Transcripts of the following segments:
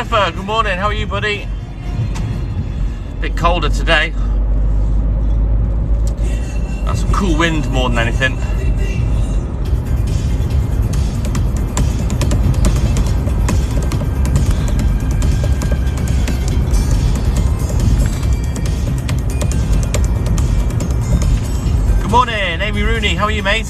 Christopher, good morning. How are you, buddy? Bit colder today. That's some cool wind more than anything. Good morning, Amy Rooney. How are you, mate?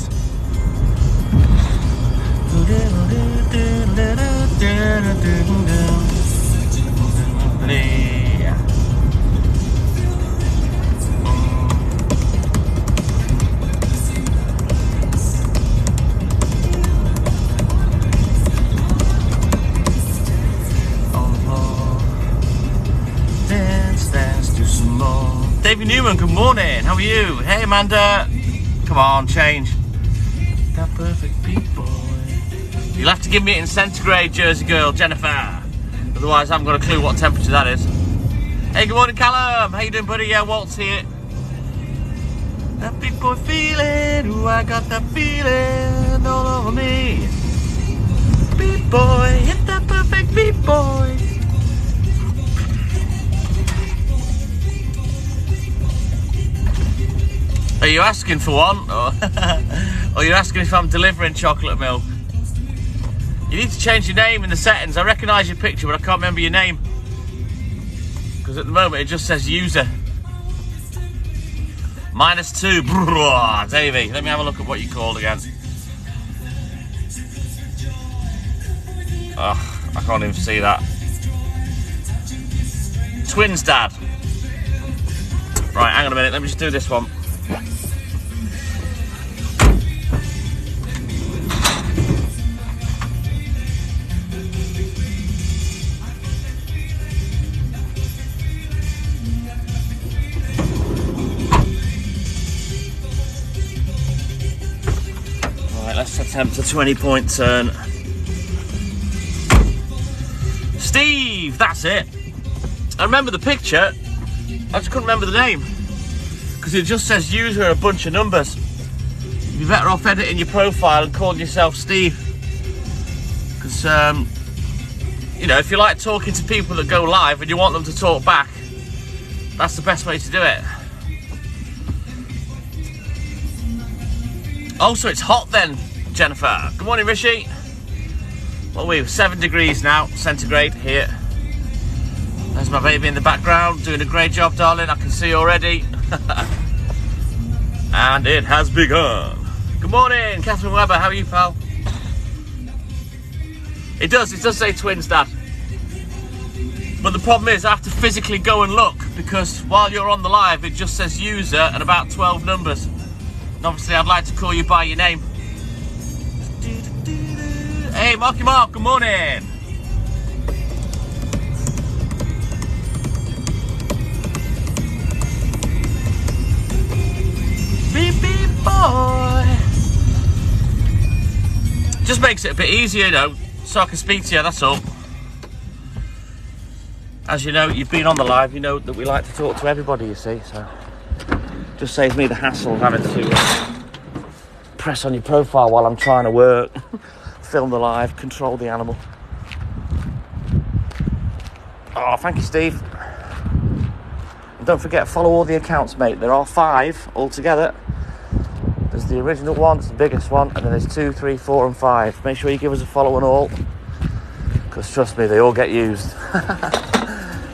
Dance, do some more. David Newman, good morning. How are you? Hey, Amanda. Come on, change. That perfect people. You'll have to give me it in centigrade, Jersey girl, Jennifer. Otherwise, I haven't got a clue what temperature that is. Hey, good morning, Callum. How you doing, buddy? Yeah, Walt's here. That big boy feeling. Ooh, I got that feeling all over me. Beat boy, hit that perfect beat boy. Are you asking for one? Or you're asking if I'm delivering chocolate milk? You need to change your name in the settings. I recognise your picture, but I can't remember your name. Because at the moment it just says user. -2. Davey, let me have a look at what you called again. Oh, I can't even see that. Twins dad. Right, hang on a minute. Let me just do this one. Let's attempt a 20-point turn. Steve, that's it. I remember the picture. I just couldn't remember the name because it just says user and a bunch of numbers. You'd be better off editing your profile and calling yourself Steve. Because, you know, if you like talking to people that go live and you want them to talk back, that's the best way to do it. Also, it's hot then, Jennifer. Good morning, Rishi. Well, we've 7 degrees now, centigrade here. There's my baby in the background, doing a great job, darling. I can see already. And it has begun. Good morning, Catherine Webber. How are you, pal? It does say twins, Dad. But the problem is I have to physically go and look because while you're on the live, it just says user and about 12 numbers. And obviously, I'd like to call you by your name. Hey, Marky Mark, good morning. Beep, beep, boy. Just makes it a bit easier, you know, so I can speak to you, that's all. As you know, you've been on the live, you know that we like to talk to everybody, you see, so just saves me the hassle of having to press on your profile while I'm trying to work, film the live, control the animal. Oh, thank you, Steve. And don't forget, follow all the accounts, mate. There are 5 altogether. There's the original one, it's the biggest one, and then there's 2, 3, 4, and 5. Make sure you give us a follow on all, because trust me, they all get used.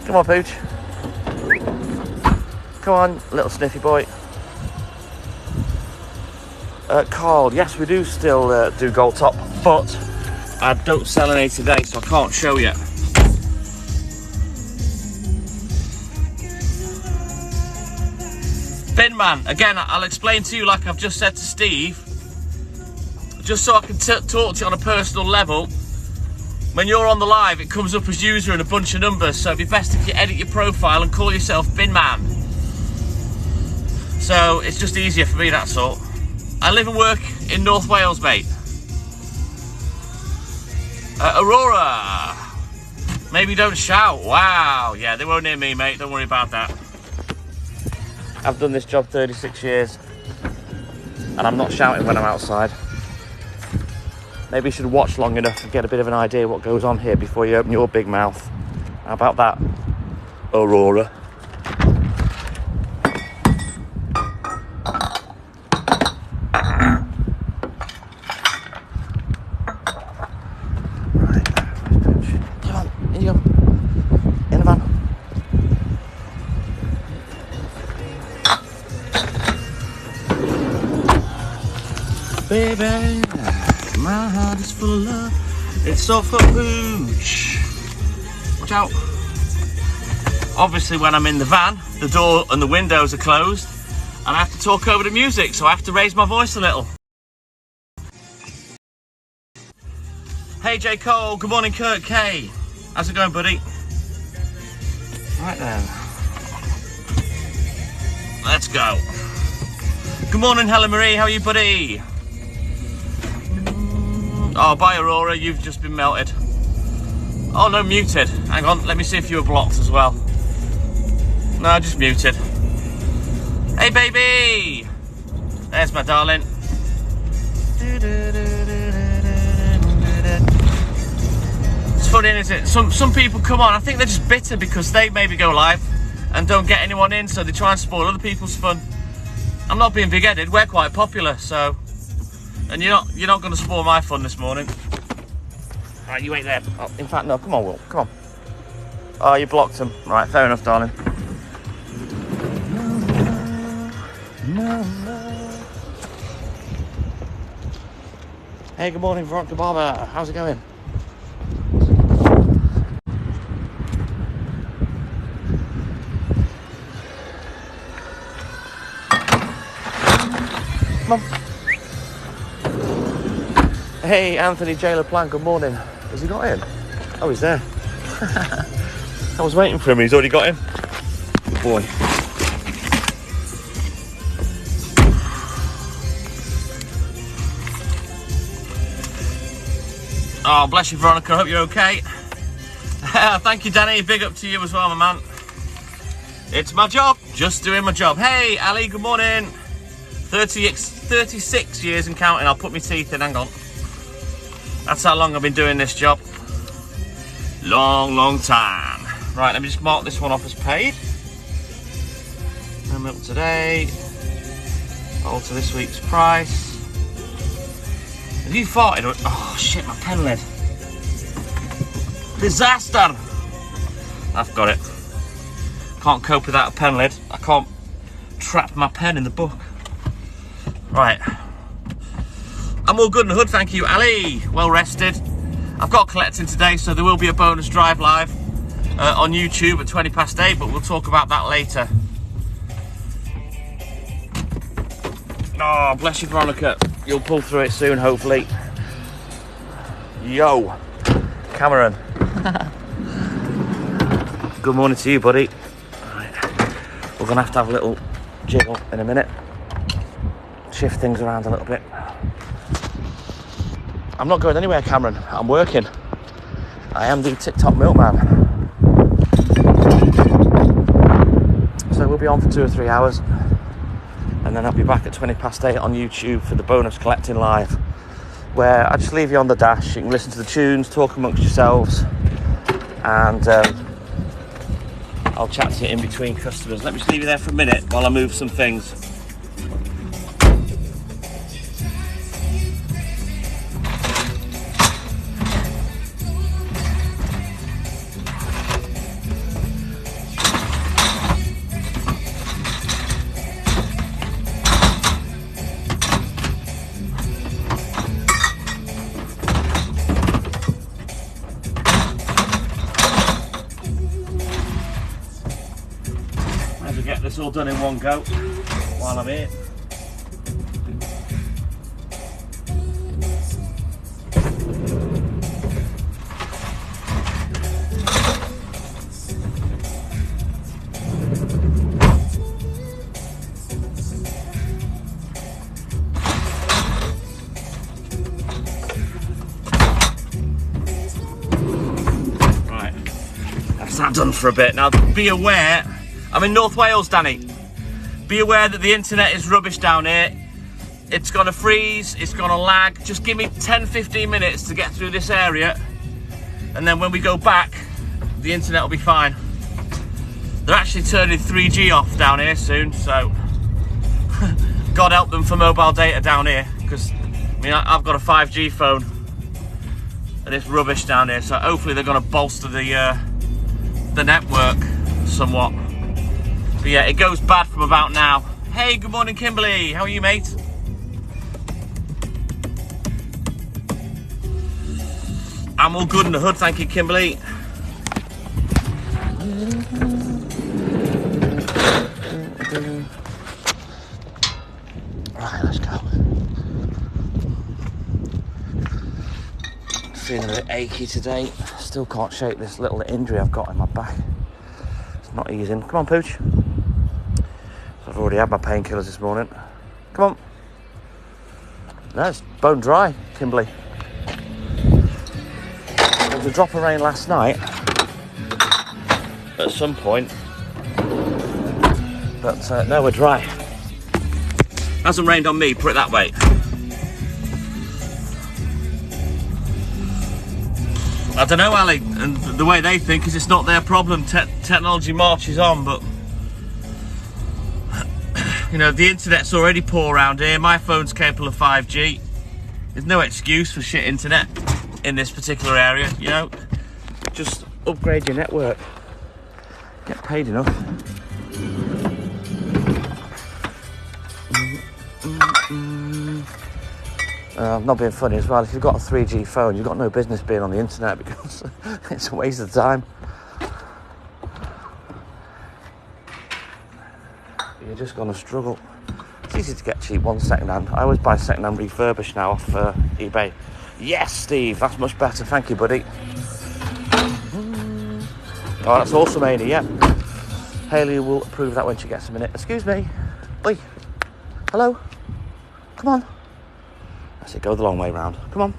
Come on, Pooch. Come on, little sniffy boy. Carl, yes, we do still do gold top, but I don't sell any today, so I can't show you. Bin man, again, I'll explain to you like I've just said to Steve, just so I can talk to you on a personal level. When you're on the live, it comes up as user and a bunch of numbers, so it'd be best if you edit your profile and call yourself Bin Man. So it's just easier for me, that's all. I live and work in North Wales, mate. Aurora, maybe don't shout. Wow, yeah, they won't hear me, mate. Don't worry about that. I've done this job 36 years, and I'm not shouting when I'm outside. Maybe you should watch long enough and get a bit of an idea what goes on here before you open your big mouth. How about that, Aurora? Right. Come on, in you go. In the van. Baby, my heart is full of love. It's all for pooch. Watch out. Obviously, when I'm in the van, the door and the windows are closed, and I have to talk over the music, so I have to raise my voice a little. Hey, J. Cole. Good morning, Kurt K. How's it going, buddy? Right then. Let's go. Good morning, Helen Marie. How are you, buddy? Oh, bye, Aurora. You've just been melted. Oh, no, muted. Hang on. Let me see if you were blocked as well. No, just muted. Hey, baby. There's my darling. It's funny, isn't it? Some people come on. I think they're just bitter because they maybe go live and don't get anyone in, so they try and spoil other people's fun. I'm not being big-headed. We're quite popular, so... And you're not going to spoil my fun this morning. Right, you wait there. Oh, in fact, no. Come on, Will. Come on. Oh, you blocked him. Right, fair enough, darling. No. Hey, good morning, Veronica Barber. How's it going? Come on. Hey, Anthony J. LaPlante, good morning. Has he got in? Oh, he's there. I was waiting for him. He's already got in. Good boy. Oh, bless you, Veronica. I hope you're okay. Thank you, Danny. Big up to you as well, my man. It's my job. Just doing my job. Hey, Ali, good morning. 36 years and counting. I'll put my teeth in. Hang on. That's how long I've been doing this job. Long time. Right, let me just mark this one off as paid. No milk today. Alter this week's price. Have you farted? Oh shit, my pen lid. Disaster! I've got it. Can't cope without a pen lid. I can't trap my pen in the book. Right. I'm all good in the hood, thank you, Ali. Well rested. I've got collecting today, so there will be a bonus drive live on YouTube at 8:20, but we'll talk about that later. Oh, bless you, Veronica. You'll pull through it soon, hopefully. Yo, Cameron. Good morning to you, buddy. Right. We're going to have a little jiggle in a minute. Shift things around a little bit. I'm not going anywhere, Cameron. I'm working. I am the TikTok Milkman. So we'll be on for 2 or 3 hours. And then I'll be back at 8:20 on YouTube for the bonus collecting live, where I just leave you on the dash. You can listen to the tunes, talk amongst yourselves, and I'll chat to you in between customers. Let me just leave you there for a minute while I move some things. Get this all done in one go while I'm here. Right, that's that done for a bit. Now be aware, I'm in North Wales, Danny. Be aware that the internet is rubbish down here. It's gonna freeze, it's gonna lag. Just give me 10-15 minutes to get through this area, and then when we go back, the internet will be fine. They're actually turning 3G off down here soon, so God help them for mobile data down here, because I mean I've got a 5G phone and it's rubbish down here, so hopefully they're going to bolster the network somewhat. But yeah, it goes bad from about now. Hey, good morning Kimberly, how are you, mate? I'm all good in the hood, thank you, Kimberly. Right, let's go. Feeling a bit achy today. Still can't shake this little injury I've got in my back. It's not easing. Come on, Pooch. I've already had my painkillers this morning. Come on. No, it's bone dry, Kimberly. There was a drop of rain last night at some point, but no, we're dry. Hasn't rained on me, put it that way. I don't know, Ali, and the way they think is it's not their problem. Technology marches on, but you know, the internet's already poor around here. My phone's capable of 5G. There's no excuse for shit internet in this particular area, you know. Just upgrade your network. Get paid enough. I'm not being funny as well. If you've got a 3G phone, you've got no business being on the internet, because it's a waste of time. You're just going to struggle. It's easy to get cheap ones second-hand. I always buy second-hand refurbished now off eBay. Yes, Steve, that's much better. Thank you, buddy. Oh, that's awesome, Amy, yeah. Hayley will approve that when she gets a minute. Excuse me. Oi. Hello. Come on. I said, go the long way round. Come on.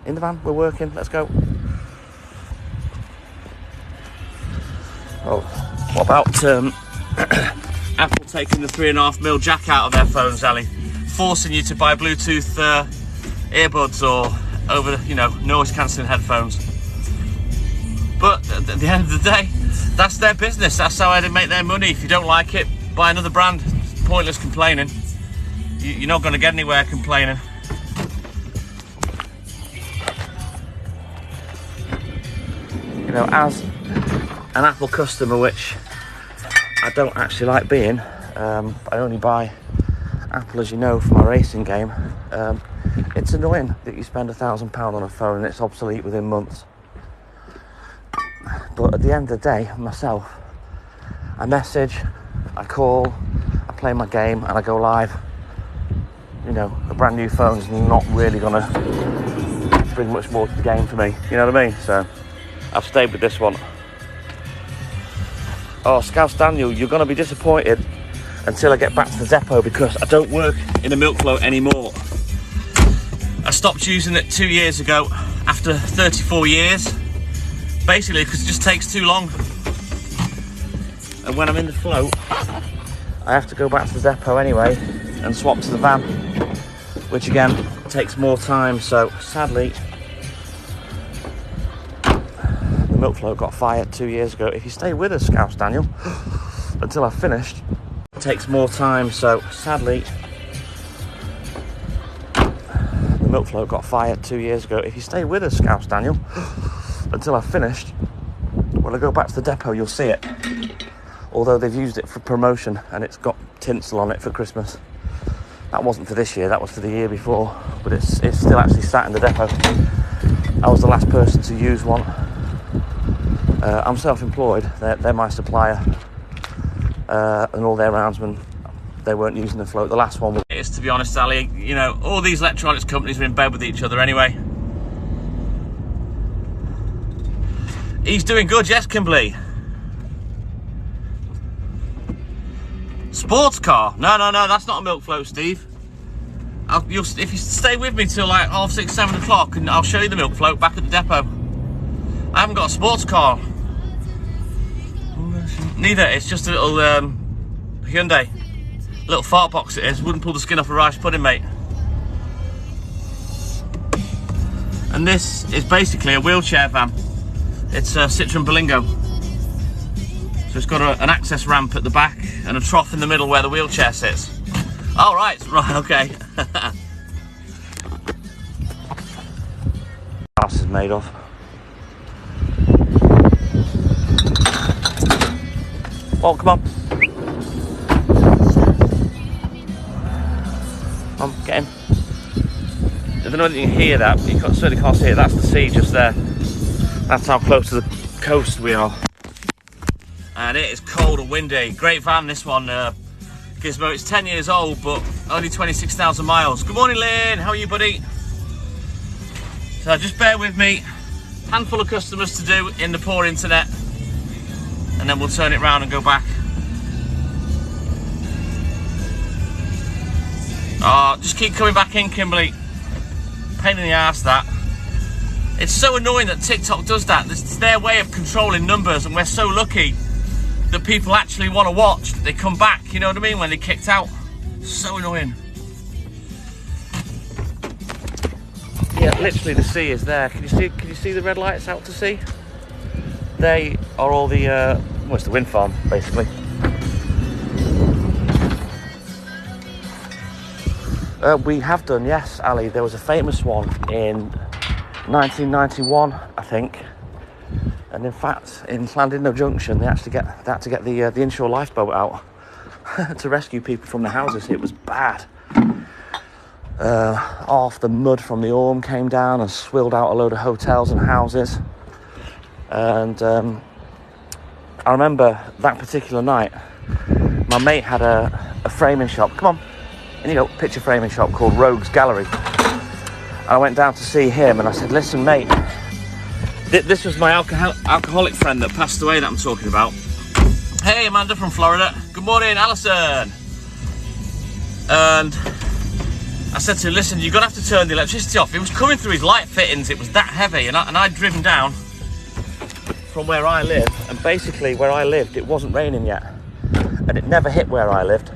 In the van. We're working. Let's go. Oh, what about Apple taking the 3.5mm jack out of their phones, Ali? Forcing you to buy Bluetooth earbuds or over, you know, noise-cancelling headphones. But at the end of the day, that's their business. That's how they make their money. If you don't like it, buy another brand. It's pointless complaining. You're not going to get anywhere complaining. You know, as an Apple customer, which I don't actually like being, I only buy Apple, as you know, for my racing game. It's annoying that you spend £1,000 on a phone and it's obsolete within months. But at the end of the day, myself, I message, I call, I play my game, and I go live. You know, a brand new phone's not really going to bring much more to the game for me. You know what I mean? So I've stayed with this one. Oh, Scouse Daniel, you're going to be disappointed until I get back to the depot, because I don't work in a milk float anymore. I stopped using it 2 years ago after 34 years. Basically, because it just takes too long. And when I'm in the float, I have to go back to the depot anyway and swap to the van, which again takes more time. So sadly, the milk float got fired 2 years ago. If you stay with us, Scouse Daniel, until I've finished, it takes more time. So sadly, the milk float got fired 2 years ago. If you stay with us, Scouse Daniel, until I've finished, when I go back to the depot, you'll see it. Although they've used it for promotion and it's got tinsel on it for Christmas. That wasn't for this year, that was for the year before. But it's still actually sat in the depot. I was the last person to use one. I'm self-employed, they're my supplier. And all their roundsmen, they weren't using the float. The last one was... It's, to be honest, Ali, you know, all these electronics companies are in bed with each other anyway. He's doing good, yes, Kimberly. Sports car? No, that's not a milk float, Steve. If you stay with me till like 6:30, 7 o'clock, and I'll show you the milk float back at the depot. I haven't got a sports car. Neither, it's just a little Hyundai. Little fart box it is, wouldn't pull the skin off a rice pudding, mate. And this is basically a wheelchair van. It's a Citroen Berlingo. So it's got an access ramp at the back and a trough in the middle where the wheelchair sits. Oh, right, okay. House is made of. Well, come on. Come on, get in. I don't know if you can hear that, but you certainly can't see it. That's the sea just there. That's how close to the coast we are. And it is cold and windy. Great van, this one, Gizmo. It's 10 years old, but only 26,000 miles. Good morning, Lynn. How are you, buddy? So just bear with me. Handful of customers to do in the poor internet. And then we'll turn it round and go back. Oh, just keep coming back in, Kimberly. Pain in the ass, that. It's so annoying that TikTok does that. It's their way of controlling numbers, and we're so lucky that people actually want to watch. They come back, you know what I mean, when they're kicked out. So annoying. Yeah, literally the sea is there. Can you see the red lights out to sea? They are all the well, it's the wind farm, basically. We have done, yes, Ali. There was a famous one in 1991, I think. And in fact, in Llandudno Junction, they actually had to get the inshore lifeboat out to rescue people from the houses. It was bad. Half the mud from the Orme came down and swilled out a load of hotels and houses. And I remember that particular night, my mate had a framing shop. Come on. In a picture framing shop called Rogue's Gallery. And I went down to see him and I said, listen, mate, this was my alcoholic friend that passed away that I'm talking about. Hey, Amanda from Florida. Good morning, Alison. And I said to him, listen, you're going to have to turn the electricity off. It was coming through his light fittings. It was that heavy. And I'd driven down from where I live. And basically where I lived, it wasn't raining yet. And it never hit where I lived.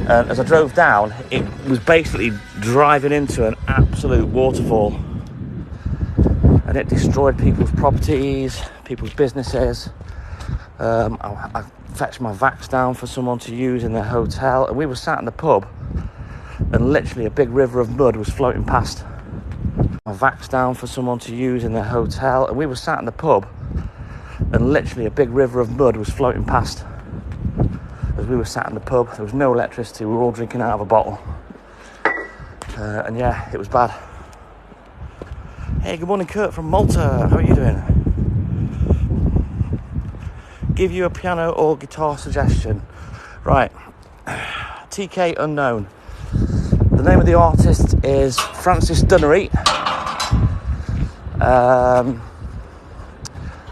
As I drove down, it was basically driving into an absolute waterfall. And it destroyed people's properties, people's businesses. I fetched my vacs down for someone to use in their hotel. And we were sat in the pub, and literally a big river of mud was floating past. My vacs down for someone to use in their hotel. And we were sat in the pub, and literally a big river of mud was floating past. As we were sat in the pub, there was no electricity, we were all drinking out of a bottle. And yeah, it was bad. Hey, good morning, Kurt from Malta. How are you doing? Give you a piano or guitar suggestion. Right, TK Unknown. The name of the artist is Francis Dunnery.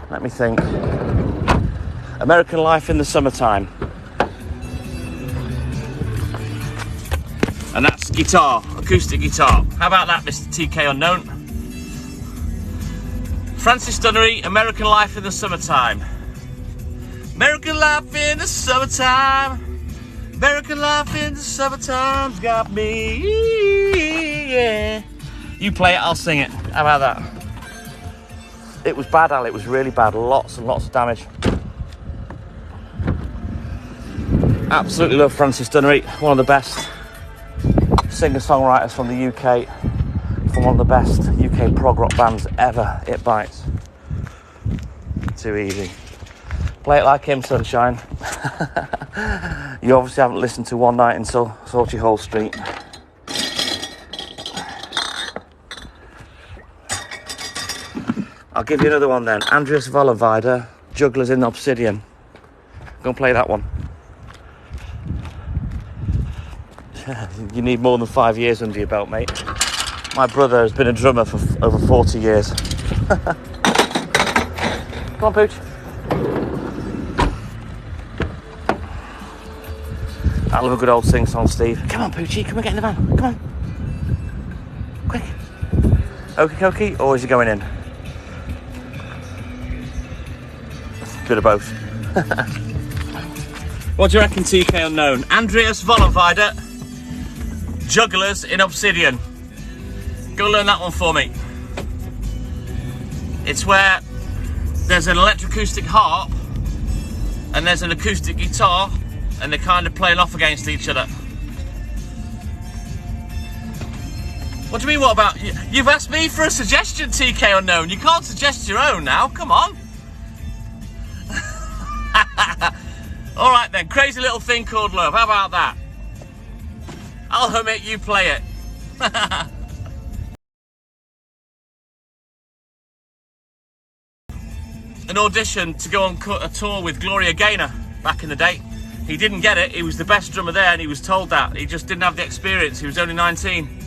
Let me think. American Life in the Summertime. And that's guitar, acoustic guitar. How about that, Mr. TK Unknown? Francis Dunnery, American Life in the Summertime. American Life in the Summertime. American Life in the Summertime's got me. Yeah. You play it, I'll sing it. How about that? It was bad, Al. It was really bad. Lots and lots of damage. Absolutely love Francis Dunnery. One of the best singer-songwriters from the UK, from one of the best UK prog rock bands ever. It bites. Too easy. Play it like him, sunshine. You obviously haven't listened to One Night in Salty Hole Street. I'll give you another one then. Andreas Vollenweider, Jugglers in Obsidian. Go and play that one. You need more than 5 years under your belt, mate. My brother has been a drummer for over 40 years. Come on, Pooch. I love a good old sing-song, Steve. Come on, Poochie, come and get in the van. Come on. Quick. Okie dokie, or is he going in? Bit of both. What do you reckon, TK Unknown? Andreas Vollenweider, Jugglers in Obsidian. Go learn that one for me. It's where there's an electroacoustic harp and there's an acoustic guitar, and they're kind of playing off against each other. What do you mean, what about? You've asked me for a suggestion, TK Unknown. You can't suggest your own now, come on. All right then, Crazy Little Thing Called Love, how about that? I'll hum it, you play it. An audition to go on a tour with Gloria Gaynor back in the day. He didn't get it, he was the best drummer there and he was told that. He just didn't have the experience, he was only 19.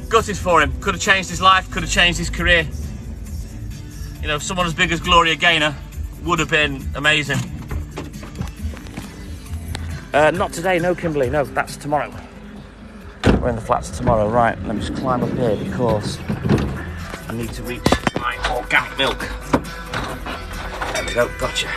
Gutted for him, could have changed his life, could have changed his career. You know, someone as big as Gloria Gaynor would have been amazing. Not today, no Kimberly, no, that's tomorrow. We're in the flats tomorrow, right, let me just climb up here because I need to reach my organic milk. There we go, gotcha.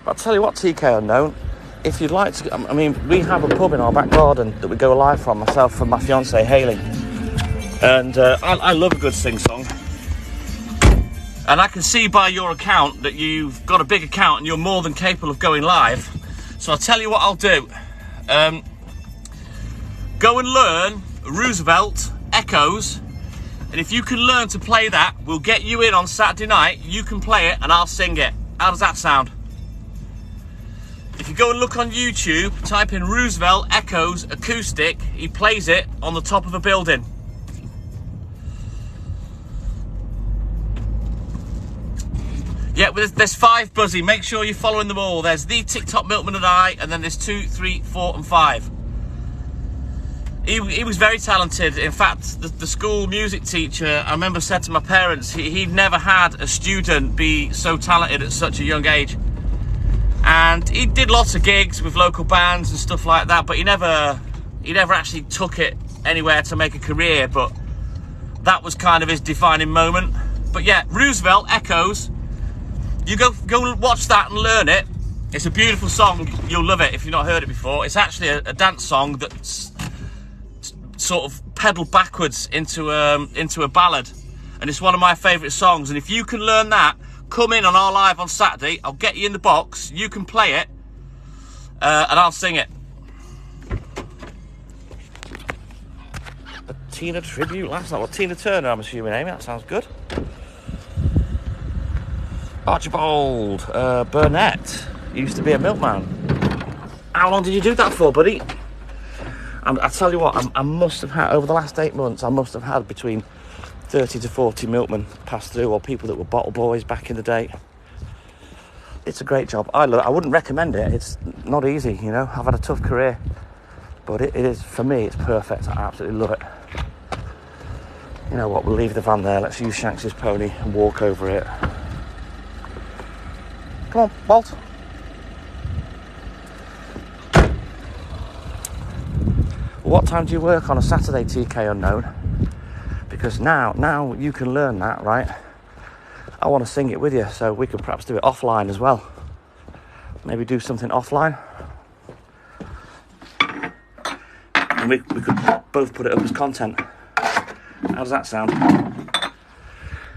I'll tell you what, TK Unknown, if you'd like to, I mean, we have a pub in our back garden that we go live from, myself and my fiancée Hayley. And I love a good sing-song. And I can see by your account that you've got a big account and you're more than capable of going live. So I'll tell you what I'll do. Go and learn Roosevelt Echoes. And if you can learn to play that, we'll get you in on Saturday night. You can play it and I'll sing it. How does that sound? If you go and look on YouTube, type in Roosevelt Echoes Acoustic, he plays it on the top of a building. Yeah, there's 5 Buzzy. Make sure you're following them all. There's the TikTok Milkman and I, and then there's 2, 3, 4, and 5. He was very talented. In fact, the school music teacher, I remember, said to my parents he'd never had a student be so talented at such a young age. And he did lots of gigs with local bands and stuff like that, but he never actually took it anywhere to make a career. But that was kind of his defining moment. But yeah, Roosevelt Echoes. You go watch that and learn it. It's a beautiful song. You'll love it if you've not heard it before. It's actually a dance song that's sort of pedaled backwards into a ballad, and it's one of my favourite songs. And if you can learn that, come in on our live on Saturday. I'll get you in the box. You can play it, and I'll sing it. A Tina tribute last night. Well, Tina Turner, I'm assuming, Amy. That sounds good. Archibald Burnett used to be a milkman. How long did you do that for, buddy? I tell you what, I must have had, over the last 8 months, I must have had between 30 to 40 milkmen pass through, or people that were bottle boys back in the day. It's a great job. I wouldn't recommend it. It's not easy, you know. I've had a tough career, but it is, for me, it's perfect. I absolutely love it. You know what, we'll leave the van there. Let's use Shanks's pony and walk over it. Come on, Walt. What time do you work on a Saturday, TK Unknown? Because now you can learn that, right? I want to sing it with you, so we could perhaps do it offline as well. Maybe do something offline. And we could both put it up as content. How does that sound?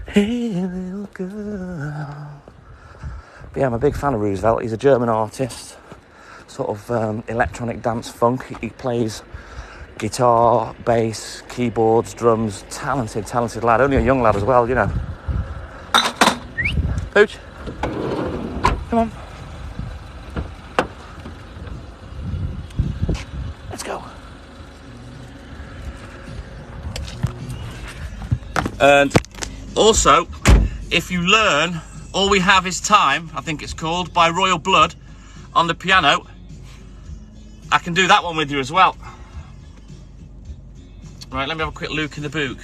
Hey, little girl. But yeah, I'm a big fan of Roosevelt. He's a German artist, sort of electronic dance funk. He plays guitar, bass, keyboards, drums. Talented lad. Only a young lad as well, you know. Pooch, come on. Let's go. And also, if you learn All We Have Is Time, I think it's called, by Royal Blood on the piano, I can do that one with you as well. Right, let me have a quick look in the book.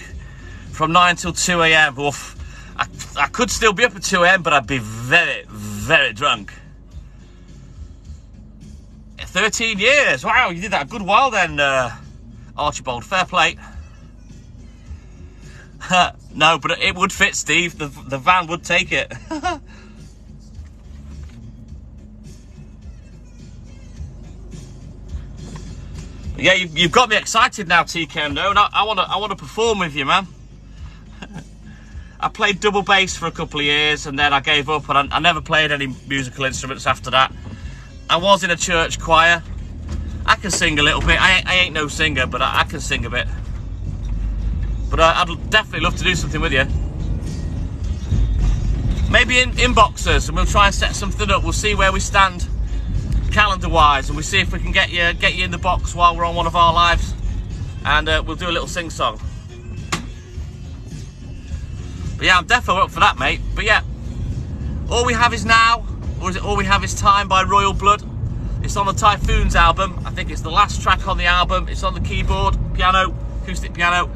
From 9 till 2 a.m. Oof. I could still be up at 2 a.m, but I'd be very, very drunk. 13 years. Wow, you did that a good while then, Archibald. Fair play. No, but it would fit, Steve. The van would take it. Yeah, you've got me excited now, TK Unknown. I want to perform with you, man. I played double bass for a couple of years and then I gave up and I never played any musical instruments after that. I was in a church choir. I can sing a little bit. I ain't no singer, but I can sing a bit. But I'd definitely love to do something with you. Maybe in boxers, and we'll try and set something up. We'll see where we stand calendar-wise, and we'll see if we can get you in the box while we're on one of our lives, and we'll do a little sing-song. But yeah, I'm definitely up for that, mate. But yeah, All We Have Is Now, or is it All We Have Is Time by Royal Blood? It's on the Typhoons album. I think it's the last track on the album. It's on the keyboard, piano, acoustic piano.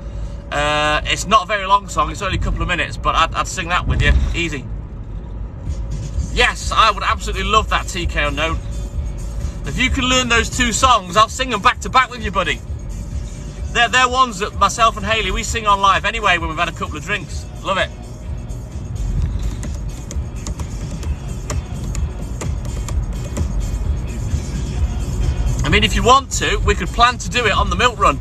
It's not a very long song. It's only a couple of minutes, but I'd sing that with you, easy. Yes, I would absolutely love that, TK Unknown. If you can learn those two songs, I'll sing them back to back with you, buddy. They're ones that myself and Hayley, we sing on live anyway when we've had a couple of drinks. Love it. I mean, if you want to, we could plan to do it on the milk run.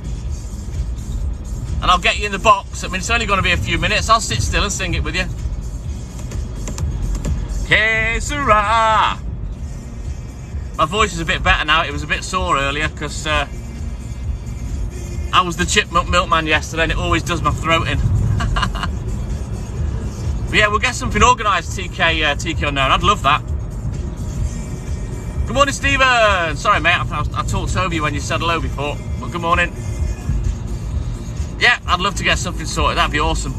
And I'll get you in the box. I mean, it's only going to be a few minutes. I'll sit still and sing it with you. Que sera. My voice is a bit better now. It was a bit sore earlier because I was the chipmunk milkman yesterday and it always does my throat in. But yeah, we'll get something organised, TK Unknown. I'd love that. Good morning, Stephen. Sorry, mate, I talked over you when you said hello before, but good morning. Yeah, I'd love to get something sorted. That'd be awesome.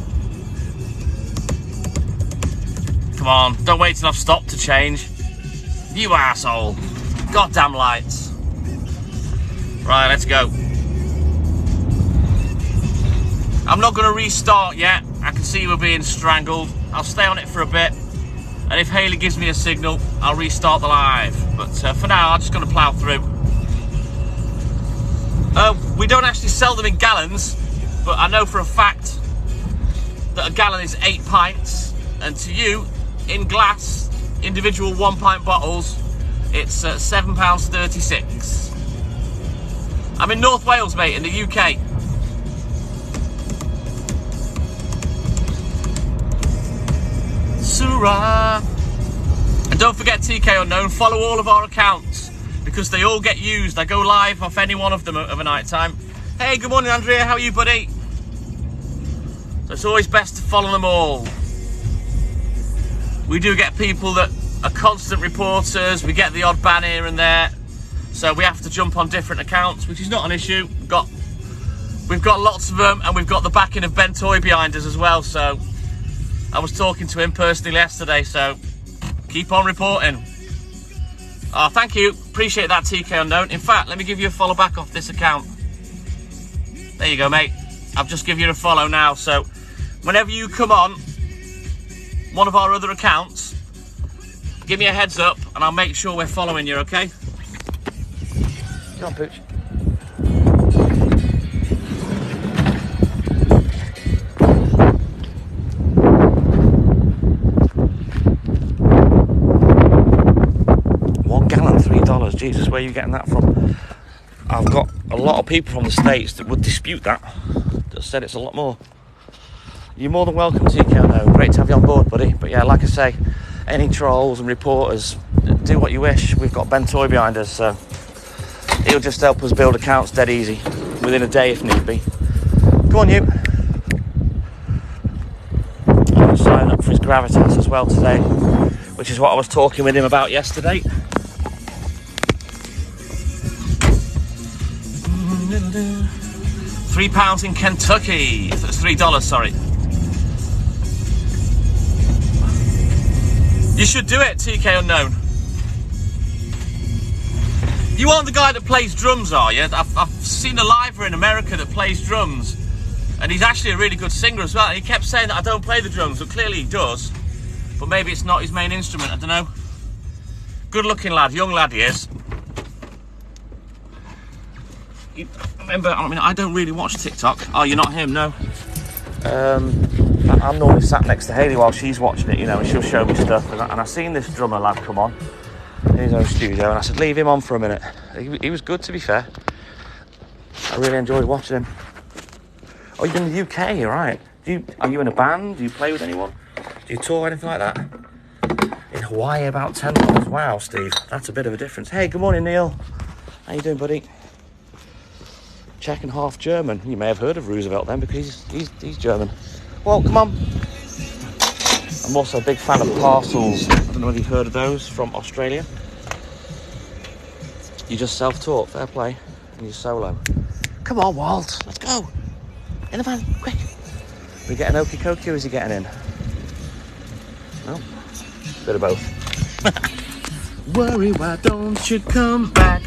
Come on, don't wait till I've stopped to change. You arsehole. Goddamn lights. Right, let's go. I'm not going to restart yet. I can see we're being strangled. I'll stay on it for a bit. And if Hayley gives me a signal, I'll restart the live. But for now, I'm just going to plough through. We don't actually sell them in gallons, but I know for a fact that a gallon is 8 pints. And to you, in glass, individual 1 pint bottles, it's £7.36. I'm in North Wales, mate, in the UK. Surah. And don't forget, TK Unknown, follow all of our accounts because they all get used. I go live off any one of them of a night time. Hey, good morning, Andrea. How are you, buddy? So it's always best to follow them all. We do get people that are constant reporters. We get the odd ban here and there. So we have to jump on different accounts, which is not an issue. We've got lots of them, and we've got the backing of Ben Toy behind us as well. So I was talking to him personally yesterday, so keep on reporting. Oh, thank you. Appreciate that, TK Unknown. In fact, let me give you a follow back off this account. There you go, mate. I've just given you a follow now. So whenever you come on one of our other accounts, give me a heads up and I'll make sure we're following you, okay? Come on, Pooch. $1 Jesus, where are you getting that from? I've got a lot of people from the States that would dispute that said it's a lot more. You're more than welcome, TK Unknown. Great to have you on board, buddy. But yeah, like I say, any trolls and reporters, do what you wish. We've got Ben Toy behind us, so he'll just help us build accounts dead easy within a day if need be. Come on, you. I'm going to sign up for his Gravitas as well today, which is what I was talking with him about yesterday. £3 in Kentucky. $3, sorry. You should do it, TK Unknown. You aren't the guy that plays drums, are you? I've seen a liver in America that plays drums, and he's actually a really good singer as well. And he kept saying that I don't play the drums, but clearly he does. But maybe it's not his main instrument, I don't know. Good-looking lad, young lad he is. Remember, I mean, I don't really watch TikTok. Oh, you're not him, no? I'm normally sat next to Hayley while she's watching it, you know, and she'll show me stuff. And I seen this drummer lad come on in his own studio, and I said, leave him on for a minute. He was good, to be fair. I really enjoyed watching him. Oh, you're in the UK, you're right. Are you in a band? Do you play with anyone? Do you tour, anything like that? In Hawaii, about 10 miles. Wow, Steve, that's a bit of a difference. Hey, good morning, Neil. How you doing, buddy? Czech and half German. You may have heard of Roosevelt then, because he's German. Well, come on. I'm also a big fan of Parcels. I don't know if you've heard of those, from Australia. You just self-taught, fair play, and you're solo. Come on, Walt, let's go. In the van, quick. Are we getting okie dokie, or is he getting in? No, bit of both. Worry, why don't you come back?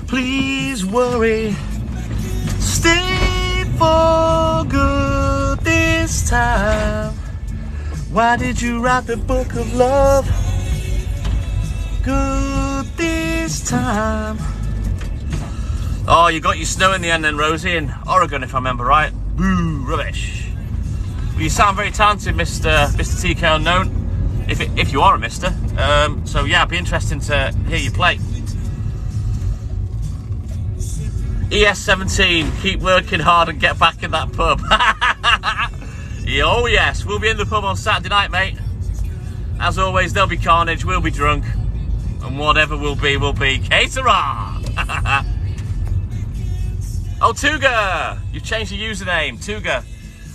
Please worry. Stay for good this time. Why did you write the book of love? Good this time. Oh, you got your snow in the end then, Rosie, in Oregon, if I remember right. Boo, rubbish. Well, you sound very talented, Mr. TK Unknown, if you are a mister. So yeah, it'd be interesting to hear you play. ES17, keep working hard and get back in that pub. Oh yes, we'll be in the pub on Saturday night, mate. As always, there'll be carnage, we'll be drunk, and whatever will be, caterer. Oh, Tuga, you've changed your username, Tuga.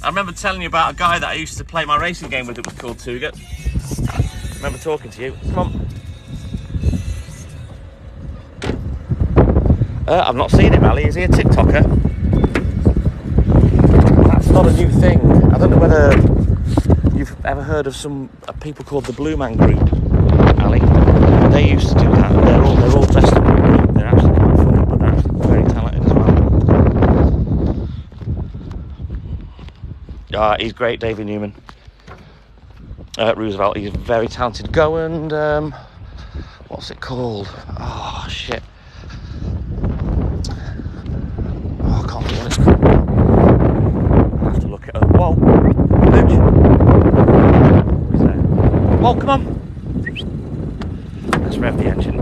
I remember telling you about a guy that I used to play my racing game with that was called Tuga. I remember talking to you. Come on. I've not seen him, Ali. Is he a TikToker? That's not a new thing. I don't know whether you've ever heard of some people called the Blue Man Group, Ali. They used to do that. They're all dressed up in blue. They're actually quite funny, but they're actually very talented as well. He's great, Davey Newman. Roosevelt. He's very talented. Go and what's it called? Oh shit. I'll have to look it up. Whoa, Mooch. Who's there? Whoa, come on. Let's rev the engine.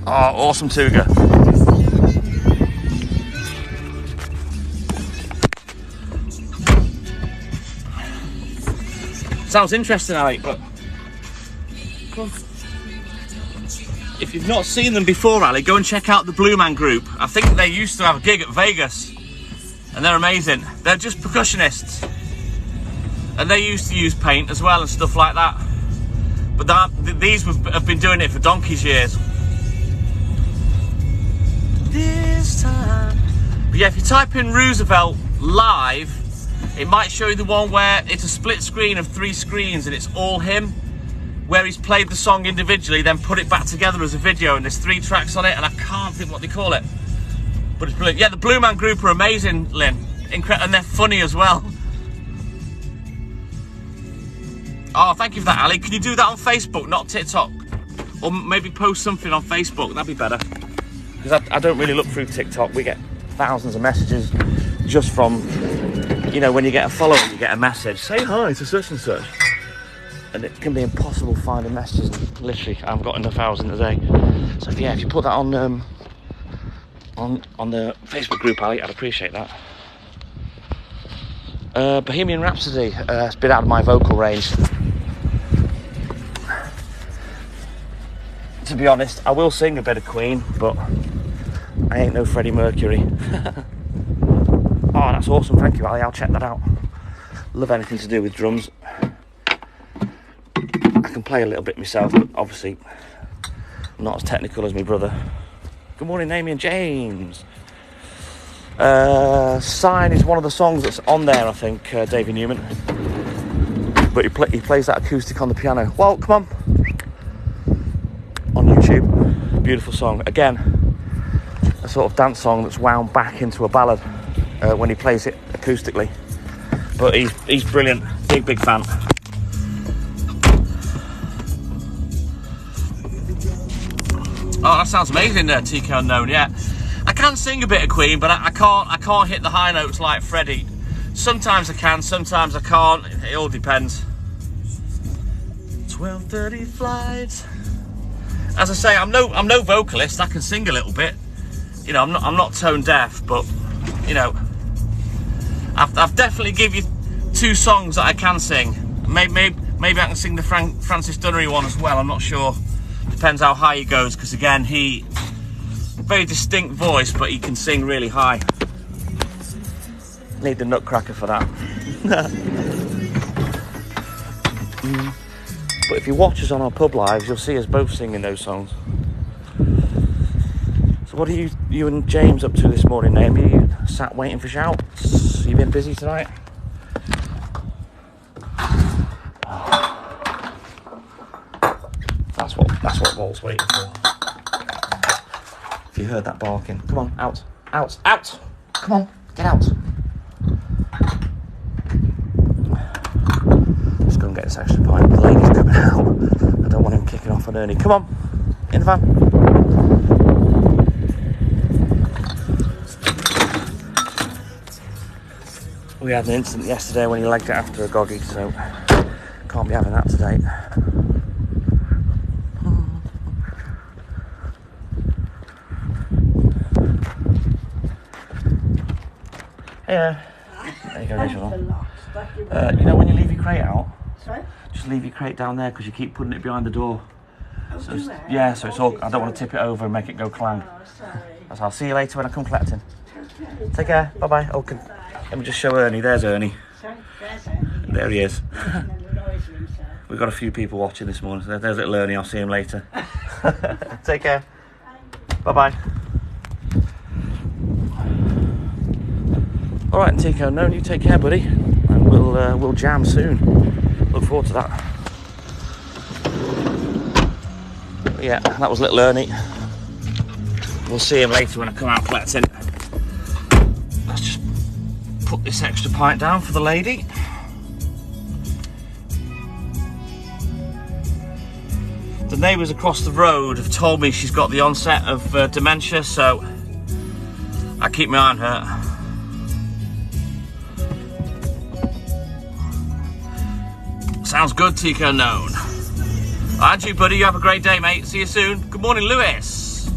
Oh, awesome Tuga. Sounds interesting, Alec, but come on. If you've not seen them before, Ali, go and check out the Blue Man Group. I think they used to have a gig at Vegas, and they're amazing. They're just percussionists, and they used to use paint as well and stuff like that. But these have been doing it for donkey's years. This time. But yeah, if you type in Roosevelt live, it might show you the one where it's a split screen of 3 screens and it's all him, where he's played the song individually, then put it back together as a video, and there's 3 tracks on it, and I can't think what they call it. But it's brilliant. Yeah, the Blue Man Group are amazing, Lynn. And they're funny as well. Oh, thank you for that, Ali. Can you do that on Facebook, not TikTok? Or maybe post something on Facebook, that'd be better. Because I don't really look through TikTok. We get thousands of messages just from, you know, when you get a follower, you get a message. Say hi to such and such. And it can be impossible finding messages. Literally, I haven't got enough hours in the day. So yeah, if you put that on the Facebook group, Ali, I'd appreciate that. Bohemian Rhapsody. It's a bit out of my vocal range. To be honest, I will sing a bit of Queen, but I ain't no Freddie Mercury. Oh, that's awesome. Thank you, Ali. I'll check that out. Love anything to do with drums. I can play a little bit myself, but obviously not as technical as my brother. Good morning, Amy and James. Sign is one of the songs that's on there, I think, Davey Newman. But he plays that acoustic on the piano. Well, come on. On YouTube. Beautiful song. Again, a sort of dance song that's wound back into a ballad when he plays it acoustically. But he's brilliant. Big fan. Oh, that sounds amazing, TK Unknown. Yeah, I can sing a bit of Queen, but I can't hit the high notes like Freddie. Sometimes I can, sometimes I can't. It all depends. 12:30 flights. as I say, I'm no vocalist. I can sing a little bit. You know, I'm not tone deaf, but you know, I've definitely give you 2 songs that I can sing. Maybe I can sing the Francis Dunnery one as well. I'm not sure. Depends how high he goes, because again, he very distinct voice, but he can sing really high. Need the Nutcracker for that. But if you watch us on our pub lives, you'll see us both singing those songs. So what are you and James up to this morning, Naomi? You sat waiting for shouts? You been busy tonight? That's what Walt's waiting for. If you heard that barking, come on, out. Come on, get out. Let's go and get this extra pint. The lady's coming out. I don't want him kicking off on Ernie. Come on, in the van. We had an incident yesterday when he legged it after a goggy, so can't be having that today. Yeah. There you go, Rachel. You know when you leave your crate out? Sorry? Just leave your crate down there because you keep putting it behind the door. So it's, yeah, so it's all. I don't want to tip it over and make it go clang. Oh, sorry. I'll see you later when I come collecting. Okay. Take care. Bye bye. Oh, let me just show Ernie. There's Ernie. Sorry? There's Ernie. There he is. We've got a few people watching this morning. So there's little Ernie. I'll see him later. Take care. Bye bye. All right, Tico, no, you take care, buddy, and we'll jam soon. Look forward to that. But yeah, that was little Ernie. We'll see him later when I come out collecting. Let's just put this extra pint down for the lady. The neighbours across the road have told me she's got the onset of dementia, so I keep my eye on her. Sounds good, Tico known. And you, buddy, you have a great day, mate. See you soon. Good morning, Lewis.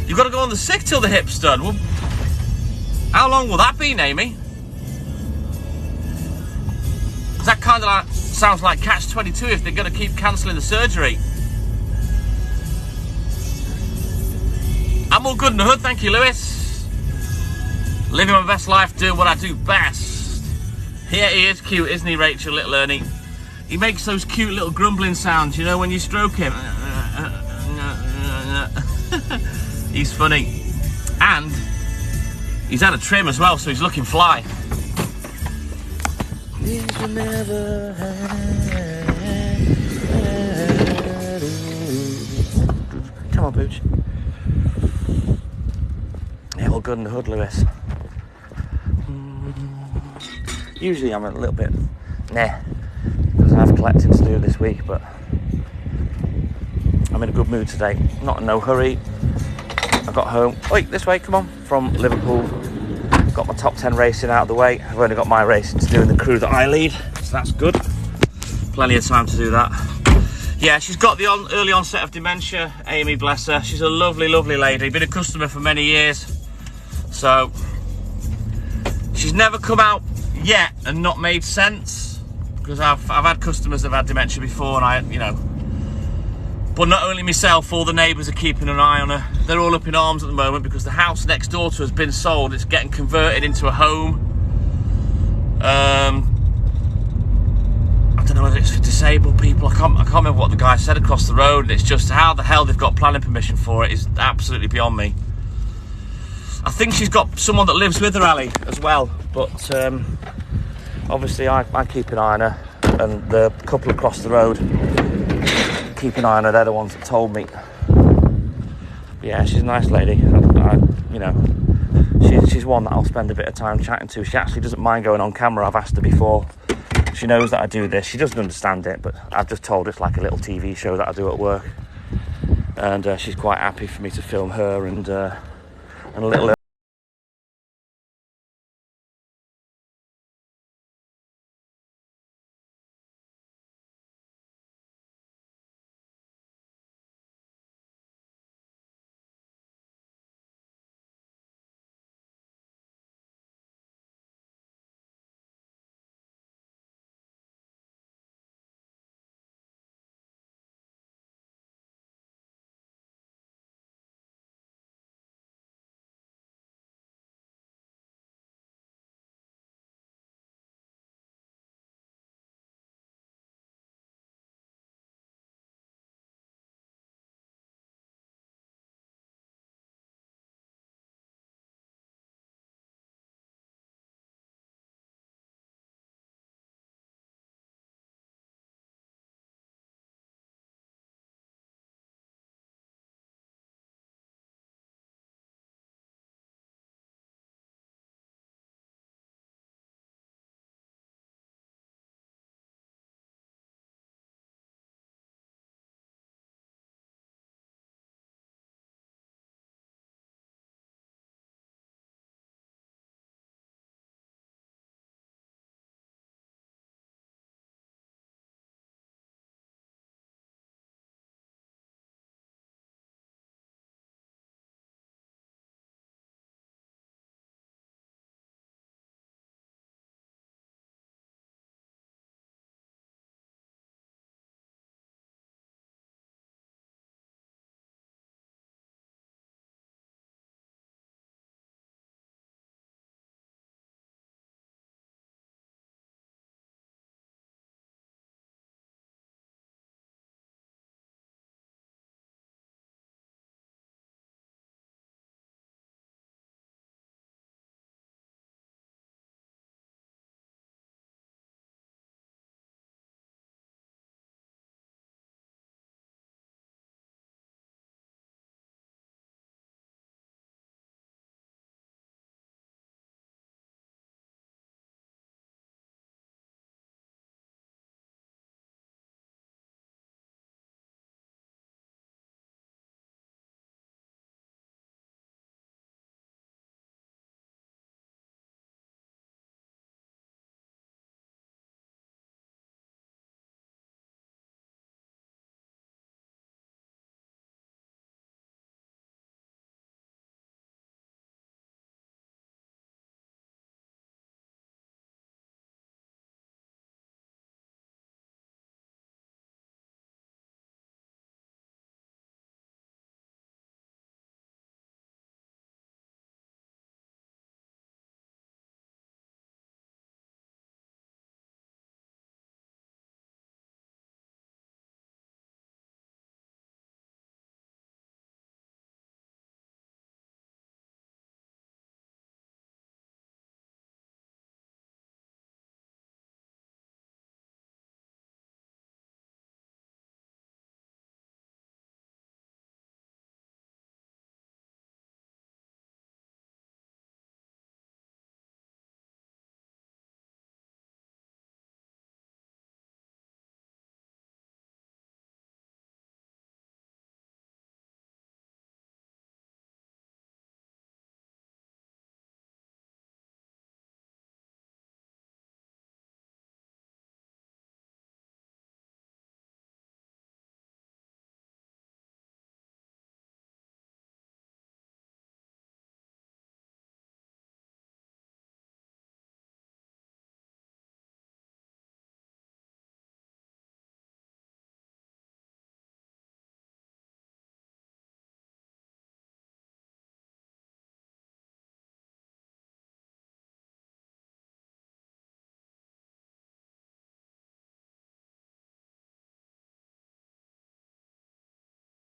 You've got to go on the sick till the hip's done. Well, how long will that be, Amy? That kind of like sounds like catch-22 if they're going to keep cancelling the surgery. I'm all good in the hood, thank you, Lewis. Living my best life, doing what I do best. Yeah, he is cute, isn't he, Rachel, little Ernie? He makes those cute little grumbling sounds, you know, when you stroke him. He's funny. And he's had a trim as well, so he's looking fly. Come on, Pooch. Yeah, all good in the hood, Lewis. Usually I'm a little bit because I have collecting to do this week, but I'm in a good mood today. Not in no hurry. I got home, this way, come on, from Liverpool. Got my top 10 racing out of the way. I've only got my racing to do in the crew that I lead, so that's good. Plenty of time to do that. Yeah, she's got the early onset of dementia, Amy, bless her. She's a lovely, lovely lady. Been a customer for many years. So, she's never come out yet and not made sense, because I've had customers that have had dementia before, and but not only myself, all the neighbours are keeping an eye on her. They're all up in arms at the moment because the house next door to her has been sold. It's getting converted into a home. I don't know whether it's for disabled people. I can't remember what the guy said across the road. It's just how the hell they've got planning permission for it is absolutely beyond me. I think she's got someone that lives with her, Ali, as well, but obviously I keep an eye on her, and the couple across the road keep an eye on her. They're the ones that told me. But yeah, she's a nice lady. She's one that I'll spend a bit of time chatting to. She actually doesn't mind going on camera. I've asked her before. She knows that I do this. She doesn't understand it, but I've just told her it's like a little TV show that I do at work, and she's quite happy for me to film her and a little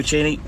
Puccini.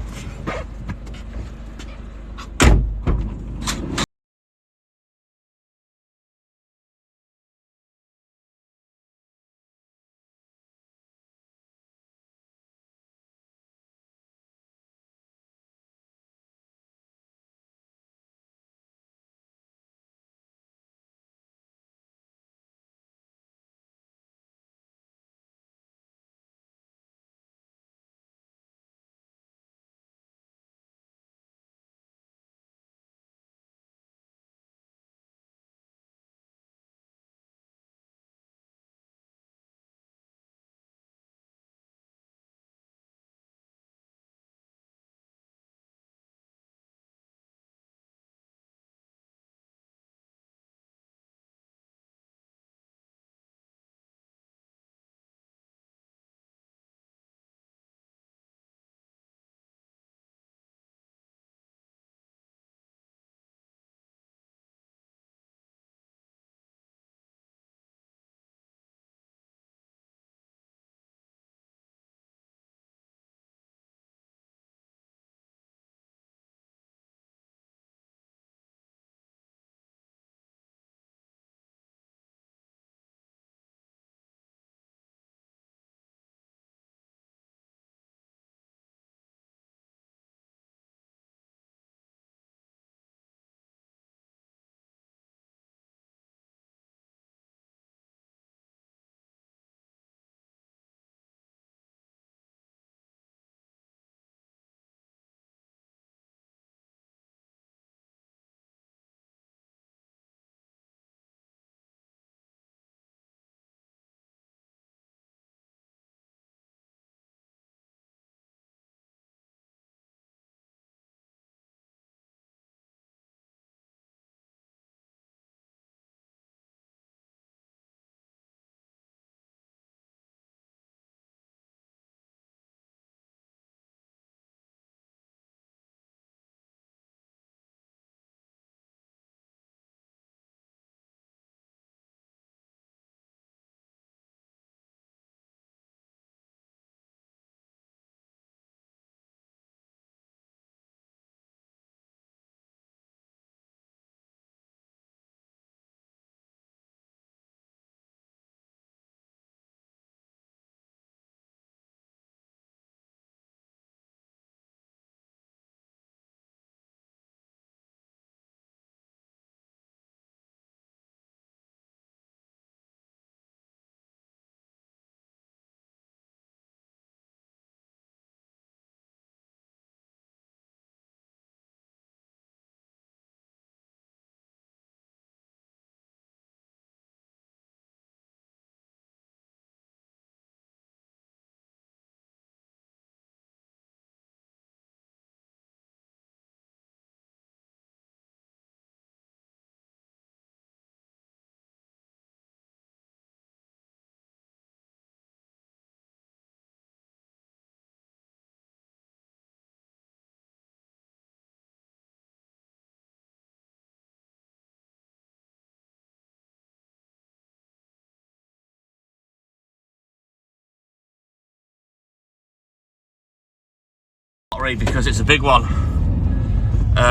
Because it's a big one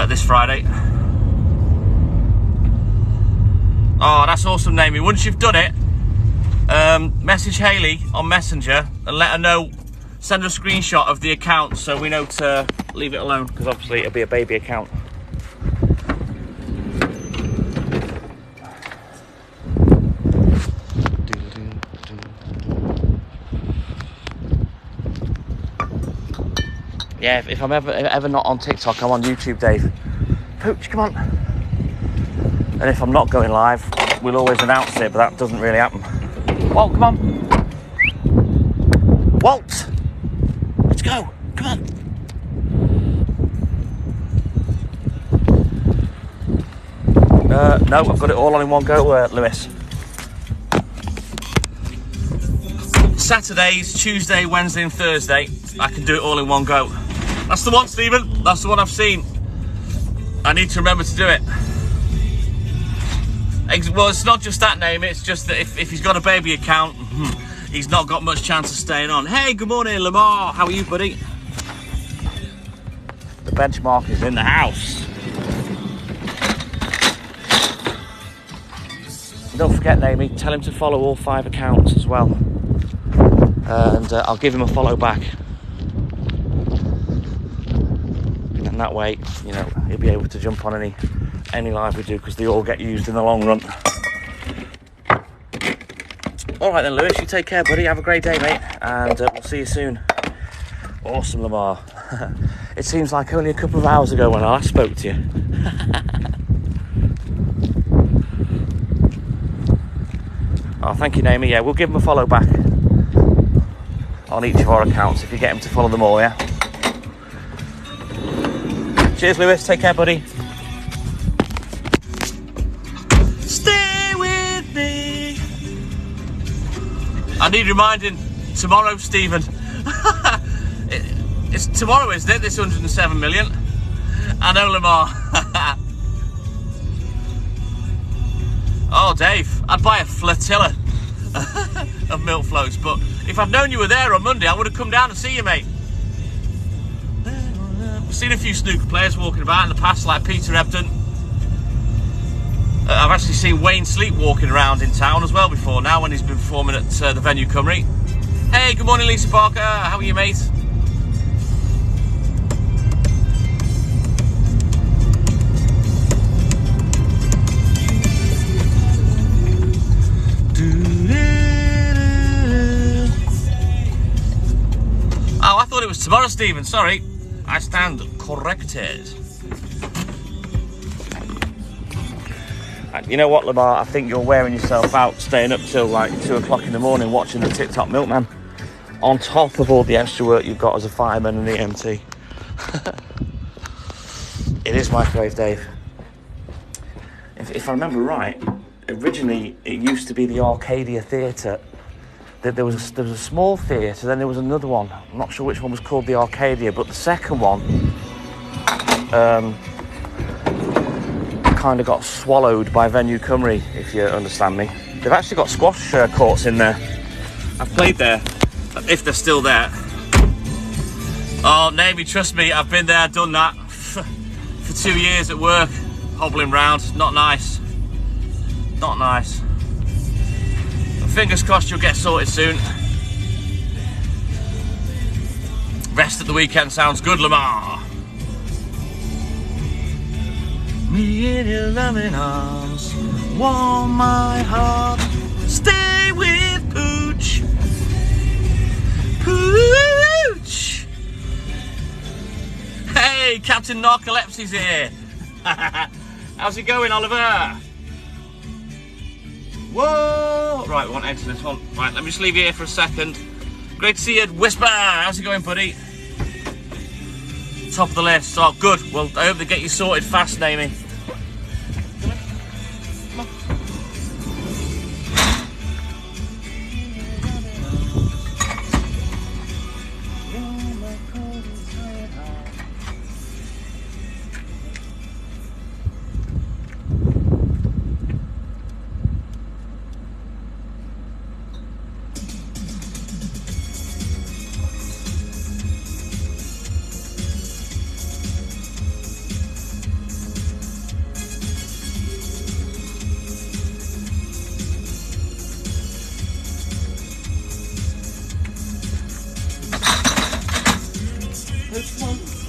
this Friday. Oh, that's awesome, Naomi. Once you've done it, message Hayley on Messenger and let her know. Send her a screenshot of the account so we know to leave it alone, because obviously it'll be a baby account. Yeah, if I'm ever not on TikTok, I'm on YouTube, Dave. Pooch, come on. And if I'm not going live, we'll always announce it, but that doesn't really happen. Walt, come on. Walt! Let's go. Come on. No, I've got it all on in one go, Lewis. Saturdays, Tuesday, Wednesday and Thursday, I can do it all in one go. That's the one, Stephen. That's the one I've seen. I need to remember to do it. Well, it's not just that, name. It's just that if he's got a baby account, he's not got much chance of staying on. Hey, good morning, Lamar. How are you, buddy? the benchmark is in the house. Don't forget, Naomi, tell him to follow all 5 accounts as well. And I'll give him a follow back. And that way, you know, he'll be able to jump on any live we do, because they all get used in the long run. Alright then, Lewis, you take care, buddy. Have a great day, mate. And we'll see you soon. Awesome, Lamar. It seems like only a couple of hours ago when I last spoke to you. Oh, thank you, Naomi. Yeah, we'll give him a follow back on each of our accounts if you get him to follow them all, yeah? Cheers, Lewis. Take care, buddy. Stay with me. I need reminding tomorrow, Stephen. It's tomorrow, isn't it? This 107 million. I know, Lamar. Oh, Dave, I'd buy a flotilla of milk floats, but if I'd known you were there on Monday, I would have come down and see you, mate. I've seen a few snooker players walking about in the past, like Peter Ebdon. I've actually seen Wayne Sleep walking around in town as well before now, when he's been performing at the venue Cymru. Hey, good morning, Lisa Parker. How are you, mate? Oh, I thought it was tomorrow, Stephen. Sorry. I stand corrected. You know what, Lamar? I think you're wearing yourself out staying up till like 2 o'clock in the morning watching the TikTok Milkman, on top of all the extra work you've got as a fireman and EMT. It is microwave, Dave. If I remember right, originally it used to be the Arcadia Theatre. There was a small theatre, then there was another one. I'm not sure which one was called the Arcadia, but the second one kind of got swallowed by Venue Cymru, if you understand me. They've actually got squash courts in there. I've played there, if they're still there. Oh, Naomi, trust me, I've been there, done that for 2 years at work, hobbling round. Not nice. Not nice. Fingers crossed you'll get sorted soon. Rest at the weekend sounds good, Lamar. Me in your loving arms, warm my heart. Stay with Pooch. Pooch. Hey, Captain Narcolepsy's here. How's it going, Oliver? Whoa! Right, we won't enter this one. Right, let me just leave you here for a second. Great to see you, Whisper. How's it going, buddy? Top of the list. Oh, good. Well, I hope they get you sorted fast, Naomi.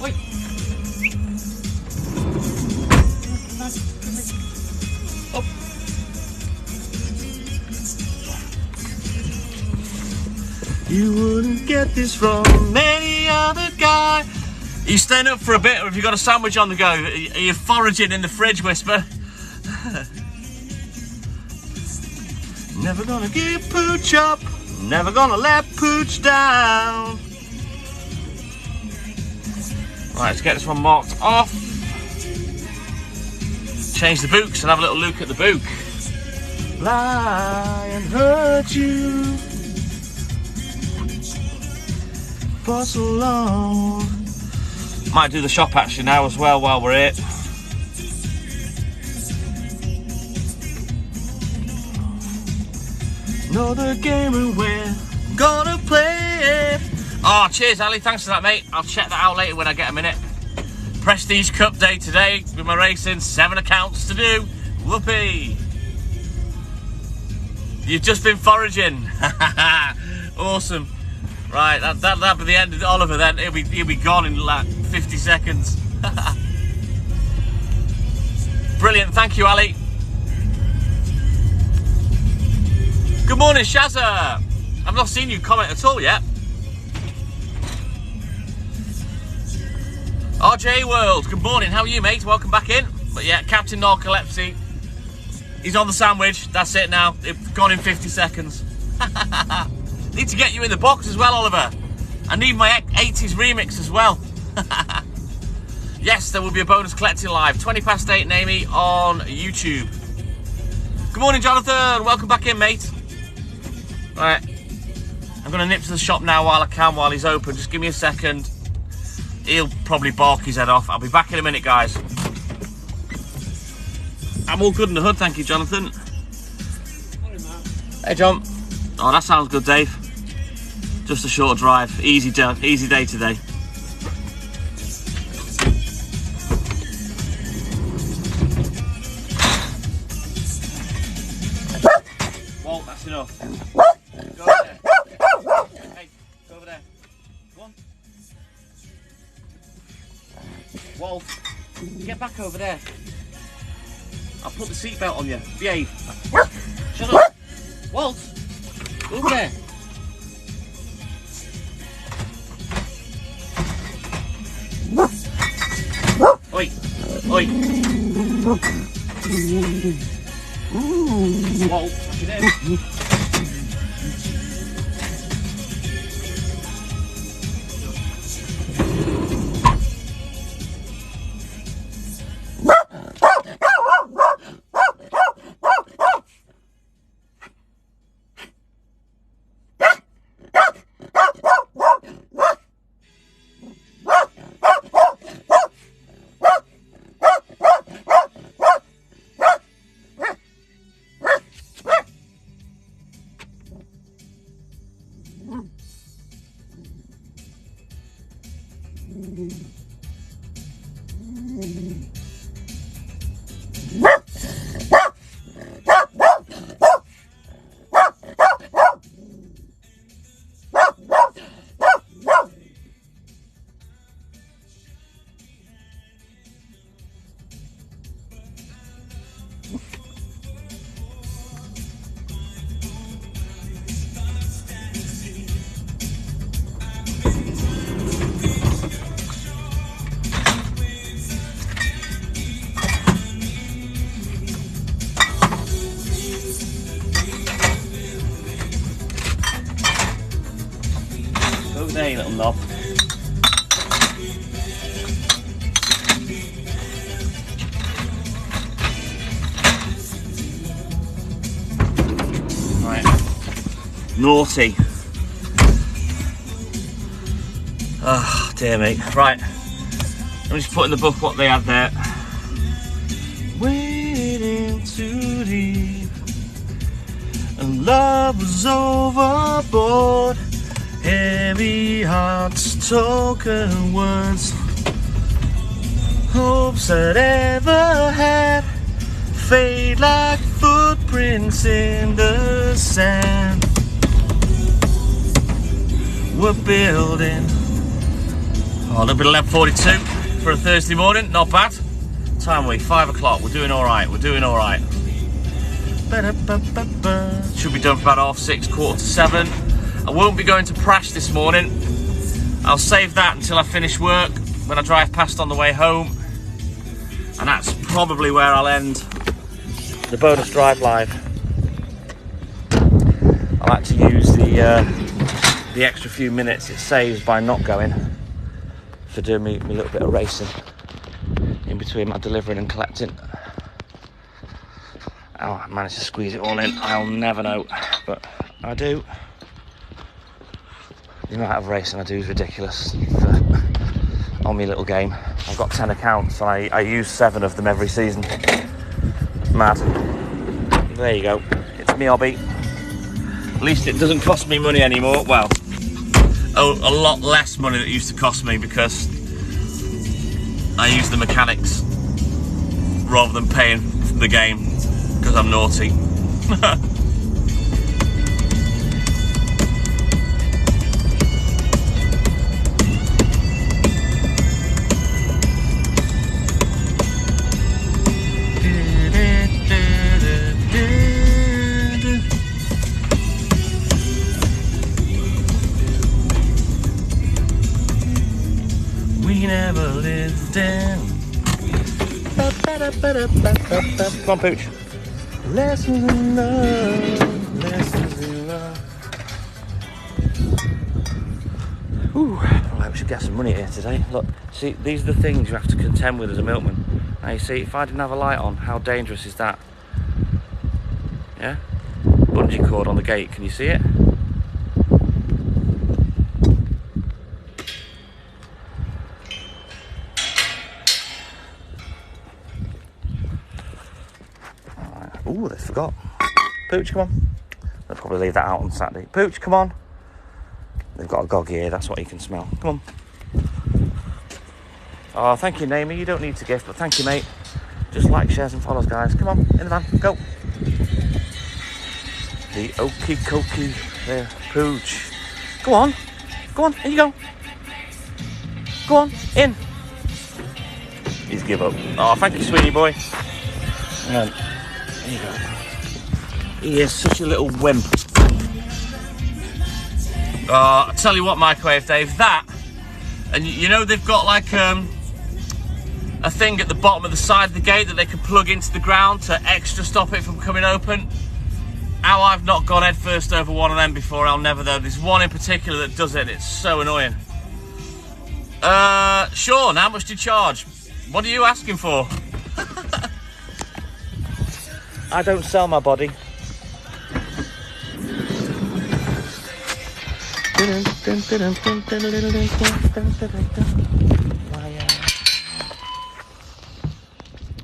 Wait. Oh. You wouldn't get this from any other guy. Are you staying up for a bit, or have you got a sandwich on the go? Are you foraging in the fridge, Whisper? Never gonna give Pooch up. Never gonna let Pooch down. Right, let's get this one marked off. Change the books and have a little look at the book. Lie and hurt you for so long. Might do the shop actually now as well while we're here. Know the game and we're gonna play it. Oh, cheers, Ali. Thanks for that, mate. I'll check that out later when I get a minute. Prestige Cup day today with my racing. 7 accounts to do. Whoopee! You've just been foraging. Awesome. Right, that'll be the end of Oliver then. He'll be gone in like 50 seconds. Brilliant, thank you, Ali. Good morning, Shazza. I've not seen you comment at all yet. RJ World, good morning. How are you, mate? Welcome back in. But yeah, Captain Narcolepsy. He's on the sandwich. That's it now. It's gone in 50 seconds. Need to get you in the box as well, Oliver. I need my 80s remix as well. Yes, there will be a bonus collecting live. 8:20 Amy on YouTube. Good morning, Jonathan. Welcome back in, mate. Right. I'm going to nip to the shop now while I can, while he's open. Just give me a second. He'll probably bark his head off. I'll be back in a minute, guys. I'm all good in the hood, thank you, Jonathan. Hey, John. Oh, that sounds good, Dave. Just a short drive. Easy day today. Walt, that's enough. Go over there. Hey, go over there. Come on. Walt, get back over there. I'll put the seatbelt on you. Behave. Shut up. Walt, over there. Oi, oi. Walt, get in. There, you little knob. Right. Naughty. Oh, dear me. Right. Let me just put in the book what they had there. Waiting to leave, and love was overboard. Heavy hearts, token words, hopes that ever had, fade like footprints in the sand. We're building. Oh, a little bit of 11:42 for a Thursday morning, not bad. Time are we? 5 o'clock. We're doing all right. We're doing all right. Should be done for about 6:30, 7:15. I won't be going to Prash this morning. I'll save that until I finish work, when I drive past on the way home. And that's probably where I'll end the bonus drive live. I like to use the extra few minutes it saves by not going for doing me a little bit of racing in between my delivering and collecting. Oh, I managed to squeeze it all in. I'll never know, but I do. The amount of racing I do is ridiculous on my little game. I've got 10 accounts and I use 7 of them every season. Mad. There you go. It's me hobby. At least it doesn't cost me money anymore. Well, a lot less money than it used to cost me, because I use the mechanics rather than paying for the game because I'm naughty. We never lived down. Come on, Pooch. Lessons in love, lessons in love. Ooh, right, we should get some money here today. Look, see, these are the things you have to contend with as a milkman. Now you see, if I didn't have a light on, how dangerous is that? Yeah? Bungee cord on the gate, can you see it? Ooh, they forgot. Pooch, come on. They'll probably leave that out on Saturday. Pooch, come on. They've got a gog here, that's what you can smell. Come on. Oh, thank you, Naomi. You don't need to gift, but thank you, mate. Just like, shares and follows, guys. Come on, in the van, go. The okie dokie there, Pooch. Go on, in you go. Go on, in. He's give up. Oh, thank you, sweetie boy. Hang on. There you go. He is such a little wimp. Oh, I tell you what, Microwave Dave, that, and you know they've got like a thing at the bottom of the side of the gate that they can plug into the ground to extra stop it from coming open. How I've not gone head first over one of them before, I'll never know. There's one in particular that does it, it's so annoying. Sean, how much do you charge? What are you asking for? I don't sell my body.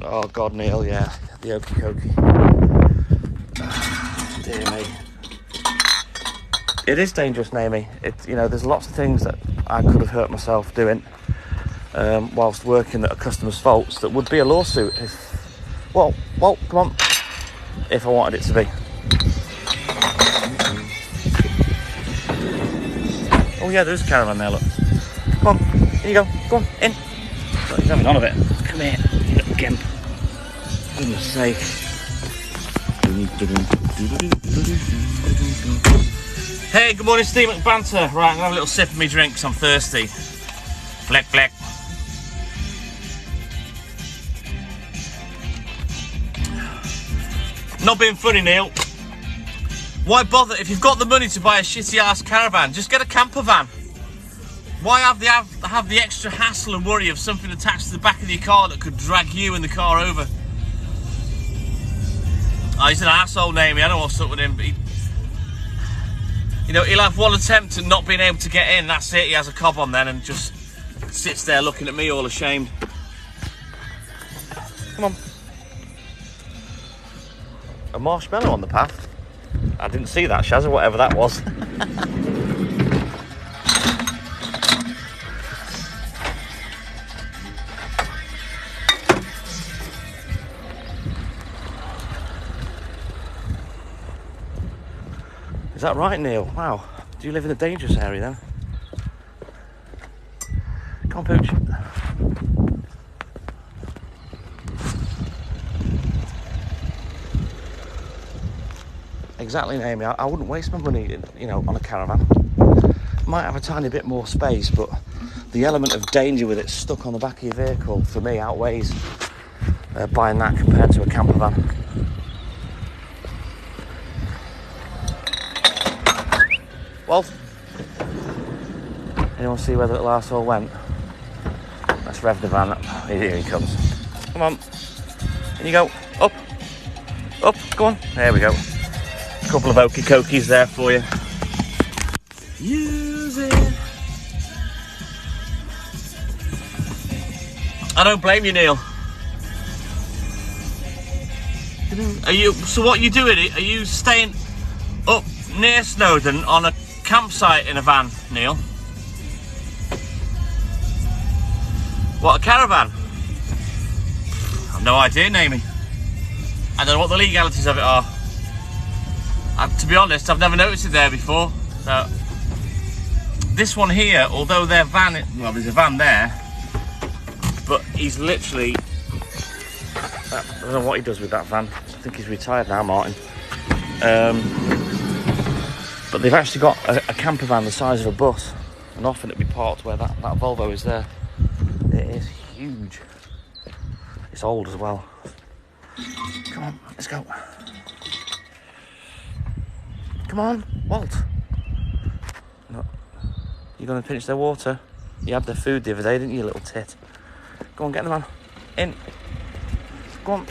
Oh God, Neil, yeah, the okie dokie. Dear me. It is dangerous, Naomi. You know, there's lots of things that I could have hurt myself doing whilst working at a customer's faults that would be a lawsuit if, well, come on, if I wanted it to be. Oh yeah, there's a caravan there, look. Come on, here you go, go on, in. Oh, he's having none of it. Come here, you little gimp. For goodness sake. Hey, good morning, Steve McBanter. Right, I'm gonna have a little sip of me drink because I'm thirsty. Fleck, fleck. Not being funny, Neil. Why bother? If you've got the money to buy a shitty ass caravan, just get a camper van. Why have the extra hassle and worry of something attached to the back of your car that could drag you and the car over? Oh, he's an asshole, Naomi. I don't know what's up with him, but you know, he'll have one attempt at not being able to get in. That's it. He has a cob on then and just sits there looking at me all ashamed. Come on. A marshmallow on the path. I didn't see that, Shaz, or whatever that was. Is that right, Neil? Wow. Do you live in a dangerous area then? Come on, Pooch. Exactly, Naomi. I wouldn't waste my money, you know, on a caravan. Might have a tiny bit more space, but the element of danger with it stuck on the back of your vehicle, for me, outweighs buying that compared to a camper van. Well, anyone see where the little arsehole went? Let's rev the van. Here he comes. Come on. In you go. Up. Up. Go on. There we go. A couple of okie cokies there for you. Use it. I don't blame you, Neil. So what are you doing? Are you staying up near Snowdon on a campsite in a van, Neil? What, a caravan? I've no idea, Naomi. I don't know what the legalities of it are. To be honest, I've never noticed it there before. So this one here, although their van, well, there's a van there, but he's literally, I don't know what he does with that van. I think he's retired now, Martin. But they've actually got a camper van the size of a bus, and often it'll be parked where that Volvo is there. It is huge. It's old as well. Come on, let's go. Come on, Walt. No. You're going to finish their water? You had their food the other day, didn't you, little tit? Go on, get them on. In. Go on.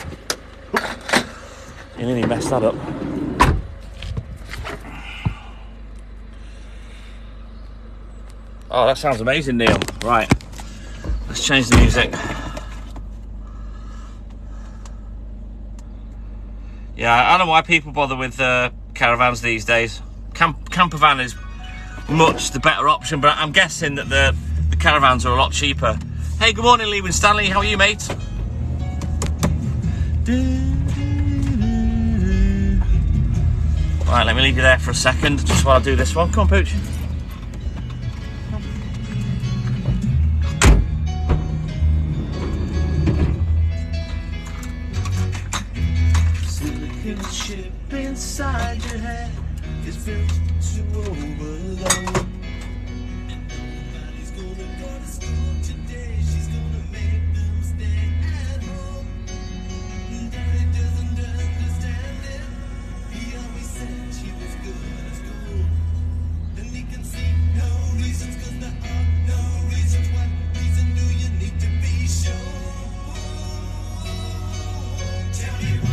You nearly messed that up. Oh, that sounds amazing, Neil. Right, let's change the music. Yeah, I don't know why people bother with caravans these days. Camper van is much the better option, but I'm guessing that the caravans are a lot cheaper. Hey, good morning, Lee and Stanley. How are you, mate? Right, let me leave you there for a second, just while I do this one. Come on, Pooch. Ship inside your head is built to overload. Nobody's gonna go to school today. She's gonna make them stay at home. Daddy doesn't understand it. He always said she was good at school. And he can see no reasons, 'cause there are no reasons. What reason do you need to be sure? Tell me why.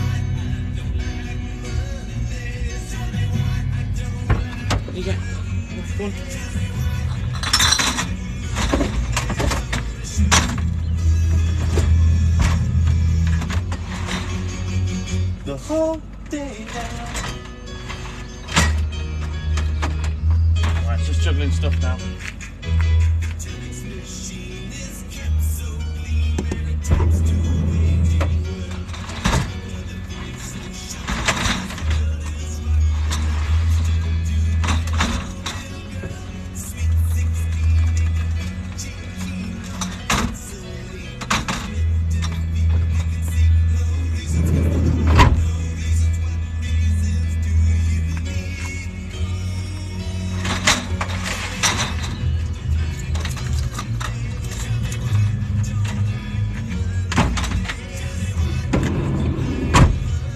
There you go. Go on. The whole day down. Right, just juggling stuff now.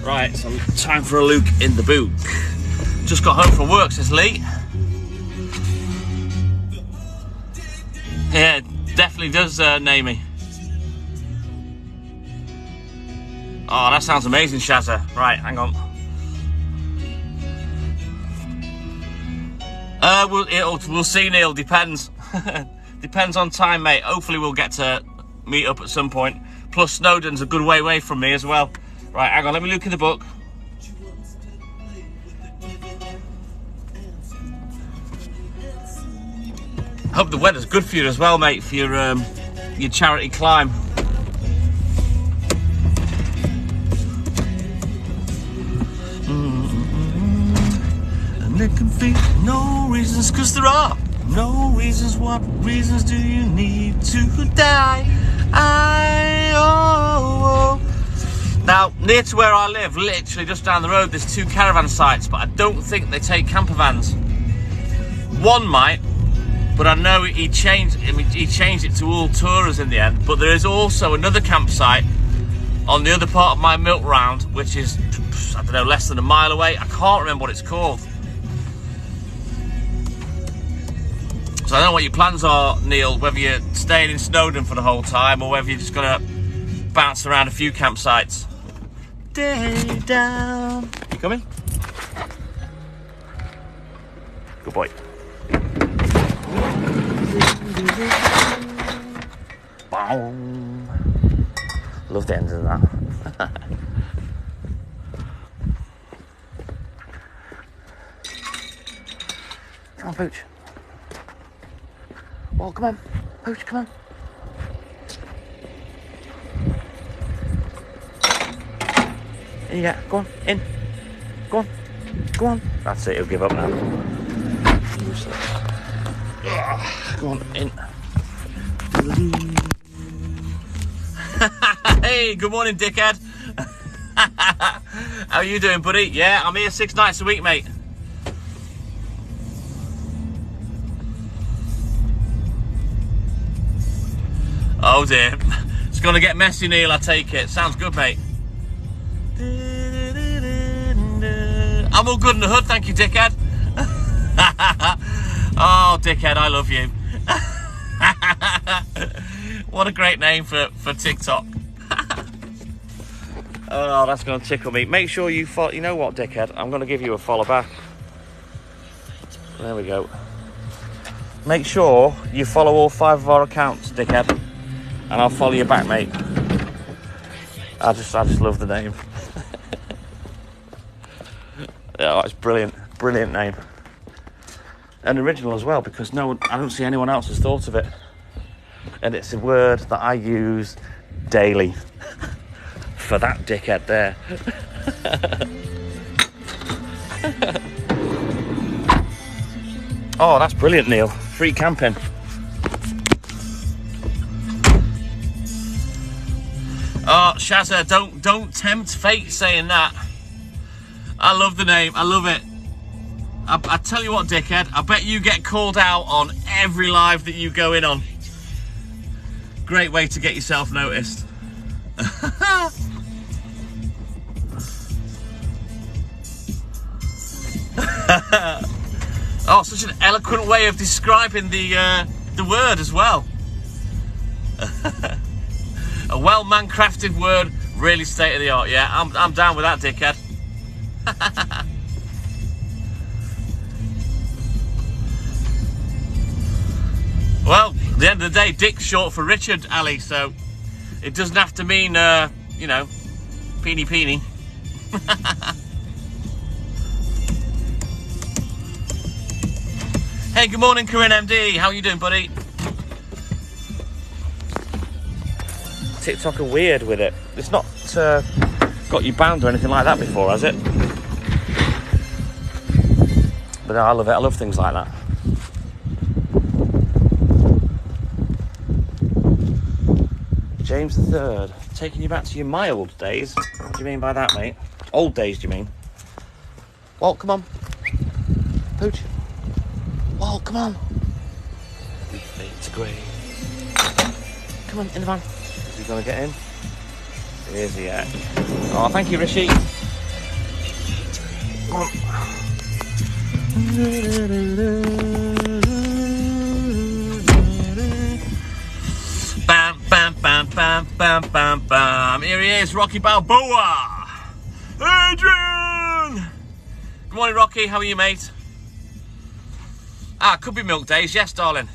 Right, so time for a look in the book. Just got home from work, says Lee. Yeah, definitely does name me. Oh, that sounds amazing, Shazza. Right, hang on. We'll see, Neil. Depends. Depends on time, mate. Hopefully we'll get to meet up at some point. Plus Snowdon's a good way away from me as well. Right, hang on, let me look in the book. Hope the weather's good for you as well, mate, for your charity climb. And there can be no reasons, 'cause there are no reasons. What reasons do you need to die? Now, near to where I live, literally just down the road, there's 2 caravan sites, but I don't think they take camper vans. One might, but I know he changed it to all tourers in the end. But there is also another campsite on the other part of my milk round, which is, I don't know, less than a mile away. I can't remember what it's called. So I don't know what your plans are, Neil, whether you're staying in Snowdon for the whole time or whether you're just gonna bounce around a few campsites. Day down. You coming? Good boy. Boom. Love the end of that. Come on, Pooch. Well, come on. Pooch, come on. Yeah, go on, in. Go on, go on. That's it, he'll give up now. Useless. Go on, in. Hey, good morning, dickhead. How are you doing, buddy? Yeah, I'm here 6 nights a week, mate. Oh dear, it's gonna get messy, Neil, I take it. Sounds good, mate. I'm all good in the hood, thank you, dickhead. Oh, dickhead, I love you. What a great name for TikTok. Oh, that's gonna tickle me. Make sure you follow. You know what, dickhead? I'm gonna give you a follow back. There we go. Make sure you follow all 5 of our accounts, dickhead, and I'll follow you back, mate. I just love the name. Oh, it's brilliant name, and original as well, because I don't see anyone else has thought of it, and it's a word that I use daily. For that dickhead there. Oh, that's brilliant, Neil. Free camping. Oh, Shazza, don't tempt fate saying that. I love the name. I love it. I tell you what, dickhead, I bet you get called out on every live that you go in on. Great way to get yourself noticed. Oh, such an eloquent way of describing the word as well. A well man-crafted word, really state of the art. Yeah, I'm down with that, dickhead. Well, at the end of the day, Dick's short for Richard, Ali, so it doesn't have to mean, you know, peeny. Hey, good morning, Corinne MD. How are you doing, buddy? TikTok are weird with it. It's not got you banned or anything like that before, has it? But I love it. I love things like that. James III, taking you back to your mild days. What do you mean by that, mate? Old days, do you mean? Well, come on. Pooch. Well, come on. We fade to grey. Come on, in the van. Is he going to get in? Is he at? Oh, thank you, Rishi. Come on. Bam, bam, bam, bam, bam, bam, bam. Here he is, Rocky Balboa. Adrian! Good morning, Rocky. How are you, mate? Ah, could be milk days. Yes, darling.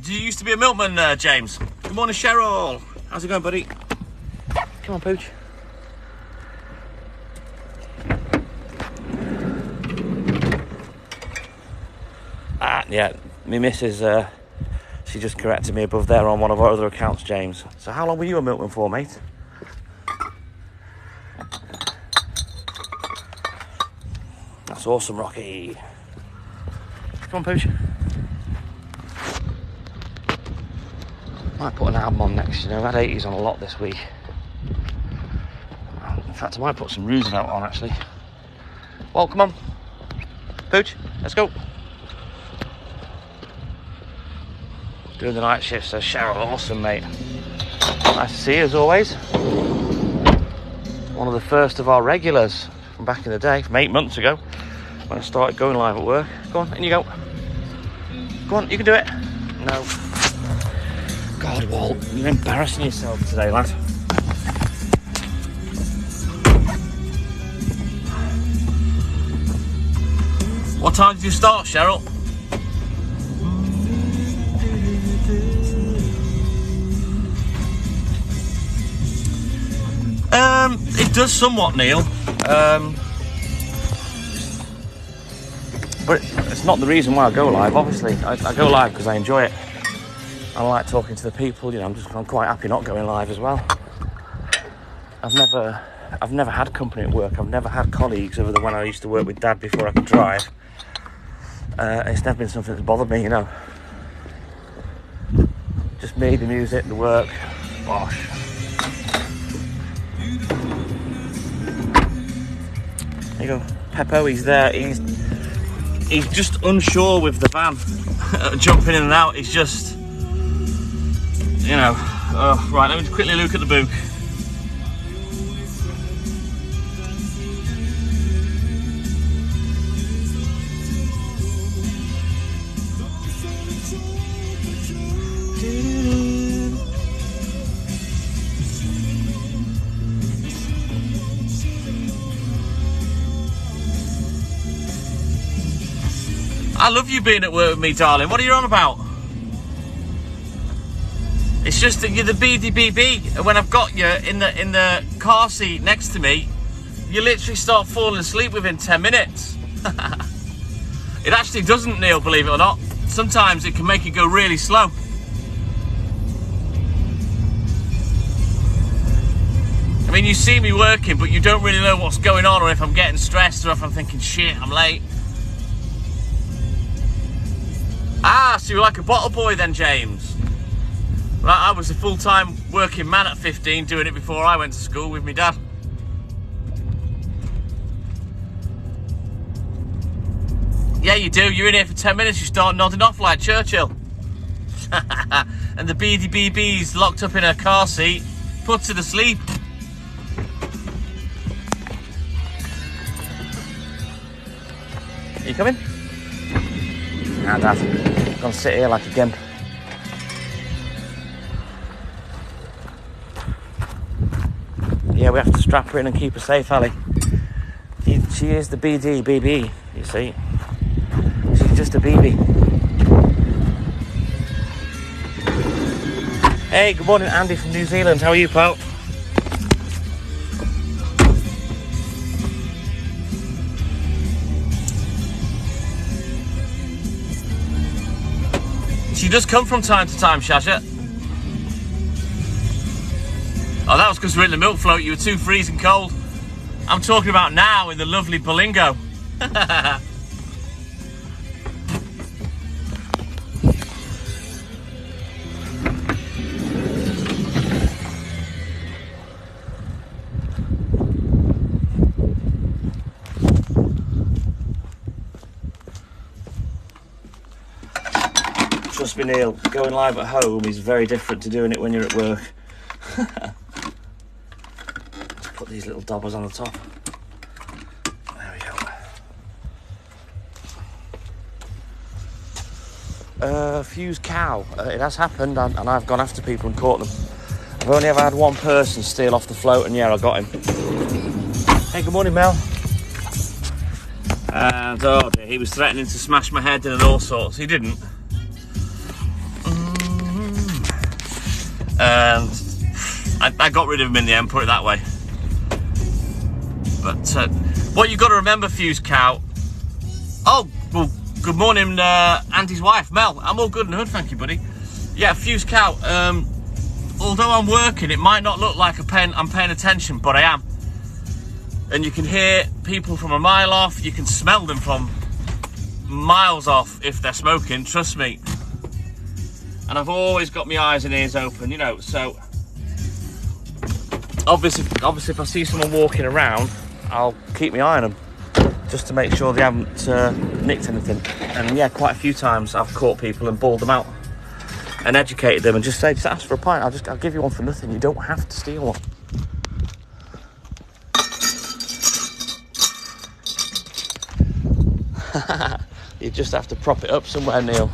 Do you used to be a milkman, James? Good morning, Cheryl. How's it going, buddy? Come on, Pooch. Ah, yeah. My missus, she just corrected me above there on one of our other accounts, James. So how long were you a milkman for, mate? That's awesome, Rocky. Come on, Pooch. Might put an album on next, you know. I've had 80s on a lot this week. In fact, I might put some Roosevelt on, actually. Well, come on. Pooch, let's go. Doing the night shift, so Cheryl, awesome, mate. Nice to see you, as always. One of the first of our regulars from back in the day, from 8 months ago, when I started going live at work. Go on, in you go. Go on, you can do it. No. God, Walt, you're embarrassing yourself today, lad. What time did you start, Cheryl? It does somewhat, Neil. But it's not the reason why I go live, obviously. I go live because I enjoy it. I like talking to the people, you know, I'm quite happy not going live as well. I've never had company at work. I've never had colleagues other than when I used to work with Dad before I could drive. It's never been something that's bothered me, you know. Just me, the music, the work. Bosh. There you go. Peppo, he's there. He's just unsure with the van. Jumping in and out. He's just, you know. Oh, right, let me quickly look at the book. I love you being at work with me, darling. What are you on about? It's just that you're the BDBB, and when I've got you in the car seat next to me, you literally start falling asleep within 10 minutes. It actually doesn't, Neil, believe it or not. Sometimes it can make it go really slow. I mean, you see me working, but you don't really know what's going on, or if I'm getting stressed, or if I'm thinking, shit, I'm late. Ah, so you're like a bottle boy then, James. Right, I was a full-time working man at 15, doing it before I went to school with my dad. Yeah, you do. You're in here for 10 minutes, you start nodding off like Churchill. And the BDBB's locked up in her car seat, puts her to sleep. Are you coming? Nah, Dad. I'm gonna sit here like a gimp. Yeah, we have to strap her in and keep her safe, Ali. She is the BDBB, you see. She's just a BB. Hey, good morning, Andy from New Zealand. How are you, pal? She does come from time to time, Shasha. Oh, that was because we're in the milk float. You were too freezing cold. I'm talking about now in the lovely Bolingo. Trust me, Neil, going live at home is very different to doing it when you're at work. Let's put these little dobbers on the top. There we go. Fused cow. It has happened, and I've gone after people and caught them. I've only ever had one person steal off the float, and yeah, I got him. Hey, good morning, Mel. And oh dear, he was threatening to smash my head in and all sorts. He didn't. And I got rid of him in the end, put it that way. But what you got to remember, Fused Cow. Oh, well, good morning, Andy's wife, Mel. I'm all good in the hood, thank you, buddy. Yeah, Fused Cow. Although I'm working, it might not look like I'm paying attention, but I am. And you can hear people from a mile off. You can smell them from miles off if they're smoking, trust me. And I've always got my eyes and ears open, you know, so obviously if I see someone walking around, I'll keep my eye on them just to make sure they haven't nicked anything. And yeah, quite a few times I've caught people and bawled them out and educated them and just say, just ask for a pint, I'll give you one for nothing, you don't have to steal one. You just have to prop it up somewhere, Neil.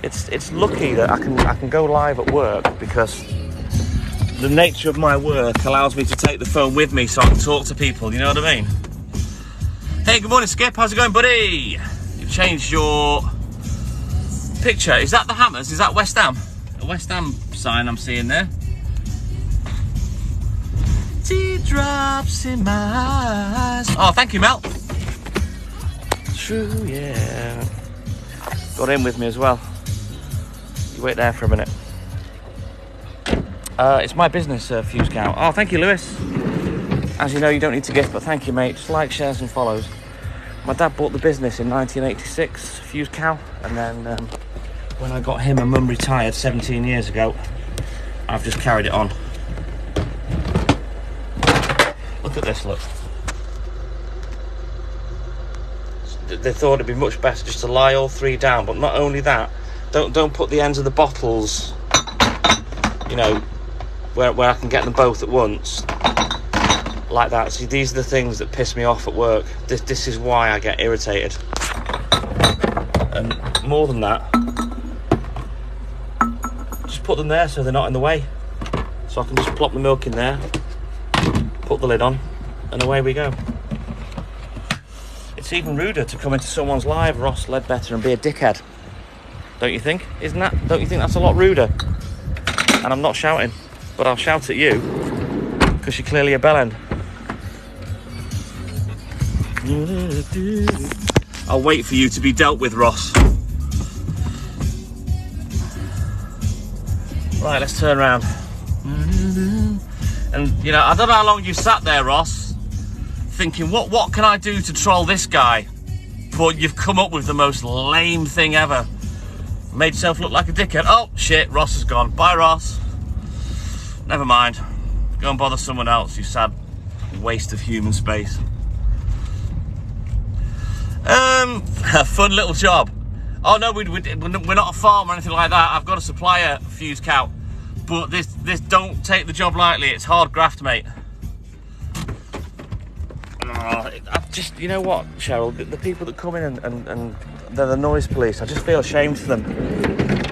It's lucky that I can go live at work because the nature of my work allows me to take the phone with me so I can talk to people, you know what I mean? Hey, good morning, Skip. How's it going, buddy? You've changed your picture. Is that the Hammers? Is that West Ham? A West Ham sign I'm seeing there. Teardrops in my eyes. Oh, thank you, Mel. True, yeah. Got in with me as well. You wait there for a minute. It's my business, Fuse Cow. Oh, thank you, Lewis. As you know, you don't need to gift, but thank you, mate. Just like, shares and follows. My dad bought the business in 1986, Fuse Cow, and then when I got him and mum retired 17 years ago, I've just carried it on. Look at this, look. They thought it'd be much better just to lie all three down, but not only that, don't put the ends of the bottles, you know, where I can get them both at once, like that. See, these are the things that piss me off at work. This is why I get irritated. And more than that, just put them there so they're not in the way. So I can just plop the milk in there, put the lid on, and away we go. It's even ruder to come into someone's live, Ross Ledbetter, and be a dickhead. Don't you think? Don't you think that's a lot ruder? And I'm not shouting, but I'll shout at you, because you're clearly a bellend. I'll wait for you to be dealt with, Ross. Right, let's turn around. And, you know, I don't know how long you sat there, Ross, thinking, what can I do to troll this guy? But you've come up with the most lame thing ever. Made yourself look like a dickhead. Oh, shit, Ross has gone. Bye, Ross. Never mind. Go and bother someone else, you sad waste of human space. A fun little job. Oh, no, we're not a farm or anything like that. I've got a supplier, Fuse Cow. But this don't take the job lightly. It's hard graft, mate. I just, you know what, Cheryl, the people that come in and they're the noise police, I just feel ashamed for them.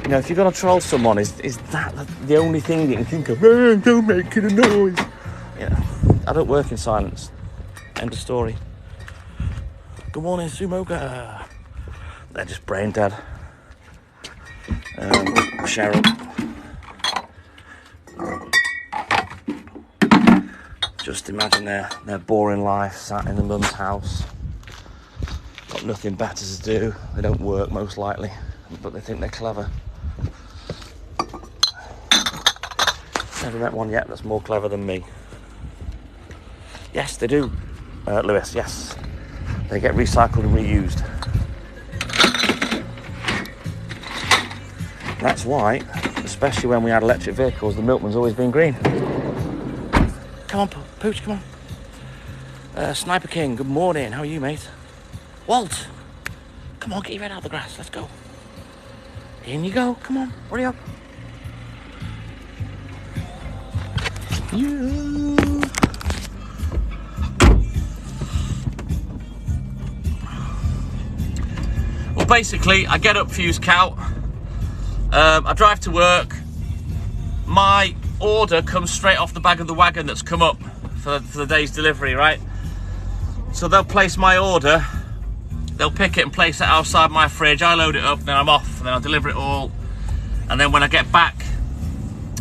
You know, if you're going to troll someone, is that the only thing you can think of? Don't make it a noise. Yeah, I don't work in silence. End of story. Good morning, Sumoga. They're just brain dead. Cheryl. Just imagine their boring life, sat in the mum's house. Got nothing better to do. They don't work, most likely, but they think they're clever. Never met one yet that's more clever than me. Yes, they do, Lewis, yes. They get recycled and reused. That's why, especially when we had electric vehicles, the Milkman's always been green. Come on, Pooch, come on. Sniper King, good morning. How are you, mate? Walt, come on, get your head out of the grass. Let's go. In you go. Come on, hurry up. Yeah. Well, basically, I get up, Fuse Cow. I drive to work. My order comes straight off the back of the wagon that's come up for the day's delivery, right? So they'll place my order, they'll pick it and place it outside my fridge, I load it up, then I'm off, and then I'll deliver it all. And then when I get back,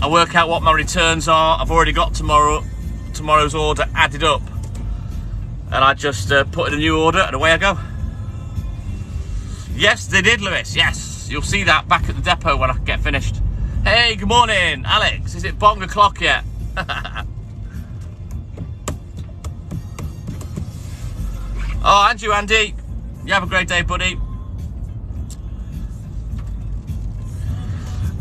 I work out what my returns are. I've already got tomorrow's order added up, and I just put in a new order and away I go. Yes, they did, Lewis, yes. You'll see that back at the depot when I get finished. Hey, good morning, Alex. Is it bong o'clock yet? Oh, and you, Andy. You have a great day, buddy.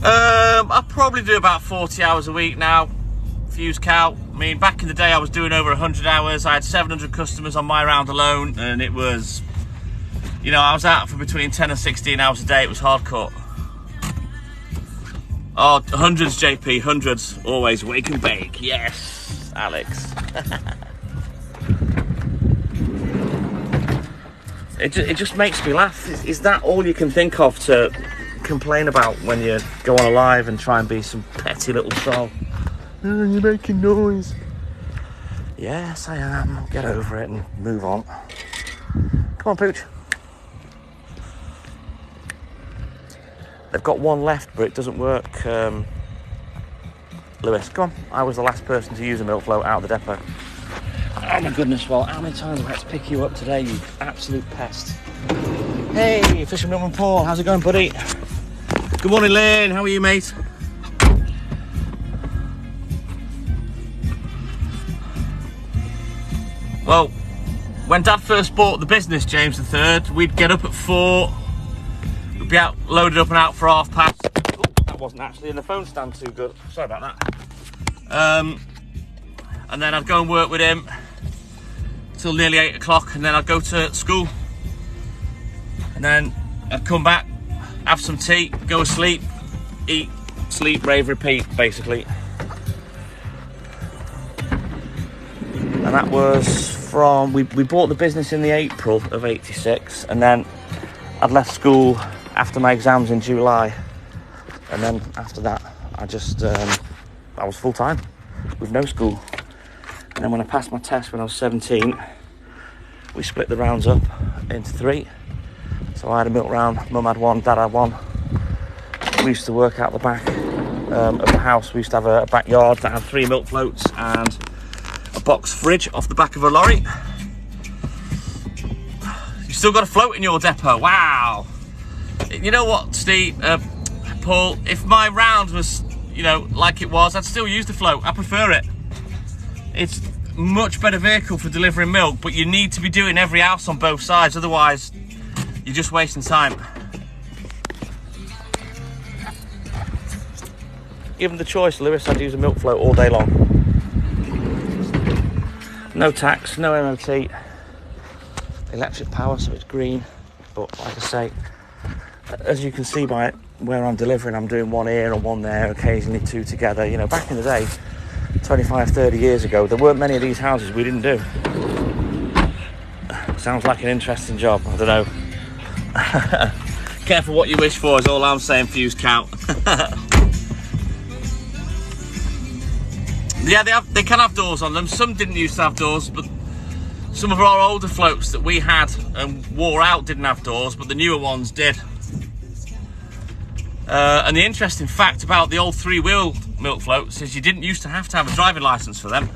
I probably do about 40 hours a week now, Fuse Cow. I mean, back in the day, I was doing over 100 hours. I had 700 customers on my round alone, and it was, you know, I was out for between 10 and 16 hours a day. It was hardcore. Oh, hundreds, JP, hundreds. Always wake and bake. Yes, Alex. It just makes me laugh. Is that all you can think of to complain about when you go on a live and try and be some petty little troll? Oh, you're making noise. Yes, I am. Get over it and move on. Come on, Pooch. They've got one left, but it doesn't work. Lewis, come on. I was the last person to use a milk float out of the depot. Oh my goodness, well, how many times have I had to pick you up today, you absolute pest? Hey, Fisher Milkman Paul, how's it going, buddy? Good morning, Lynn. How are you, mate? Well, when Dad first bought the business, James III, we'd get up at 4. We'd be out, loaded up and out for past. Oh, that wasn't actually in the phone stand too good. Sorry about that. And then I'd go and work with him till nearly 8 o'clock, and then I'd go to school. And then I'd come back, have some tea, go to sleep, eat, sleep, rave, repeat, basically. And that was from, we bought the business in the April of '86, and then I'd left school after my exams in July. And then after that, I was full-time with no school. And then when I passed my test when I was 17, we split the rounds up into 3. So I had a milk round, Mum had 1, Dad had 1. We used to work out the back of the house. We used to have a backyard that had 3 milk floats and a box fridge off the back of a lorry. You still got a float in your depot, wow. You know what, Steve, Paul, if my round was, you know, like it was, I'd still use the float. I prefer it. It's a much better vehicle for delivering milk, but you need to be doing every house on both sides, otherwise you're just wasting time. Given the choice, Lewis, I'd use a milk float all day long. No tax, no MOT, electric power, so it's green. But like I say, as you can see by where I'm delivering, I'm doing 1 here and 1 there, occasionally 2 together. You know, back in the day, 25, 30 years ago, there weren't many of these houses we didn't do. Sounds like an interesting job, I don't know. Careful what you wish for is all I'm saying, Fuse Cow. Yeah, they can have doors on them. Some didn't used to have doors, but some of our older floats that we had and wore out didn't have doors, but the newer ones did. And the interesting fact about the old 3-wheeled milk floats is you didn't used to have a driving licence for them.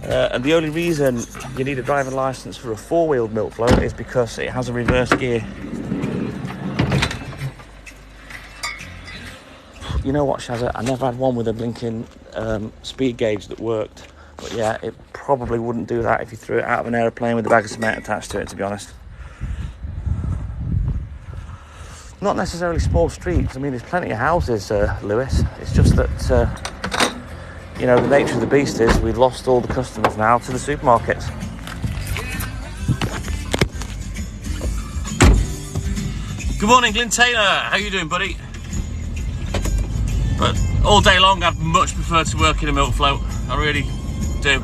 And the only reason you need a driving licence for a 4-wheeled milk float is because it has a reverse gear. You know what, Shazza? I never had one with a blinking speed gauge that worked. But yeah, it probably wouldn't do that if you threw it out of an aeroplane with a bag of cement attached to it, to be honest. Not necessarily small streets. I mean, there's plenty of houses, Lewis. It's just that, you know, the nature of the beast is we've lost all the customers now to the supermarkets. Good morning, Glyn Taylor. How you doing, buddy? But all day long, I'd much prefer to work in a milk float. I really do.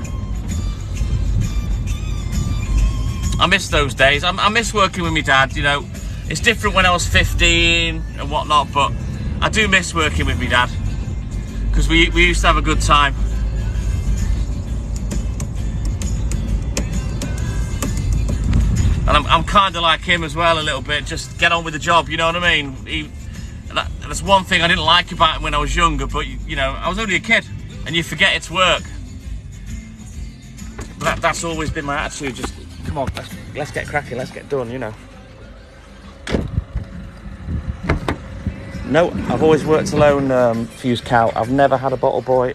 I miss those days. I miss working with my dad, you know. It's different when I was 15 and whatnot, but I do miss working with my dad because we used to have a good time. And I'm kind of like him as well a little bit, just get on with the job, you know what I mean? That's one thing I didn't like about him when I was younger, but you know, I was only a kid and you forget it's work. But that's always been my attitude, just come on, let's get cracking, let's get done, you know. No, I've always worked alone, Fuse Cow. I've never had a bottle boy.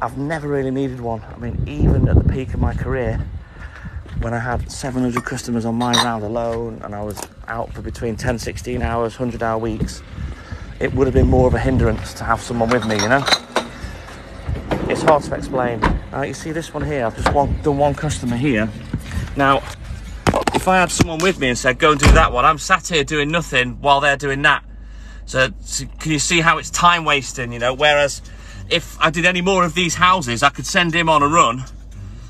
I've never really needed one. I mean, even at the peak of my career, when I had 700 customers on my round alone, and I was out for between 10, 16 hours, 100-hour weeks, it would have been more of a hindrance to have someone with me, you know? It's hard to explain. You see this one here, I've just done one customer here. Now, if I had someone with me and said, go and do that one, I'm sat here doing nothing while they're doing that. So can you see how it's time wasting, you know? Whereas if I did any more of these houses, I could send him on a run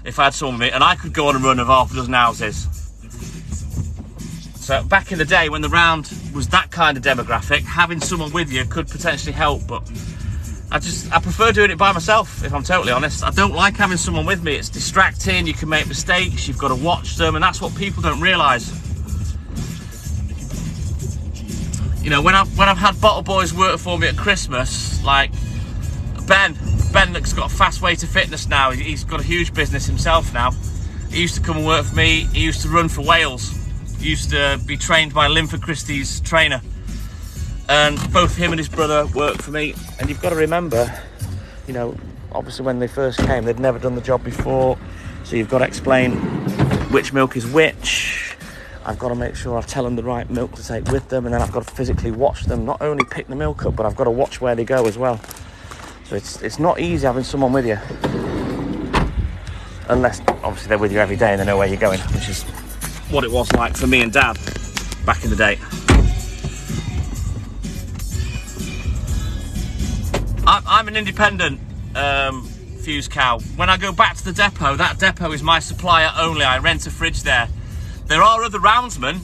if I had someone with me, and I could go on a run of half a dozen houses. So back in the day when the round was that kind of demographic, having someone with you could potentially help, but I prefer doing it by myself, if I'm totally honest. I don't like having someone with me. It's distracting, you can make mistakes, you've got to watch them, and that's what people don't realise. You know, when I've had bottle boys work for me at Christmas, like Ben that's got a fast way to fitness now. He's got a huge business himself now. He used to come and work for me. He used to run for Wales. He used to be trained by Linford Christie's trainer. And both him and his brother worked for me. And you've got to remember, you know, obviously when they first came, they'd never done the job before. So you've got to explain which milk is which. I've got to make sure I tell them the right milk to take with them, and then I've got to physically watch them, not only pick the milk up, but I've got to watch where they go as well. So it's not easy having someone with you, unless obviously they're with you every day and they know where you're going, which is what it was like for me and Dad back in the day. I'm an independent fuse cow. When I go back to the depot, that depot is my supplier only. I rent a fridge there. There are other roundsmen,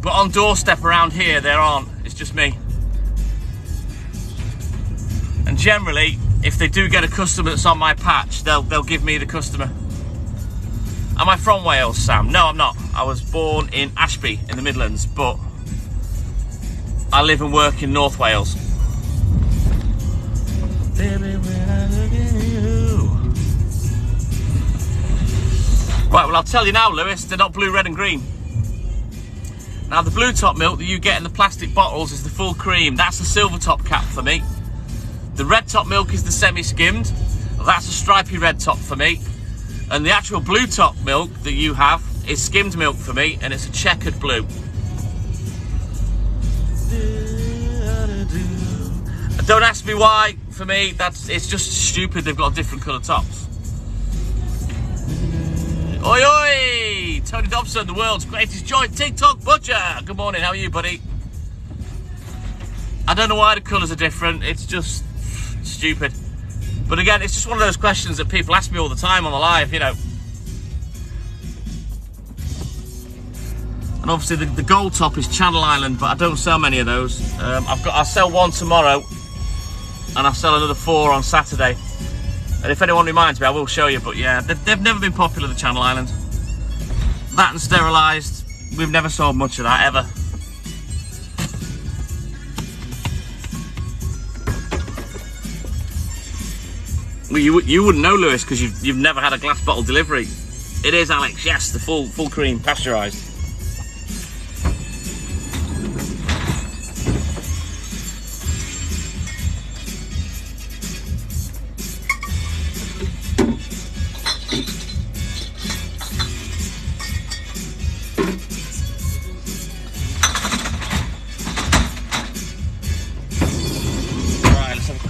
but on doorstep around here there aren't. It's just me. And generally, if they do get a customer that's on my patch, they'll give me the customer. Am I from Wales, Sam? No, I'm not. I was born in Ashby in the Midlands, but I live and work in North Wales. Baby, when I look at you. Right, well, I'll tell you now, Lewis, they're not blue, red and green. Now, the blue top milk that you get in the plastic bottles is the full cream. That's the silver top cap for me. The red top milk is the semi-skimmed. That's a stripy red top for me. And the actual blue top milk that you have is skimmed milk for me, and it's a checkered blue. Don't ask me why. For me, it's just stupid. They've got different colour tops. Oi, oi! Tony Dobson, the world's greatest joint TikTok butcher. Good morning, how are you, buddy? I don't know why the colours are different. It's just stupid. But again, it's just one of those questions that people ask me all the time on the live, you know. And obviously the gold top is Channel Island, but I don't sell many of those. I'll sell one tomorrow, and I'll sell another 4 on Saturday. And if anyone reminds me, I will show you. But yeah, they've never been popular, the Channel Island. That and sterilised, we've never sold much of that, ever. Well, you wouldn't know, Lewis, because you've never had a glass bottle delivery. It is, Alex, yes, the full cream, pasteurised.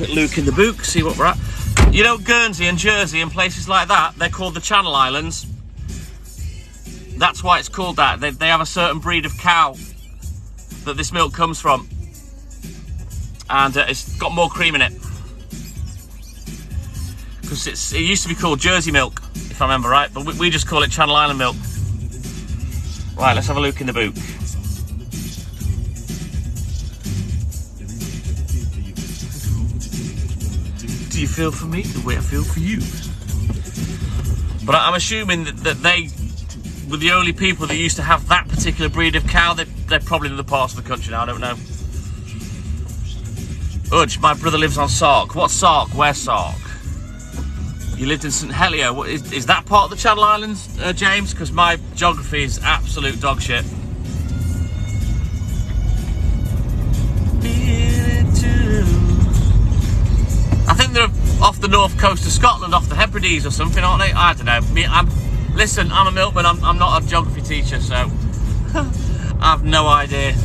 Luke in the book, see what we're at. You know, Guernsey and Jersey and places like that, they're called the Channel Islands. That's why it's called that. They have a certain breed of cow that this milk comes from, and it's got more cream in it, because it used to be called Jersey milk, if I remember right, but we just call it Channel Island milk. Right, let's have a look in the book. Do you feel for me the way I feel for you? But I'm assuming that they were the only people that used to have that particular breed of cow. They're probably in other parts of the country now, I don't know. Udge, my brother lives on Sark. What's Sark? Where's Sark? You lived in St Helier. Is that part of the Channel Islands, James? Because my geography is absolute dog shit. I think they're off the north coast of Scotland, off the Hebrides or something, aren't they? I don't know. Listen, I'm a milkman. I'm not a geography teacher, so I have no idea.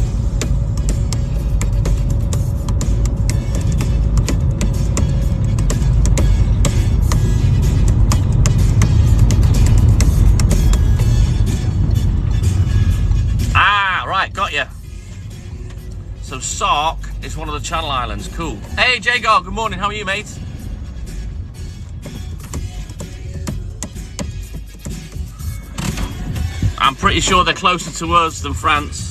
Ah, right, got you. So Sark is one of the Channel Islands. Cool. Hey, Jagar, good morning. How are you, mate? I'm pretty sure they're closer to us than France.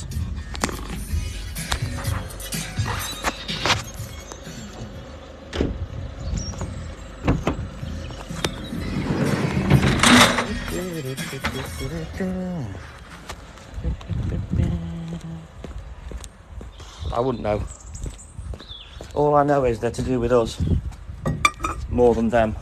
I wouldn't know. All I know is they're to do with us more than them.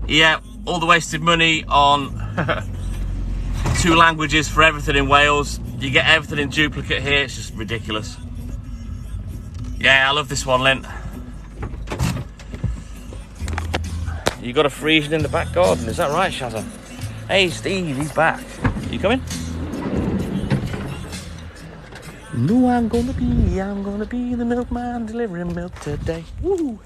Yeah, all the wasted money on 2 languages for everything in Wales. You get everything in duplicate here. It's just ridiculous. Yeah, I love this one, Lynn. You got a freezing in the back garden, is that right, Shazza? Hey, Steve, he's back. You coming? No, I'm gonna be the milkman delivering milk today. Woo!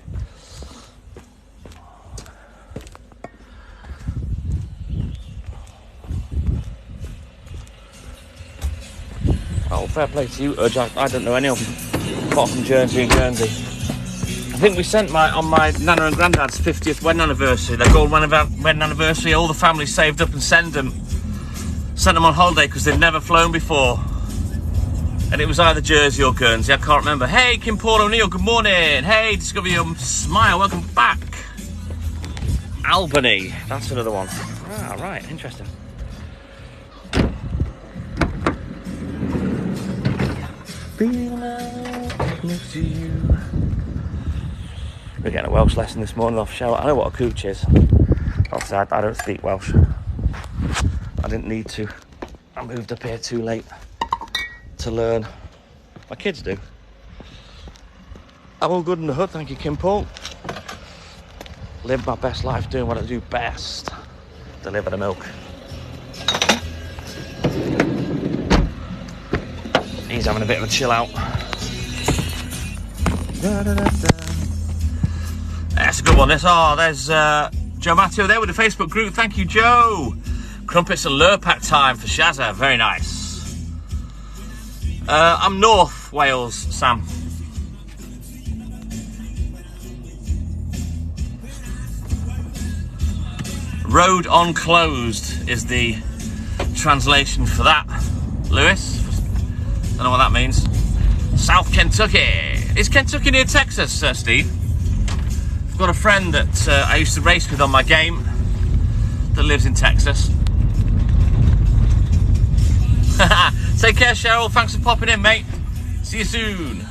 Oh, fair play to you, Udge. I don't know any of them, apart from Jersey and Guernsey. I think we sent on my Nana and Grandad's 50th wedding anniversary, their gold wedding anniversary, all the family saved up and sent them on holiday because they'd never flown before. And it was either Jersey or Guernsey, I can't remember. Hey, Kim Paul O'Neill, good morning. Hey, Discover Your Smile, welcome back. Albany, that's another one. Ah, right, interesting. Feel next to you. We're getting a Welsh lesson this morning off show. I know what a cooch is. Obviously, I don't speak Welsh. I didn't need to. I moved up here too late to learn. My kids do. I'm all good in the hood, thank you, Kim Paul. Live my best life doing what I do best. Deliver the milk. He's having a bit of a chill out. That's a good one, this. Oh, there's Joe Matteo there with the Facebook group. Thank you, Joe. Crumpets and Lurpak time for Shazza. Very nice. I'm North Wales, Sam. Road on closed is the translation for that, Lewis. Don't know what that means. South Kentucky. Is Kentucky near Texas, Steve? I've got a friend that I used to race with on my game that lives in Texas. Take care, Cheryl. Thanks for popping in, mate. See you soon.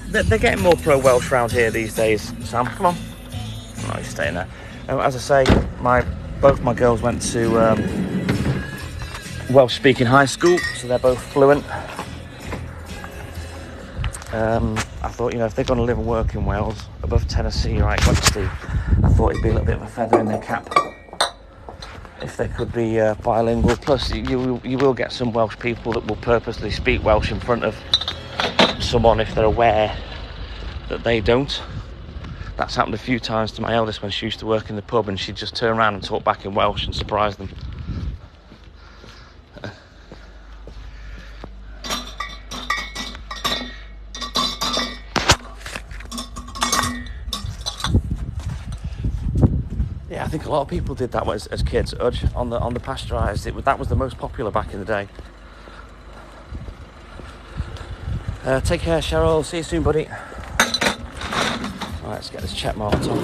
They're getting more pro-Welsh round here these days, Sam. Come on. No, he's staying there. As I say, both my girls went to Welsh-speaking high school, so they're both fluent. I thought, if they're going to live and work in Wales, above Tennessee, right, Steve, I thought it'd be a little bit of a feather in their cap if they could be bilingual. Plus, you will get some Welsh people that will purposely speak Welsh in front of someone if they're aware that they don't. That's happened a few times to my eldest when she used to work in the pub, and she'd just turn around and talk back in Welsh and surprise them. Yeah, I think a lot of people did that as kids, Udge, on the pasteurised. That was the most popular back in the day. Take care, Cheryl. See you soon, buddy. Right, let's get this check marked off.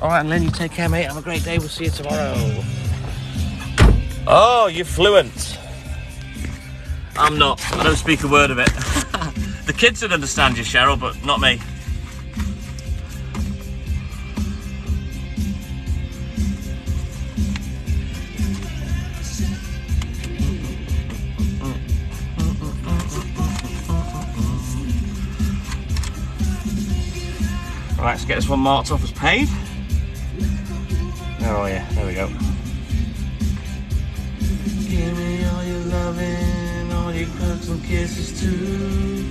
All right, and Lynn, you take care, mate. Have a great day. We'll see you tomorrow. Oh, you're fluent. I'm not. I don't speak a word of it. The kids would understand you, Cheryl, but not me. Right, let's get this one marked off as paid. Where are you? There we go. Give me all your loving, all your hugs and kisses too.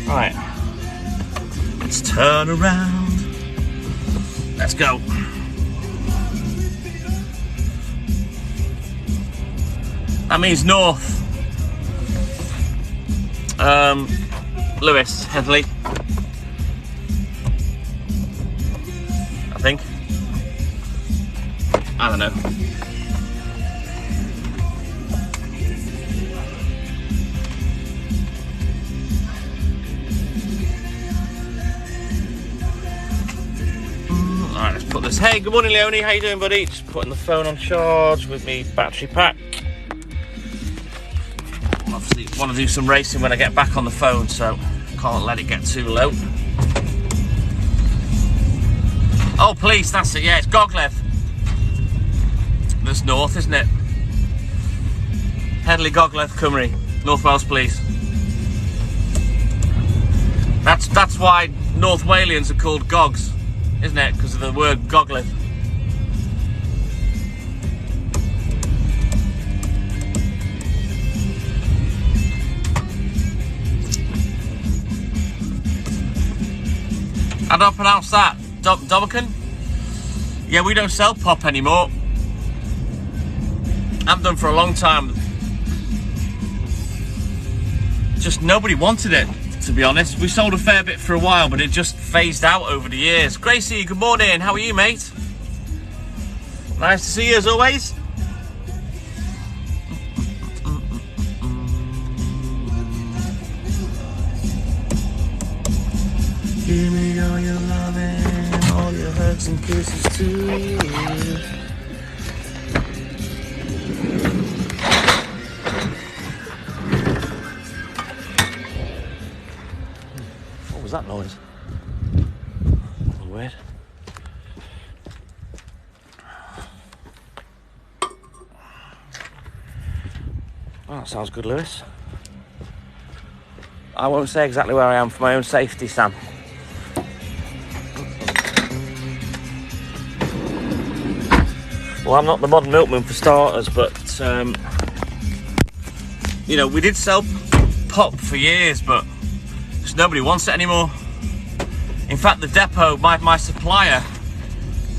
Right, let's turn around. Let's go. That means north. Lewis, Headley, I think. I don't know. Alright, let's put this. Hey, good morning, Leonie. How you doing, buddy? Just putting the phone on charge with me battery pack. want to do some racing when I get back on the phone, so can't let it get too low. Oh, police, that's it, yeah, it's Gogledd. That's north, isn't it? Headley, Gogledd, Cymru, North Wales Police. That's why North Walians are called Gogs, isn't it? Because of the word Gogledd. How do I pronounce that? Dominican? Yeah, we don't sell pop anymore. I've done for a long time. Just nobody wanted it, to be honest. We sold a fair bit for a while, but it just phased out over the years. Gracie, good morning. How are you, mate? Nice to see you as always. Give me all your loving, all your hugs and kisses too. What was that noise? Weird. Oh, that sounds good, Lewis. I won't say exactly where I am for my own safety, Sam. Well, I'm not the modern milkman for starters, but you know, we did sell pop for years, but just nobody wants it anymore. In fact, the depot, my supplier,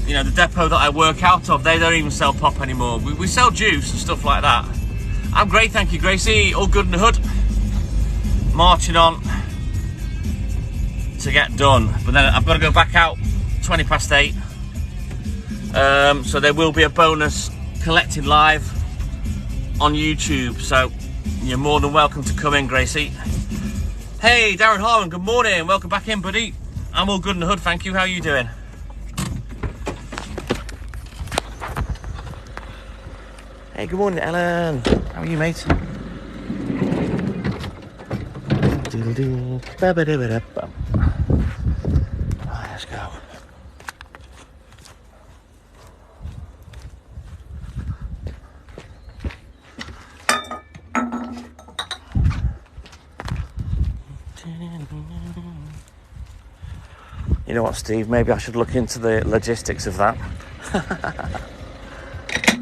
you know, the depot that I work out of, they don't even sell pop anymore. We sell juice and stuff like that. I'm great, thank you, Gracie. All good in the hood. Marching on to get done, but then I've got to go back out 8:20. So there will be a bonus collecting live on YouTube, so you're more than welcome to come in, Gracie. Hey, Darren Harmon, good morning. Welcome back in, buddy. I'm all good in the hood, thank you. How are you doing? Hey, good morning, Ellen. How are you, mate? Right, let's go. You know what, Steve? Maybe I should look into the logistics of that.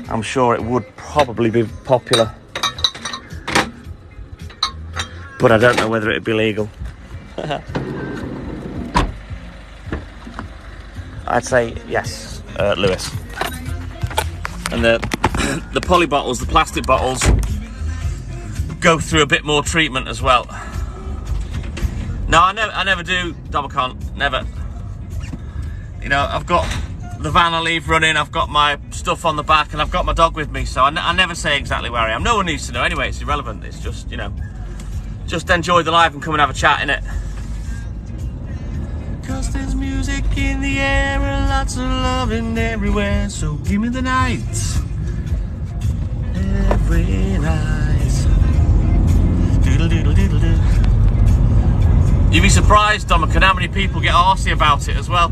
I'm sure it would probably be popular, but I don't know whether it'd be legal. I'd say yes, Lewis. And the poly bottles, the plastic bottles, go through a bit more treatment as well. No, I never do, Domicon, never. You know, I've got the van I leave running, I've got my stuff on the back, and I've got my dog with me, so I never say exactly where I am. No one needs to know anyway, it's irrelevant. It's just, you know, just enjoy the live and come and have a chat, innit? Cause there's music in the air and lots of loving everywhere, so give me the night, every night. Doodle doodle doodle doodle. You'd be surprised, Dominican, how many people get arsey about it as well.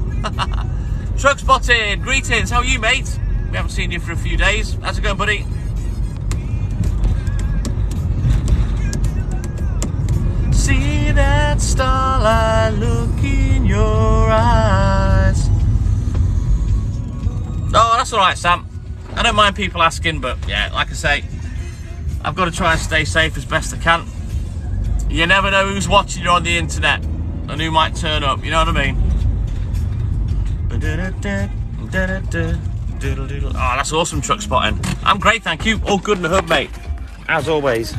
Truck spotted, greetings, how are you, mate? We haven't seen you for a few days. How's it going, buddy? See that starlight look in your eyes. Oh, that's all right, Sam. I don't mind people asking, but yeah, like I say, I've got to try and stay safe as best I can. You never know who's watching you on the internet and who might turn up, you know what I mean? Oh, that's awesome truck spotting. I'm great, thank you. All good in the hood, mate. As always,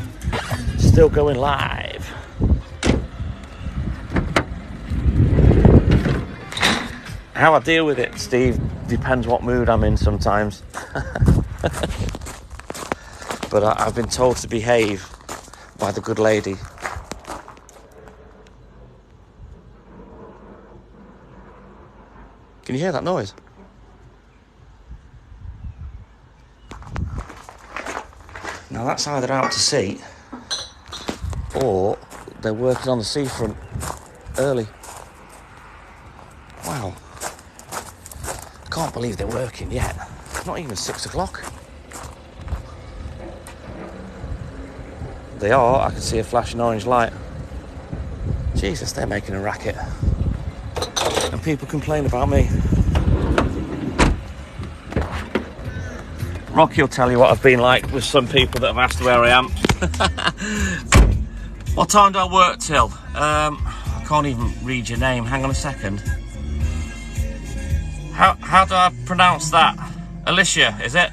still going live. How I deal with it, Steve, depends what mood I'm in sometimes. But I've been told to behave by the good lady. Can you hear that noise? Now that's either out to sea or they're working on the seafront early. Wow. I can't believe they're working yet. It's not even 6 o'clock. They are. I can see a flashing orange light. Jesus, they're making a racket. And people complain about me. Rocky will tell you what I've been like with some people that have asked where I am. What time do I work till? I can't even read your name. Hang on a second. How do I pronounce that? Alicia, is it?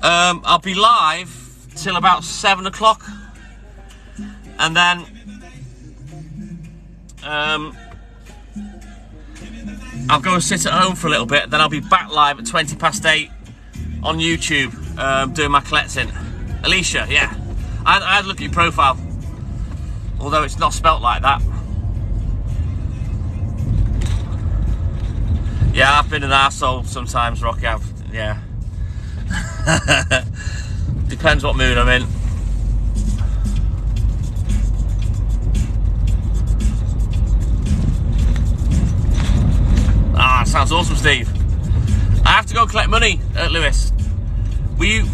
I'll be live till about 7 o'clock. And then I'll go and sit at home for a little bit. Then I'll be back live at 20 past 8 on YouTube, doing my collecting. Alicia, yeah. I had a look at your profile, although it's not spelt like that. Yeah, I've been an arsehole sometimes, Rocky. Yeah. Depends what mood I'm in. Ah, sounds awesome, Steve. I have to go collect money, Lewis.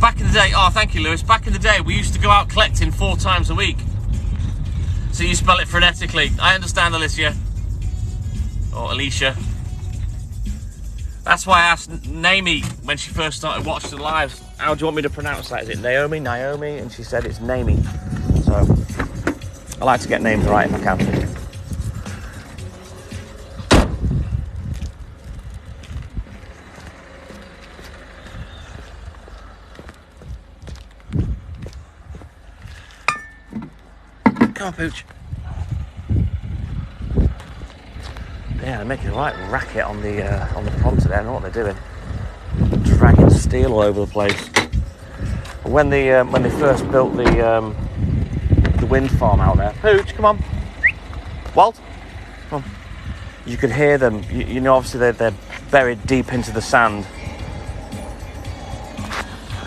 Back in the day, oh, thank you, Lewis. Back in the day, we used to go out collecting 4 times a week. So you spell it phonetically. I understand, Alicia. Or Alicia. That's why I asked Naomi when she first started watching the lives, how do you want me to pronounce that? Is it Naomi? And she said it's Naomi. So I like to get names right if I can. Come on, Pooch. Yeah, they're making a right racket on the pond today. I know what they're doing. Dragging steel all over the place. When they first built the wind farm out there, Pooch, come on. Walt, come on. You could hear them. You know, obviously they're buried deep into the sand.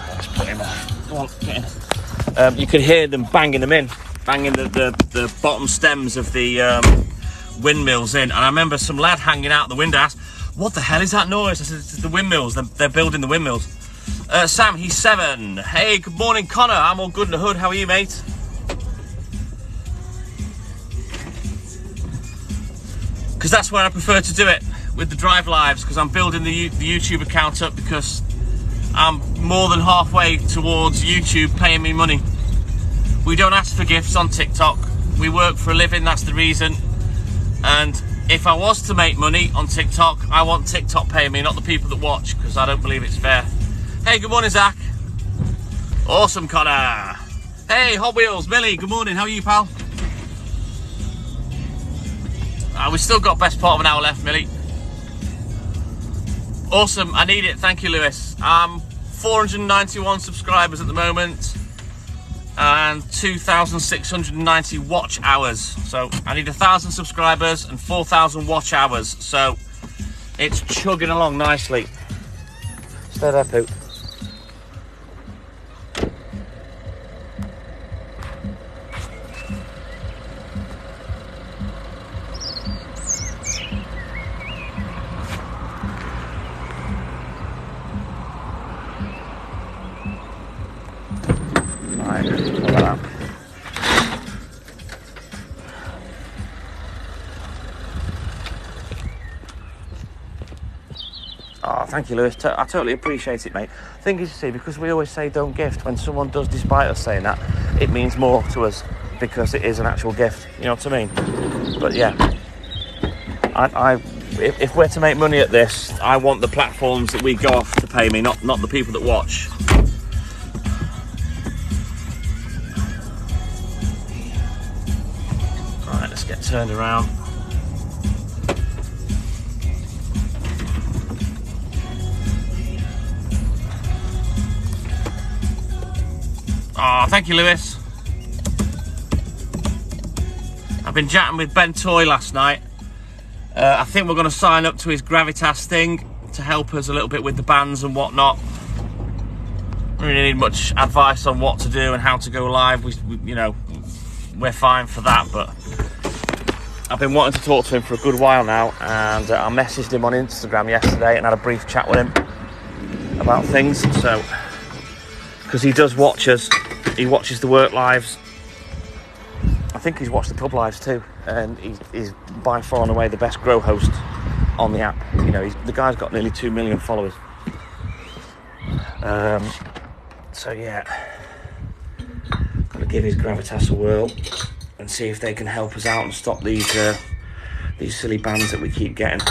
Let's put him off. Come on, get in. You could hear them banging the bottom stems of the windmills in, and I remember some lad hanging out the window asked, what the hell is that noise? I said, it's the windmills, they're building the windmills. Sam, he's 7. Hey, good morning, Connor. I'm all good in the hood. How are you, mate? Because that's where I prefer to do it, with the drive lives, because I'm building the YouTube account up, because I'm more than halfway towards YouTube paying me money. We don't ask for gifts on TikTok. We work for a living, that's the reason. And if I was to make money on TikTok, I want TikTok paying me, not the people that watch, because I don't believe it's fair. Hey, good morning, Zach. Awesome, Connor. Hey, Hot Wheels, Millie, good morning. How are you, pal? We've still got best part of an hour left, Millie. Awesome, I need it. Thank you, Lewis. 491 subscribers at the moment. And 2,690 watch hours. So I need 1,000 subscribers and 4,000 watch hours. So it's chugging along nicely. Stay there, Poop. Oh, thank you, Lewis. I totally appreciate it, mate. Thing is, you see, because we always say don't gift, when someone does, despite us saying that, it means more to us because it is an actual gift. You know what I mean? But yeah, if we're to make money at this, I want the platforms that we go off to pay me, not the people that watch. Right, let's get turned around. Oh, thank you, Lewis. I've been chatting with Ben Toy last night. I think we're going to sign up to his Gravitas thing to help us a little bit with the bands and whatnot. We really need much advice on what to do and how to go live. We you know, we're fine for that. But I've been wanting to talk to him for a good while now, and I messaged him on Instagram yesterday and had a brief chat with him about things. So, because he does watch us, he watches the work lives. I think he's watched the pub lives too, and he's by far and away the best grow host on the app. You know, the guy's got nearly 2 million followers. So yeah, gotta give his Gravitas a whirl and see if they can help us out and stop these silly bans that we keep getting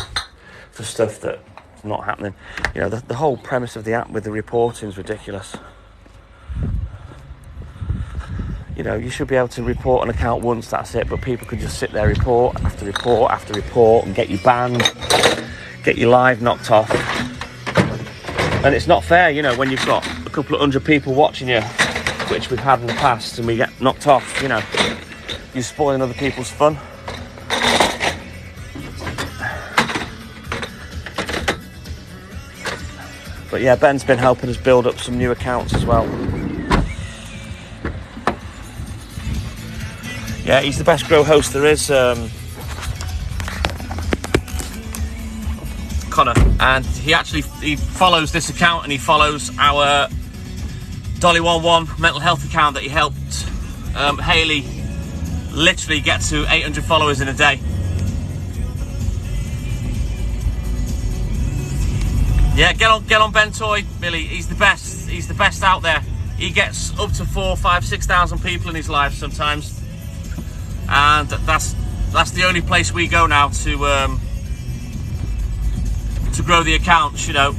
for stuff that's not happening. You know, the whole premise of the app with the reporting is ridiculous. You know, you should be able to report an account once, that's it, but people could just sit there, report after report after report, and get you banned, get your live knocked off. And it's not fair, you know, when you've got a couple of hundred people watching you, which we've had in the past, and we get knocked off, you know, you're spoiling other people's fun. But yeah, Ben's been helping us build up some new accounts as well. Yeah, he's the best grow host there is, Connor, and he follows this account, and he follows our Dolly11 mental health account that he helped Hayley literally get to 800 followers in a day. Yeah, get on Ben Toy, Billy. He's the best. He's the best out there. He gets up to 4,000, 5,000, 6,000 people in his live sometimes. And that's the only place we go now to grow the accounts, you know.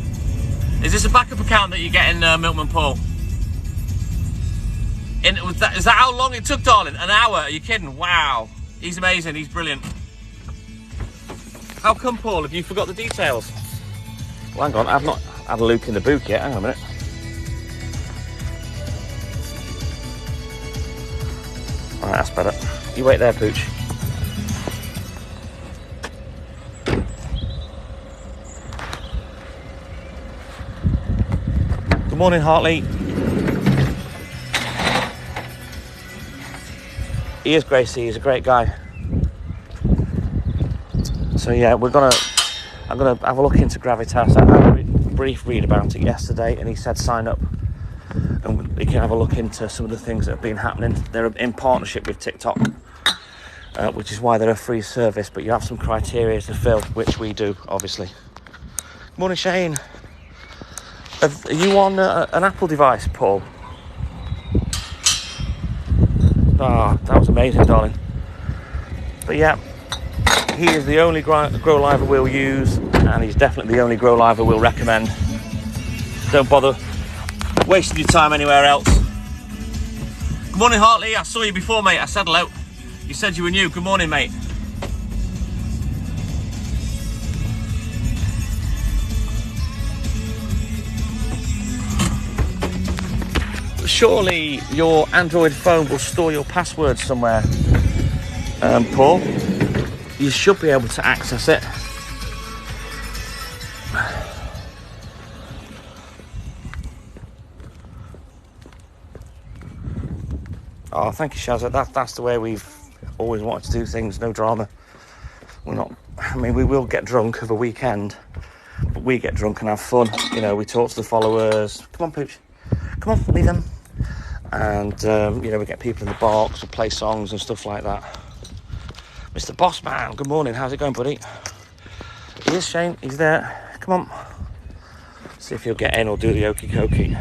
Is this a backup account that you get in Milkman, Paul? Is that how long it took, darling? An hour? Are you kidding? Wow. He's amazing. He's brilliant. How come, Paul? Have you forgot the details? Well, hang on. I've not had a look in the book yet. Hang on a minute. All right, that's better. You wait there, Pooch. Good morning, Hartley. He is Gracie. He's a great guy. So yeah, I'm gonna have a look into Gravitas. I had a brief read about it yesterday, and he said sign up, and you can have a look into some of the things that have been happening. They're in partnership with TikTok, which is why they're a free service, but you have some criteria to fill, which we do, obviously. Good morning, Shane. Are you on an Apple device, Paul? Ah, that was amazing, darling. But yeah, he is the only grow liver we'll use, and he's definitely the only grow liver we'll recommend. Don't bother wasting your time anywhere else. Good morning, Hartley. I saw you before, mate. I said hello. You said you were new. Good morning, mate. Surely your Android phone will store your password somewhere, Paul. You should be able to access it. Oh, thank you, Shazza. That's the way we've always wanted to do things. No drama. We're not. I mean, we will get drunk over a weekend, but we get drunk and have fun. You know, we talk to the followers. Come on, Pooch. Come on, leave them. And you know, we get people in the box and play songs and stuff like that. Mr. Bossman, good morning. How's it going, buddy? He is, Shane. He's there. Come on. See if he'll get in or do the okey dokey.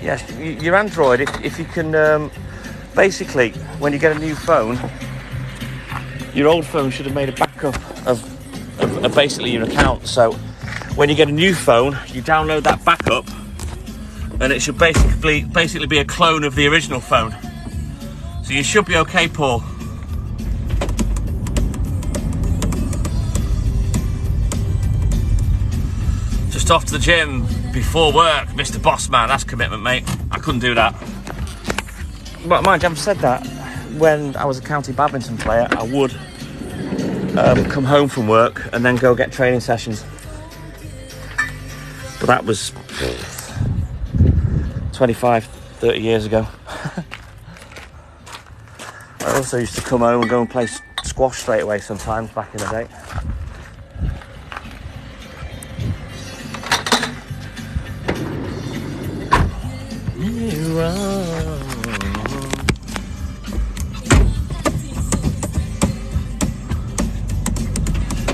Yes, your Android, if you can, basically, when you get a new phone, your old phone should have made a backup of basically your account. So when you get a new phone, you download that backup, and it should basically be a clone of the original phone. So you should be okay, Paul. Just off to the gym before work, Mr. Bossman. That's commitment, mate. I couldn't do that. But mind you, I've said that when I was a county badminton player, I would come home from work and then go get training sessions. But that was 25, 30 years ago. I also used to come home and go and play squash straight away sometimes back in the day.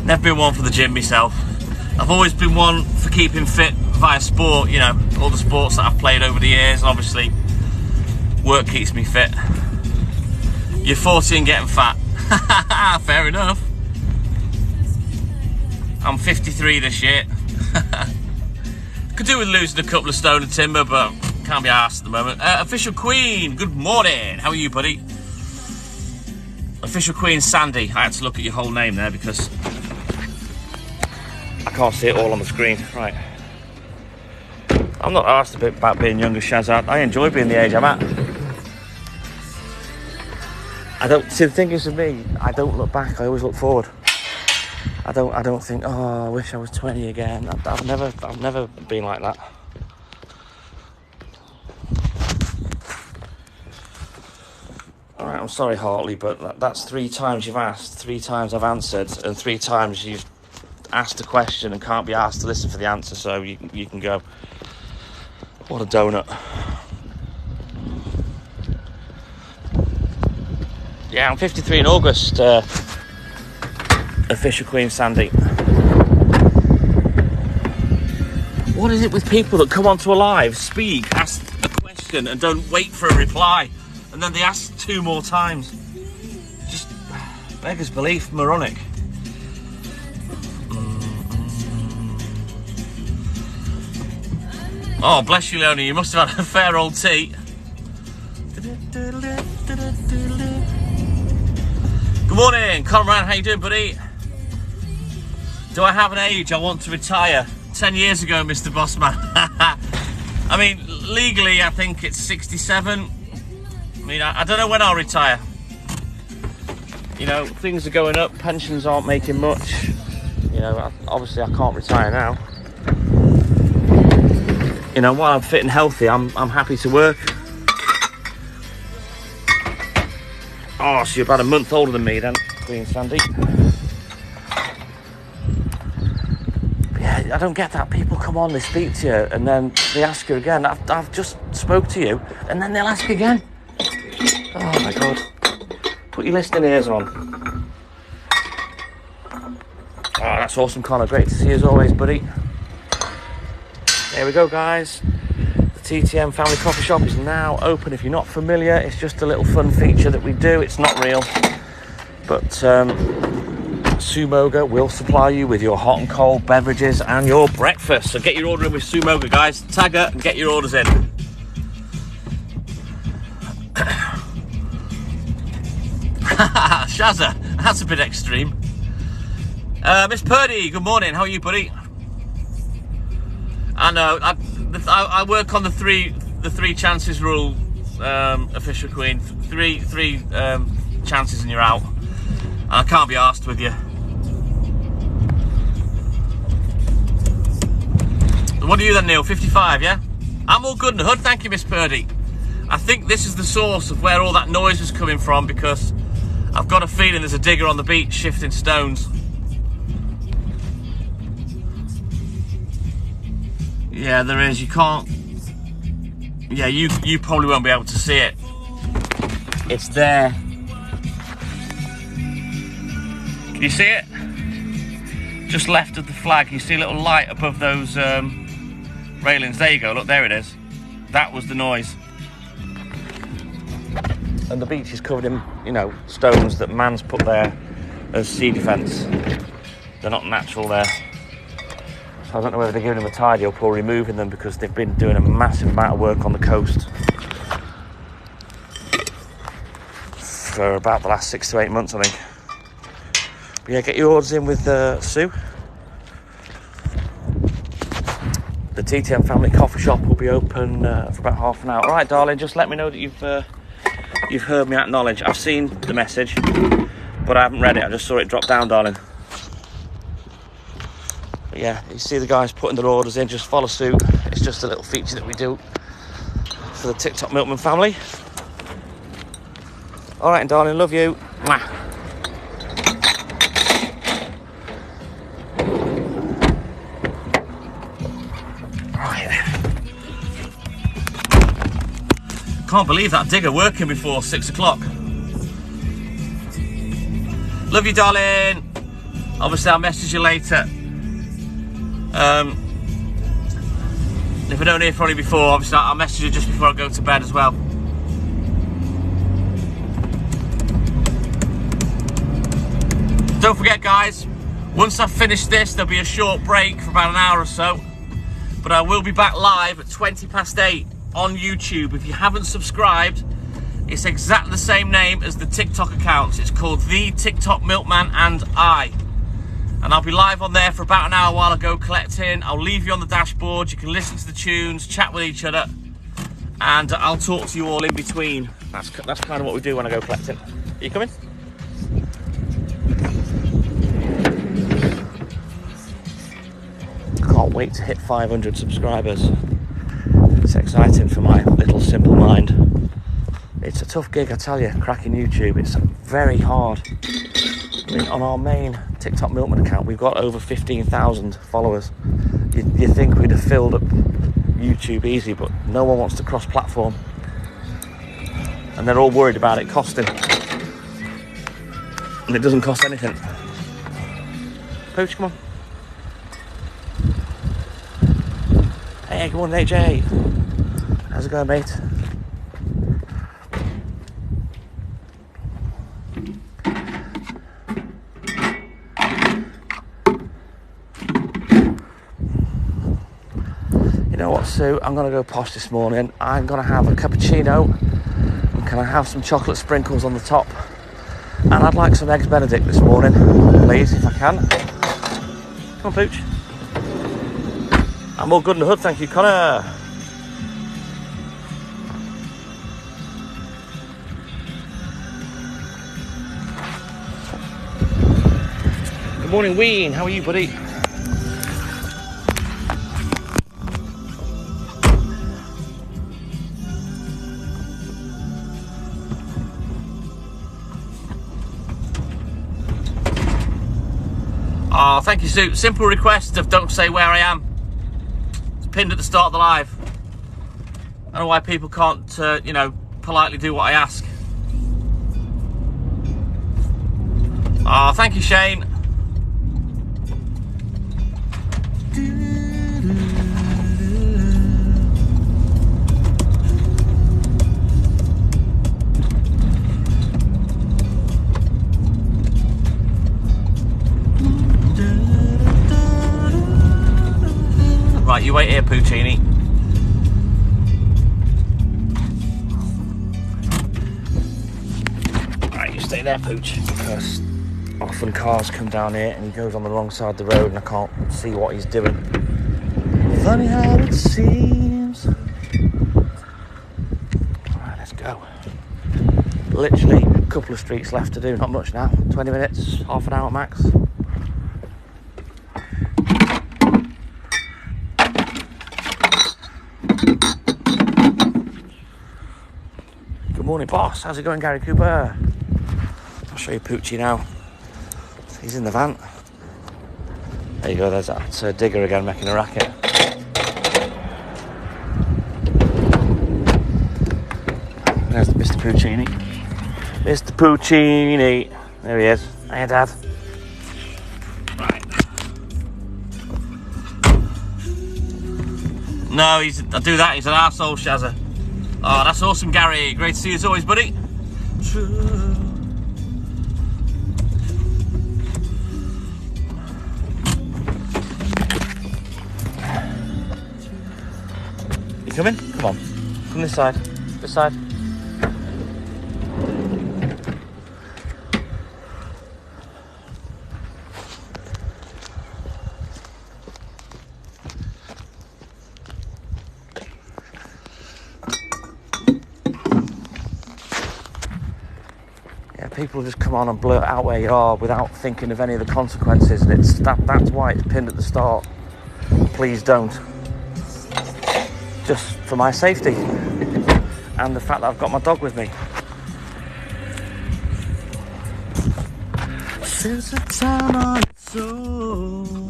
Never been one for the gym myself. I've always been one for keeping fit via sport, you know, all the sports that I've played over the years. Obviously, work keeps me fit. You're 40 and getting fat. Fair enough. I'm 53 this year. Could do with losing a couple of stone of timber, but can't be arsed at the moment. Official Queen, good morning. How are you, buddy? Official Queen Sandy. I had to look at your whole name there because I can't see it all on the screen. Right. I'm not asked a bit about being younger, Shazad. I enjoy being the age I'm at. See, the thing is with me, I don't look back, I always look forward. I don't think, oh, I wish I was 20 again. I've never been like that. Alright, I'm sorry, Hartley, but that's 3 times you've asked, 3 times I've answered, and 3 times you've asked a question and can't be asked to listen for the answer, so you can go. What a donut. Yeah, I'm 53 in August, Official Queen Sandy. What is it with people that come onto a live, speak, ask a question and don't wait for a reply, and then they ask 2 more times? Just beggars belief, moronic. Oh, bless you, Leonie, you must have had a fair old tea. Good morning, Conrad, how you doing, buddy? Do I have an age I want to retire? 10 years ago, Mr. Bossman. I mean, legally, I think it's 67. I mean, I don't know when I'll retire. You know, things are going up, pensions aren't making much. You know, obviously I can't retire now. You know, while I'm fit and healthy, I'm happy to work. Oh, so you're about a month older than me then, Queen Sandy. But yeah, I don't get that. People come on, they speak to you, and then they ask you again. I've just spoke to you, and then they'll ask again. Oh my God. Put your listening ears on. Oh, that's awesome, Connor. Great to see you as always, buddy. There we go, guys. The TTM Family Coffee Shop is now open. If you're not familiar, it's just a little fun feature that we do. It's not real, but Sumoga will supply you with your hot and cold beverages and your breakfast. So get your order in with Sumoga, guys. Tag her and get your orders in. Shazza, that's a bit extreme. Miss Purdy, good morning. How are you, buddy? I know. I work on the three chances rule, Official Queen. Three chances and you're out. And I can't be arsed with you. What are you then, Neil? 55, yeah? I'm all good in the hood, thank you, Miss Purdy. I think this is the source of where all that noise was coming from, because I've got a feeling there's a digger on the beach shifting stones. Yeah, there is. You can't. Yeah, you probably won't be able to see it. It's there. Can you see it? Just left of the flag, you see a little light above those railings. There you go. Look, there it is. That was the noise. And the beach is covered in, you know, stones that man's put there as sea defence. They're not natural there. So I don't know whether they're giving them a tidy up or removing them, because they've been doing a massive amount of work on the coast for about the last 6 to 8 months, I think. But yeah, get your orders in with Sue. The TTM Family Coffee Shop will be open for about half an hour. All right, darling, just let me know that you've heard me acknowledge. I've seen the message, but I haven't read it. I just saw it drop down, darling. But yeah, you see the guys putting their orders in, just follow suit. It's just a little feature that we do for the TikTok Milkman family. All right, darling, love you. Mwah. Right. Can't believe that digger working before 6 o'clock. Love you, darling. Obviously, I'll message you later. If I don't hear from you before, obviously I'll message you just before I go to bed as well. Don't forget, guys, once I've finished this, there'll be a short break for about an hour or so. But I will be back live at 8:20 on YouTube. If you haven't subscribed, it's exactly the same name as the TikTok accounts. It's called The TikTok Milkman and I. And I'll be live on there for about an hour while I go collecting. I'll leave you on the dashboard. You can listen to the tunes, chat with each other, and I'll talk to you all in between. That's kind of what we do when I go collecting. Are you coming? Can't wait to hit 500 subscribers. It's exciting for my little simple mind. It's a tough gig, I tell you, cracking YouTube. It's very hard. I mean, on our main TikTok Milkman account, we've got over 15,000 followers. You think we'd have filled up YouTube easy, but no one wants to cross-platform. And they're all worried about it costing. And it doesn't cost anything. Pooch, come on. Hey, good morning, AJ. How's it going, mate? You know what, Sue? I'm going to go posh this morning. I'm going to have a cappuccino. And can I have some chocolate sprinkles on the top? And I'd like some eggs Benedict this morning, please, if I can. Come on, Pooch. I'm all good in the hood, thank you, Connor. Good morning, Ween. How are you, buddy? Oh, thank you, Sue. Simple request of don't say where I am. It's pinned at the start of the live. I don't know why people can't, politely do what I ask. Oh, thank you, Shane. Right, you wait here, Puccini. Right, you stay there, Pooch, because often cars come down here and he goes on the wrong side of the road and I can't see what he's doing. Funny how it seems. Alright, let's go. Literally a couple of streets left to do, not much now. 20 minutes, half an hour max. Good morning, boss. How's it going, Gary Cooper? I'll show you Poochie now. He's in the van. There you go, there's that digger again making a racket. There's Mr. Puccini. Mr. Puccini. There he is. Hiya, Dad. Right. No, I'll do that. He's an arsehole, Shazza. Oh, that's awesome, Gary. Great to see you as always, buddy. You coming? Come on. Come this side. This side. People just come on and blurt out where you are without thinking of any of the consequences, and that's why it's pinned at the start. Please don't. Just for my safety and the fact that I've got my dog with me. There's a town on its own.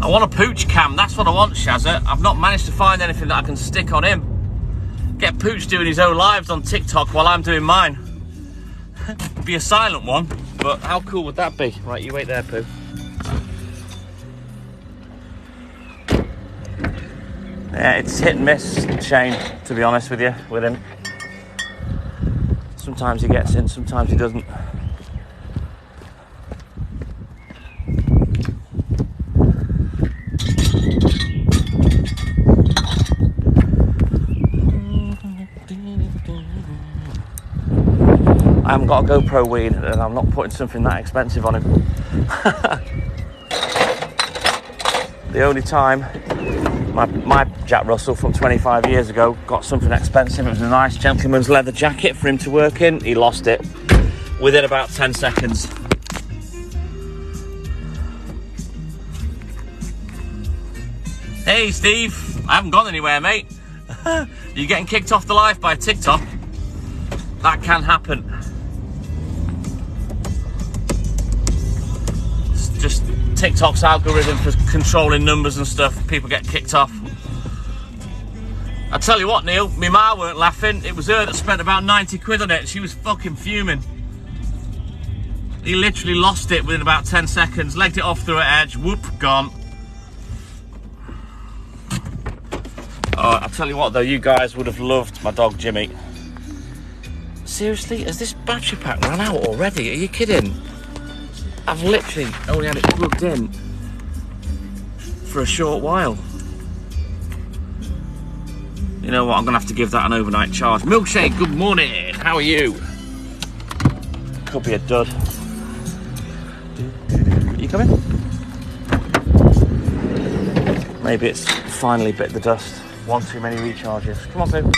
I want a pooch cam, that's what I want, Shazza. I've not managed to find anything that I can stick on him. Get Pooch doing his own lives on TikTok while I'm doing mine. Be a silent one, but how cool would that be? Right, you wait there, Pooh. Yeah, it's hit and miss, Shane, to be honest with you, with him. Sometimes he gets in, sometimes he doesn't. I haven't got a GoPro weed and I'm not putting something that expensive on him. The only time my Jack Russell from 25 years ago got something expensive, it was a nice gentleman's leather jacket for him to work in. He lost it within about 10 seconds. Hey Steve, I haven't gone anywhere, mate. You're getting kicked off the live by TikTok. That can happen. It's just TikTok's algorithm for controlling numbers and stuff. People get kicked off. I tell you what, Neil, my ma weren't laughing. It was her that spent about 90 quid on it and she was fucking fuming. He literally lost it within about 10 seconds, legged it off through an edge, whoop, gone. Oh, I'll tell you what though, you guys would have loved my dog Jimmy. Seriously, has this battery pack run out already? Are you kidding? I've literally only had it plugged in for a short while. You know what, I'm gonna have to give that an overnight charge. Milkshake, good morning, how are you? Could be a dud. Are you coming? Maybe it's finally bit the dust. One too many recharges. Come on, Pooh.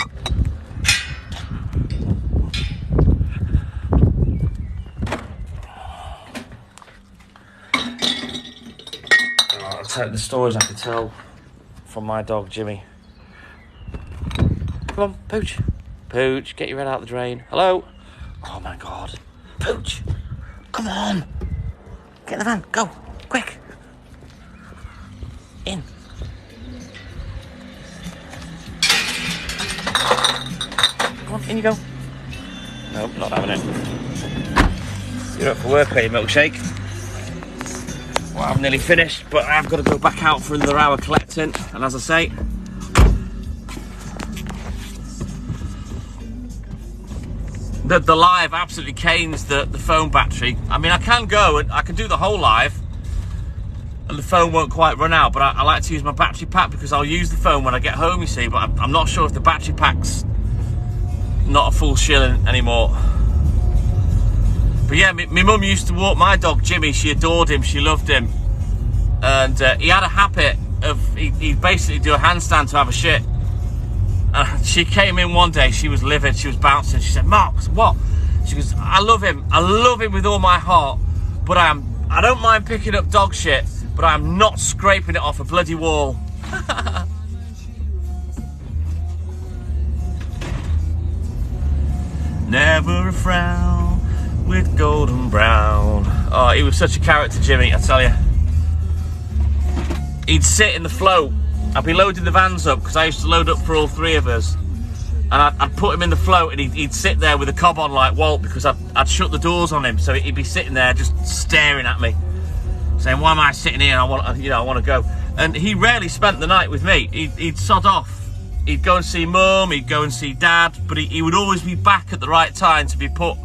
I'll tell you the stories I could tell from my dog Jimmy. Come on, Pooch. Pooch, get your head out the drain. Hello? Oh my God. Pooch, come on. Get in the van, go, quick. In. Come on, in you go. Nope, not having it. You're up for work, are you, Milkshake? Well, I'm nearly finished, but I've got to go back out for another hour collecting. And as I say, the live absolutely canes the phone battery. I mean, I can go and I can do the whole live and the phone won't quite run out, but I like to use my battery pack because I'll use the phone when I get home, you see, but I'm not sure if the battery pack's not a full shilling anymore. But yeah, my mum used to walk my dog Jimmy. She adored him, she loved him, and he had a habit of he'd basically do a handstand to have a shit. She came in one day, she was livid, she was bouncing. She said, "Mark, what?" She goes, I love him with all my heart, but I don't mind picking up dog shit, but I'm not scraping it off a bloody wall." Never a frown with golden brown. Oh, he was such a character, Jimmy, I tell you. He'd sit in the float. I'd be loading the vans up because I used to load up for all three of us, and I'd put him in the float and he'd sit there with a cob on like Walt because I'd shut the doors on him, so he'd be sitting there just staring at me, saying, "Why am I sitting here? I want to go." And he rarely spent the night with me. He'd sod off. He'd go and see Mum, he'd go and see Dad, but he would always be back at the right time to be put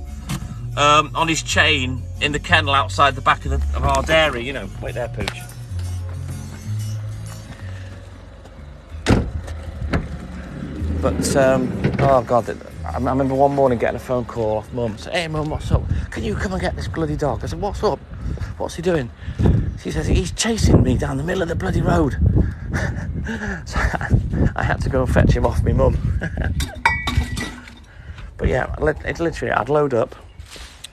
on his chain in the kennel outside the back of our dairy. You know, wait there, Pooch. But, oh God, I remember one morning getting a phone call off Mum. Said, "Hey Mum, what's up? Can you come and get this bloody dog?" I said, "What's up? What's he doing?" She says, "He's chasing me down the middle of the bloody road." So I had to go and fetch him off my mum. But yeah, it literally, I'd load up,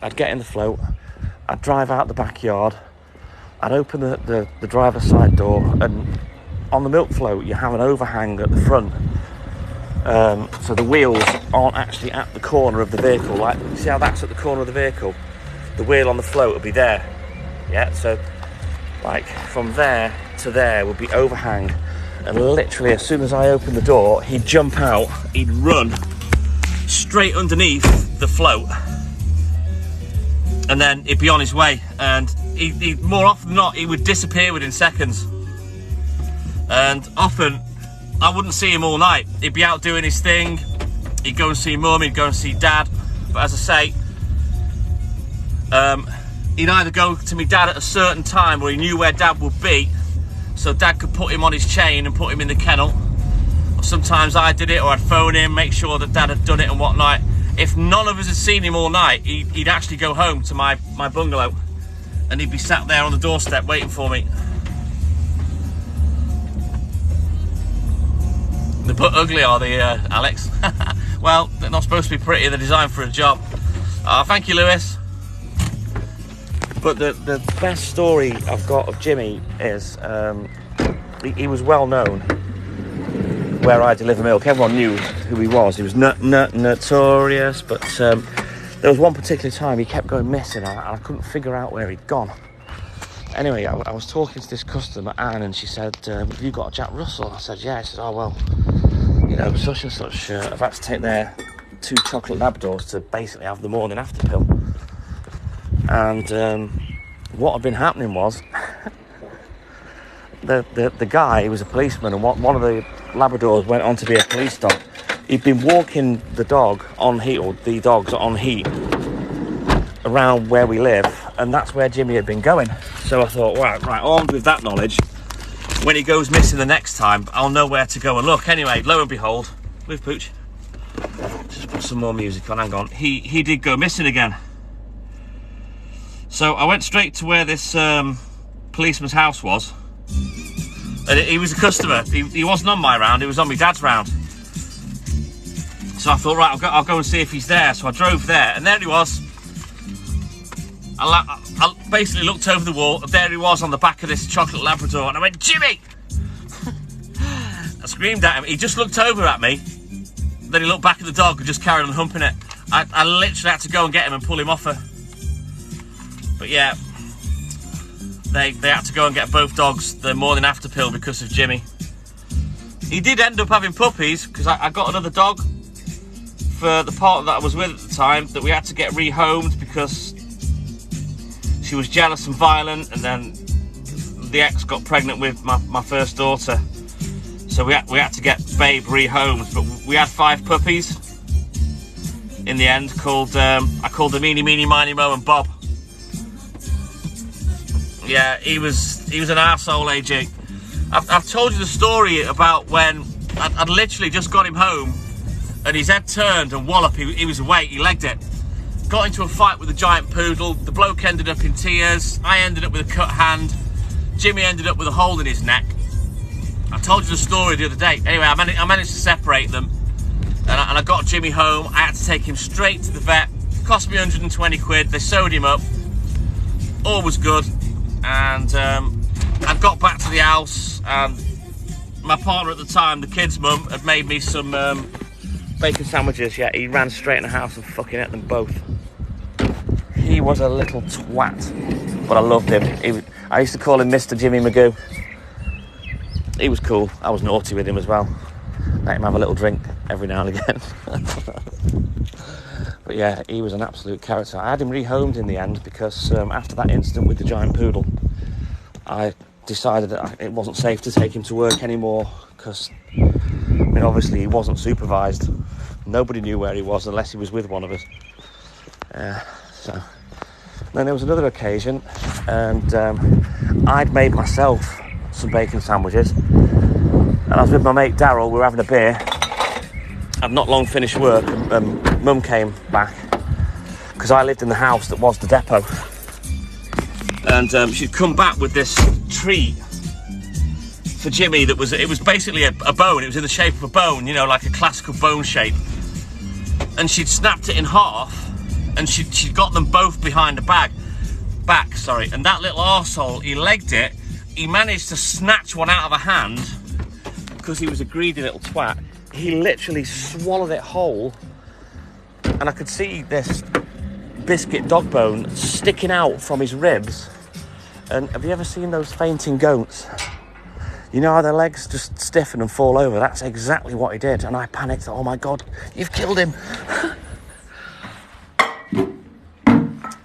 I'd get in the float, I'd drive out the backyard, I'd open the driver's side door, and on the milk float you have an overhang at the front. So the wheels aren't actually at the corner of the vehicle. Like, see how that's at the corner of the vehicle? The wheel on the float will be there. Yeah, so like from there to there would be overhang. And literally as soon as I opened the door, he'd jump out, he'd run straight underneath the float. And then he'd be on his way. And he more often than not, he would disappear within seconds. And often, I wouldn't see him all night. He'd be out doing his thing. He'd go and see mum, he'd go and see dad. But as I say, he'd either go to me dad at a certain time where he knew where dad would be, so dad could put him on his chain and put him in the kennel. Or sometimes I did it, or I'd phone him, make sure that dad had done it and whatnot. If none of us had seen him all night, he'd actually go home to my bungalow, and he'd be sat there on the doorstep waiting for me. They're but ugly, are they, Alex? Well, they're not supposed to be pretty, they're designed for a job. Thank you, Lewis. But the best story I've got of Jimmy is he was well known where I deliver milk. Everyone knew who he was. He was notorious, but there was one particular time he kept going missing, and I couldn't figure out where he'd gone. Anyway, I was talking to this customer, Anne, and she said, have you got a Jack Russell? I said, yeah. She said, oh, well, you know, such and such, I've had to take their 2 chocolate Labradors to basically have the morning after pill. And what had been happening was the guy, he was a policeman, and one of the Labradors went on to be a police dog. He'd been walking the dog on heat, or the dogs on heat, around where we live, and that's where Jimmy had been going. So I thought, right, armed with that knowledge, when he goes missing the next time, I'll know where to go and look. Anyway, lo and behold, with Pooch, just put some more music on, hang on, he did go missing again. So I went straight to where this policeman's house was, and he was a customer. He wasn't on my round, he was on my dad's round. So I thought, right, I'll go and see if he's there. So I drove there, and there he was. I basically looked over the wall, and there he was on the back of this chocolate Labrador, and I went, Jimmy! I screamed at him. He just looked over at me, then he looked back at the dog and just carried on humping it. I literally had to go and get him and pull him off her. But yeah, they had to go and get both dogs the morning after pill because of Jimmy. He did end up having puppies, because I got another dog for the partner that I was with at the time that we had to get rehomed because she was jealous and violent, and then the ex got pregnant with my first daughter. So we had to get Babe rehomed, but we had 5 puppies in the end, I called them Eeny, Meeny, Miny, Mo and Bob. Yeah, he was an arsehole, AJ. I've told you the story about when I'd literally just got him home and his head turned and wallop, he was awake, he legged it. Got into a fight with a giant poodle, the bloke ended up in tears, I ended up with a cut hand, Jimmy ended up with a hole in his neck. I told you the story the other day. Anyway, I managed to separate them, and I got Jimmy home. I had to take him straight to the vet, cost me 120 quid, they sewed him up, all was good. And I got back to the house, and my partner at the time, the kid's mum, had made me some bacon sandwiches. Yeah, he ran straight in the house and fucking ate them both. He was a little twat, but I loved him. I used to call him Mr. Jimmy Magoo. He was cool. I was naughty with him as well. Let him have a little drink every now and again. But yeah, he was an absolute character. I had him rehomed in the end because after that incident with the giant poodle, I decided that it wasn't safe to take him to work anymore because, I mean, obviously he wasn't supervised. Nobody knew where he was unless he was with one of us. So then there was another occasion, and I'd made myself some bacon sandwiches, and I was with my mate Daryl. We were having a beer. I'd not long finished work, and Mum came back because I lived in the house that was the depot, and she'd come back with this treat for Jimmy that was, it was basically a bone. It was in the shape of a bone, you know, like a classical bone shape, and she'd snapped it in half, and she'd got them both behind the back, and that little arsehole, he legged it. He managed to snatch one out of her hand because he was a greedy little twat. he literally swallowed it whole, and I could see this biscuit dog bone sticking out from his ribs. And have you ever seen those fainting goats? You know how their legs just stiffen and fall over? That's exactly what he did. And I panicked. Oh my God, you've killed him.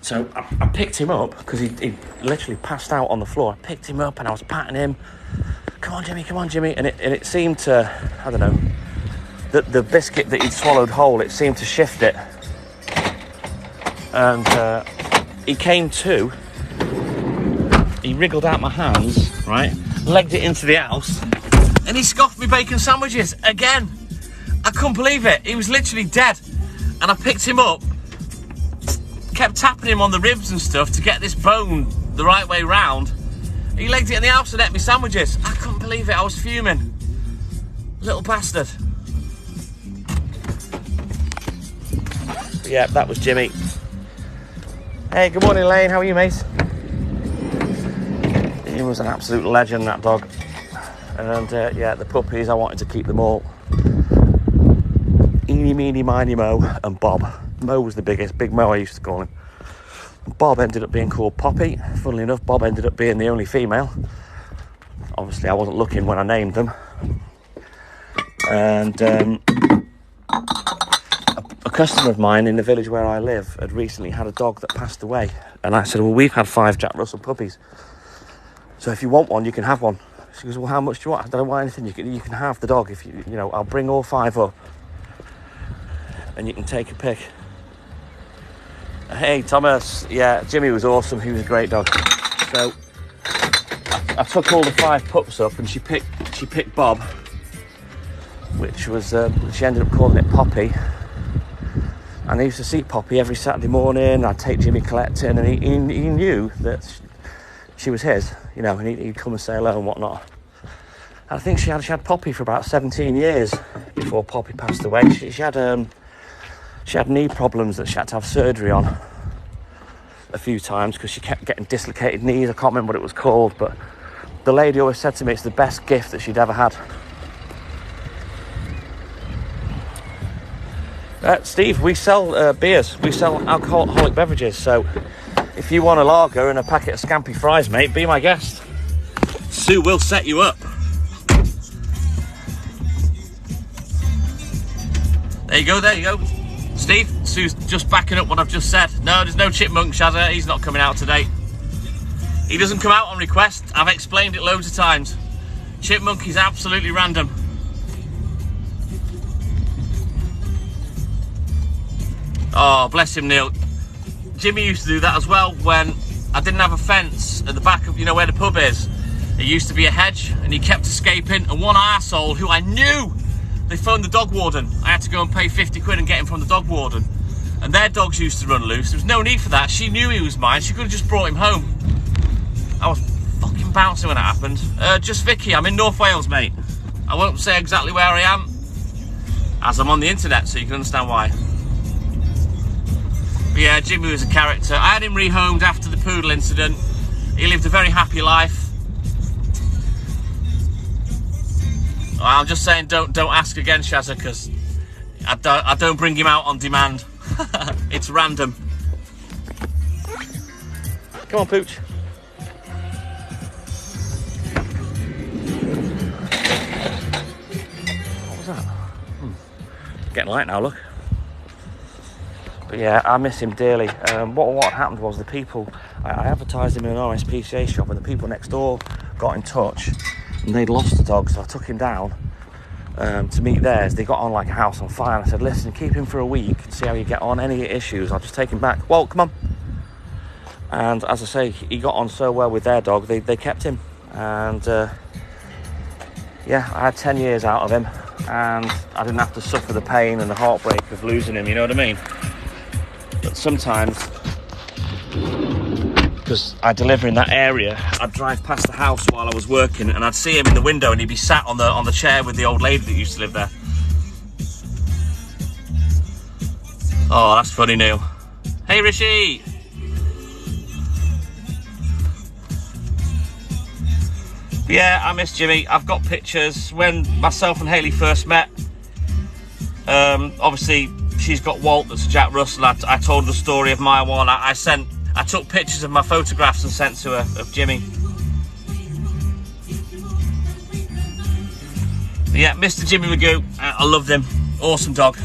So I picked him up because he literally passed out on the floor. I picked him up and I was patting him. Come on, Jimmy. And it seemed to, I don't know, the biscuit that he'd swallowed whole, it seemed to shift it. And he came to. He wriggled out my hands, right? Legged it into the house. And he scoffed me bacon sandwiches again. I couldn't believe it. He was literally dead. And I picked him up, kept tapping him on the ribs and stuff to get this bone the right way round. He legged it in the house and ate me sandwiches. I couldn't believe it. I was fuming. Little bastard. But yeah, that was Jimmy. Hey, good morning, Lane. How are you, mate? He was an absolute legend, that dog. And yeah, the puppies, I wanted to keep them all. Eeny, meeny, miny, Mo, and Bob. Mo was the biggest, Big Mo I used to call him. Bob ended up being called Poppy. Funnily enough, Bob ended up being the only female. Obviously, I wasn't looking when I named them. And a customer of mine in the village where I live had recently had a dog that passed away. And I said, well, we've had 5 Jack Russell puppies. So if you want one, you can have one. She goes, well, how much do you want? I don't want anything. You can have the dog. If you know, I'll bring all 5 up. And you can take a pick. Hey, Thomas. Yeah, Jimmy was awesome. He was a great dog. So I took all the 5 pups up, and she picked Bob, which was she ended up calling it Poppy. And I used to see Poppy every Saturday morning. I'd take Jimmy collecting, and he knew that she was his, you know, and he'd come and say hello and whatnot. And I think she had Poppy for about 17 years before Poppy passed away. She had knee problems that she had to have surgery on a few times because she kept getting dislocated knees. I can't remember what it was called, but the lady always said to me it's the best gift that she'd ever had. Steve, we sell beers. We sell alcoholic beverages, so if you want a lager and a packet of Scampi fries, mate, be my guest. Sue will set you up. There you go. Steve, Sue's just backing up what I've just said. No, there's no chipmunk, Shazza. He's not coming out today. He doesn't come out on request. I've explained it loads of times. Chipmunk is absolutely random. Oh, bless him, Neil. Jimmy used to do that as well when I didn't have a fence at the back of, you know, where the pub is. It used to be a hedge and he kept escaping, and one arsehole who I knew, they phoned the dog warden. I had to go and pay 50 quid and get him from the dog warden. And their dogs used to run loose. There was no need for that. She knew he was mine. She could have just brought him home. I was fucking bouncing when it happened. Just Vicky, I'm in North Wales, mate. I won't say exactly where I am, as I'm on the internet, so you can understand why. But yeah, Jimmy was a character. I had him rehomed after the poodle incident. He lived a very happy life. I'm just saying, don't ask again, Shazza, because I don't bring him out on demand. It's random. Come on, Pooch. What was that? Getting light now, look. But yeah, I miss him dearly. What happened was the people, I advertised him in an RSPCA shop, and the people next door got in touch, and they'd lost the dog, so I took him down to meet theirs. They got on like a house on fire, and I said, listen, keep him for a week and see how you get on. Any issues, I'll just take him back. Well, come on. And as I say, he got on so well with their dog, they kept him. And yeah, I had 10 years out of him, and I didn't have to suffer the pain and the heartbreak of losing him, you know what I mean? But sometimes, because I deliver in that area, I'd drive past the house while I was working, and I'd see him in the window, and he'd be sat on the chair with the old lady that used to live there. Oh, that's funny, Neil. Hey, Rishi. Yeah, I miss Jimmy. I've got pictures when myself and Hayley first met. Obviously, she's got Walt, that's a Jack Russell. I told the story of my one. I took pictures of my photographs and sent to her, of Jimmy. But yeah, Mr. Jimmy Magoo, I loved him. Awesome dog.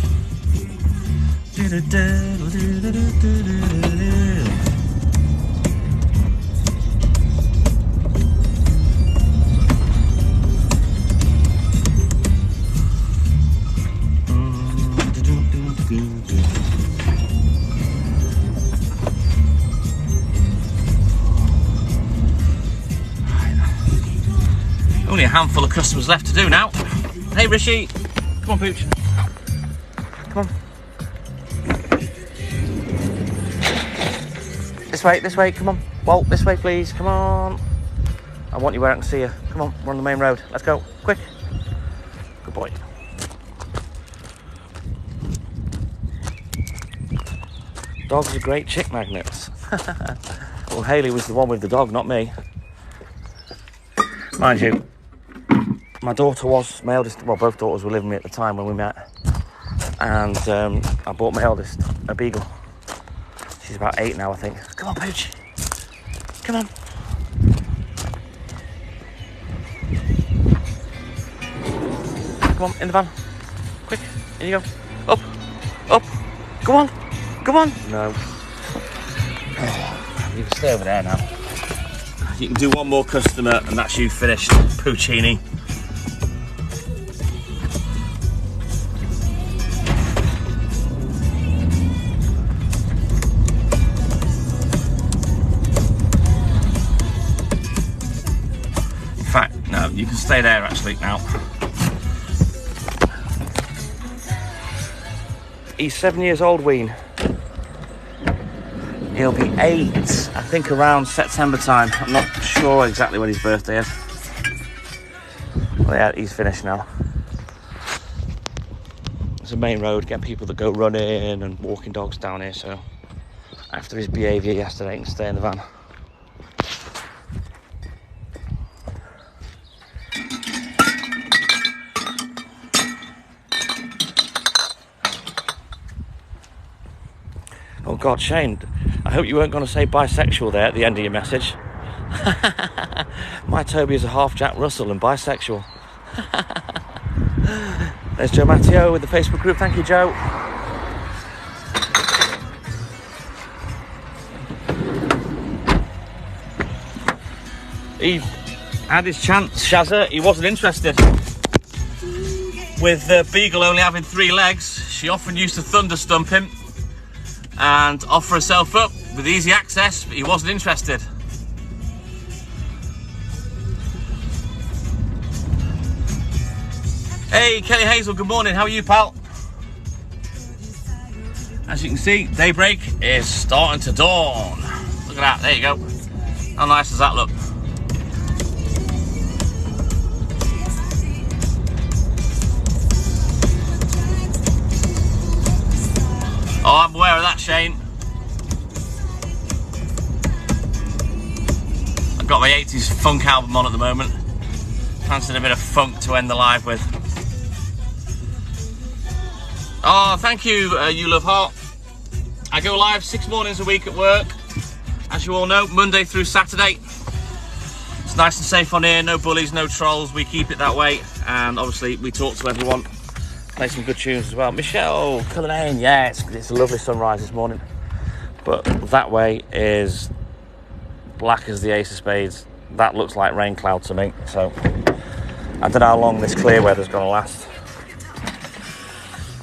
Only a handful of customers left to do now. Hey Rishi, come on Pooch. Come on. This way, come on. Walt, this way please, come on. I want you where I can see you. Come on, we're on the main road. Let's go, quick. Good boy. Dogs are great chick magnets. Well, Hayley was the one with the dog, not me. Mind you, my daughter was, my eldest, well, both daughters were living with me at the time when we met. And I bought my eldest a beagle. She's about 8 now, I think. Come on, Pooch. Come on. Come on, in the van. Quick, in you go. Up, up. Go on, come on. No. Oh, you can stay over there now. You can do one more customer and that's you finished, Puccini. In fact, no, you can stay there actually now. He's 7 years old, Ween. He'll be 8, I think around September time. I'm not sure exactly when his birthday is. Well, yeah, he's finished now. It's a main road, get people that go running and walking dogs down here, so after his behaviour yesterday, he can stay in the van. Oh God, Shane, I hope you weren't going to say bisexual there at the end of your message. My Toby is a half Jack Russell and bisexual. There's Joe Matteo with the Facebook group. Thank you, Joe. He had his chance, Shazza. He wasn't interested. With Beagle only having 3 legs, she often used to thunder stump him and offer herself up with easy access, but he wasn't interested. Hey Kelly Hazel, good morning, how are you, pal? As you can see, daybreak is starting to dawn. Look at that, there you go. How nice does that look? Oh, I'm aware of that, Shane. I've got my 80s funk album on at the moment. Fancied a bit of funk to end the live with. Oh, thank you, You Love Heart. I go live 6 mornings a week at work. As you all know, Monday through Saturday. It's nice and safe on here, no bullies, no trolls. We keep it that way. And obviously, we talk to everyone. Play some good tunes as well. Michelle Cullinane, yeah, it's a lovely sunrise this morning. But that way is black as the ace of spades. That looks like rain cloud to me. So I don't know how long this clear weather's going to last.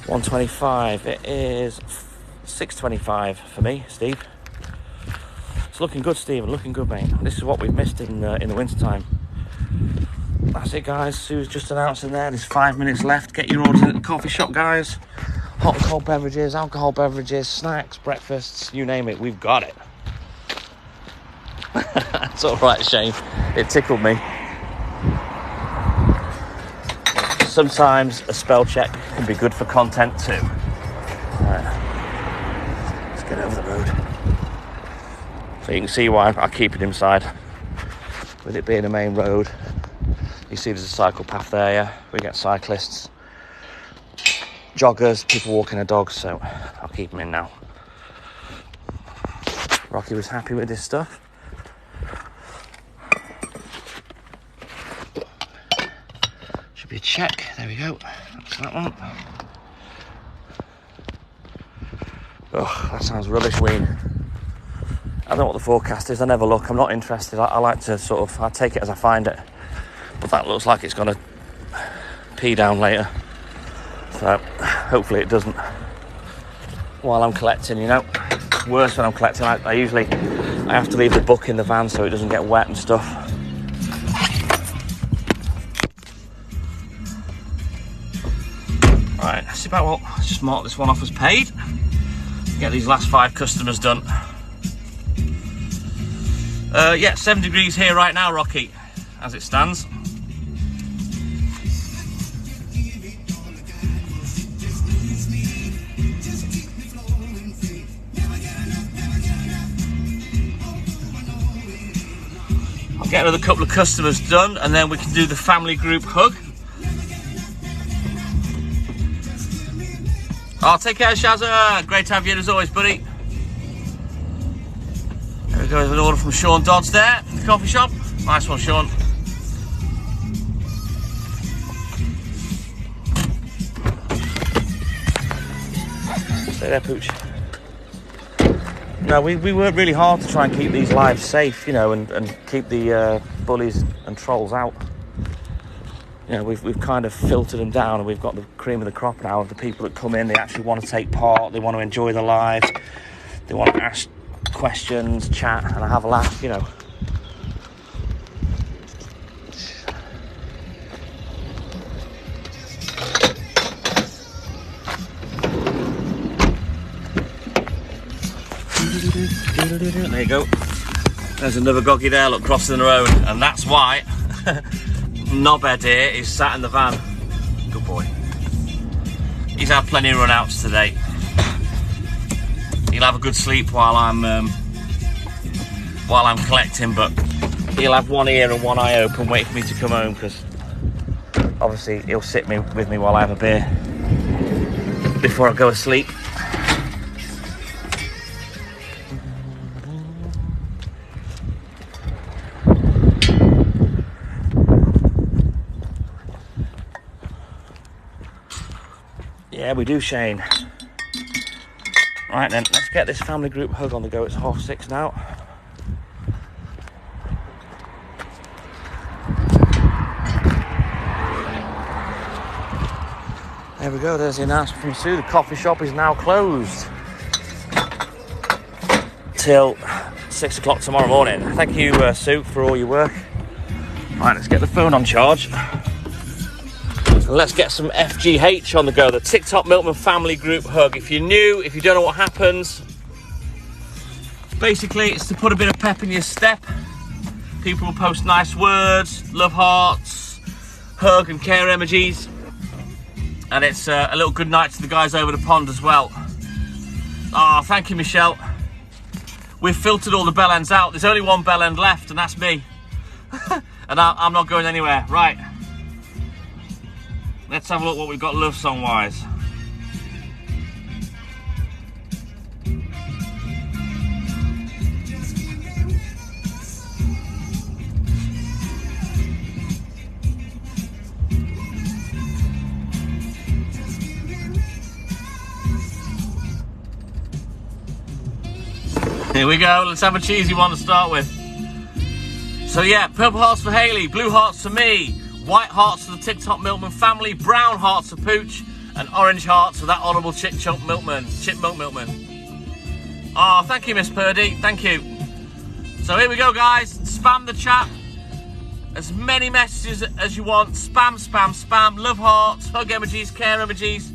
125. It is 6:25 for me, Steve. It's looking good, Stephen. Looking good, mate. This is what we've missed in the winter time. That's it, guys. Sue's just announcing there's 5 minutes left. Get your orders in at the coffee shop, guys. Hot and cold beverages, alcohol beverages, snacks, breakfasts, you name it, we've got it. It's all right, Shane. It tickled me. Sometimes a spell check can be good for content too. Right. Let's get over the road. So you can see why I keep it inside. With it being a main road. You see there's a cycle path there, yeah? We get cyclists. joggers, people walking their dogs, so I'll keep them in now. Rocky was happy with this stuff. Should be a check. There we go. That's that one. Oh, that sounds rubbish, Ween. I don't know what the forecast is. I never look. I'm not interested. I like to I take it as I find it. But that looks like it's going to pee down later. So hopefully it doesn't. While I'm collecting, you know. Worse when I'm collecting. I have to leave the book in the van so it doesn't get wet and stuff. Right, that's about what. Let's just mark this one off as paid. Get these last 5 customers done. Yeah, 7 degrees here right now, Rocky, as it stands. I'll get another couple of customers done and then we can do the family group hug. Oh, take care, Shazza. Great to have you as always, buddy. There we go, there's an order from Sean Dodds there, the coffee shop. Nice one, Sean. Stay there, Pooch. No, we worked really hard to try and keep these lives safe, you know, and keep the bullies and trolls out. You know, we've kind of filtered them down, and we've got the cream of the crop now of the people that come in. They actually want to take part, they want to enjoy their lives, they want to ask questions, chat, and have a laugh, you know. There you go. There's another goggy there, look, crossing the road, and that's why Knobhead here is sat in the van. Good boy. He's had plenty of run-outs today. He'll have a good sleep while I'm collecting, but he'll have one ear and one eye open, waiting for me to come home, because obviously he'll sit with me while I have a beer before I go to sleep. Yeah, we do, Shane. Right then, let's get this family group hug on the go. It's 6:30 now. There we go, there's the announcement from Sue. The coffee shop is now closed till 6 o'clock tomorrow morning. Thank you, Sue, for all your work. Right, let's get the phone on charge. Let's get some FGH on the go, the TikTok Milkman family group hug. If you're new, if you don't know what happens, basically it's to put a bit of pep in your step. People will post nice words, love hearts, hug and care emojis. And it's a little good night to the guys over the pond as well. Ah, oh, thank you, Michelle. We've filtered all the bell ends out. There's only one bell end left, and that's me. And I'm not going anywhere. Right. Let's have a look what we've got love song wise. Here we go, let's have a cheesy one to start with. So yeah, purple hearts for Hayley, blue hearts for me, white hearts for the TikTok Milkman family, brown hearts for Pooch, and orange hearts for that honourable chipmunk milkman. Oh, thank you, Miss Purdy, thank you. So here we go, guys. Spam the chat. As many messages as you want. Spam, spam, spam. Love hearts, hug emojis, care emojis.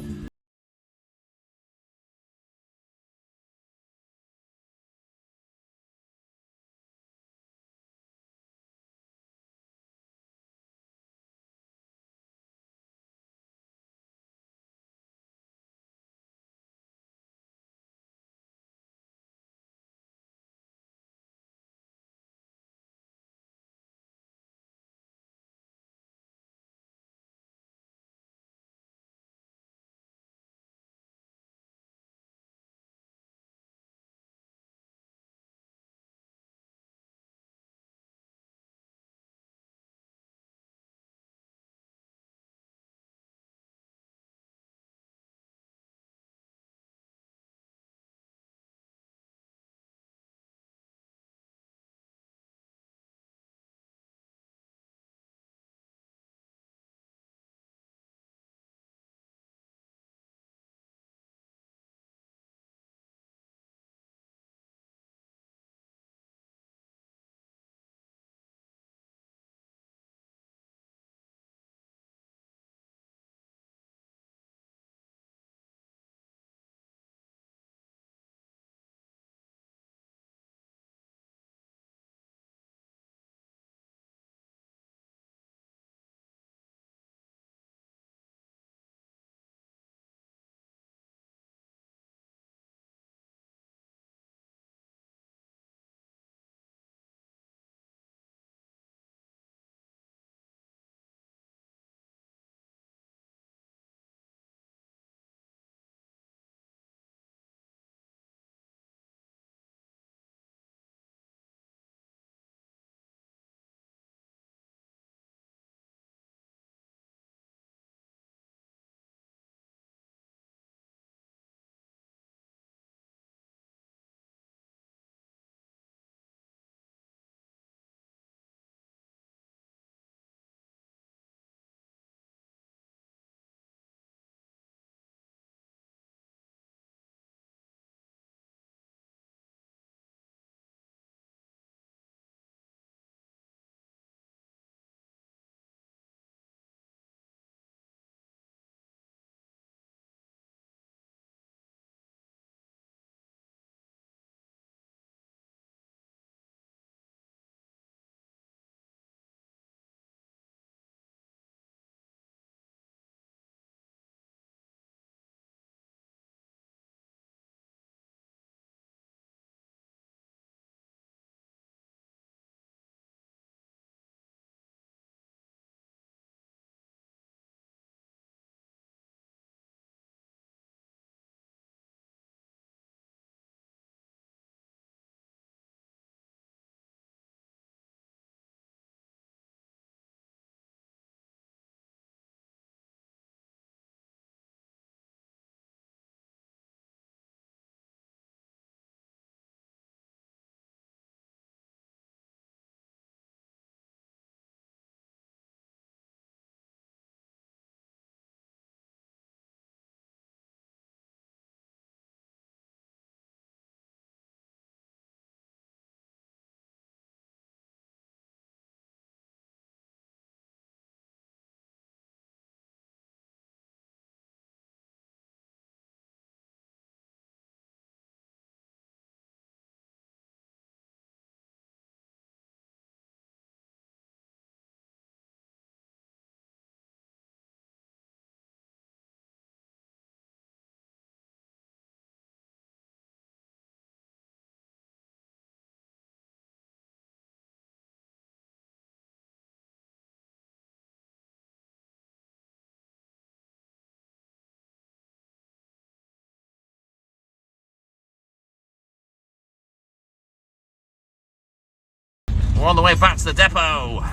We're on the way back to the depot.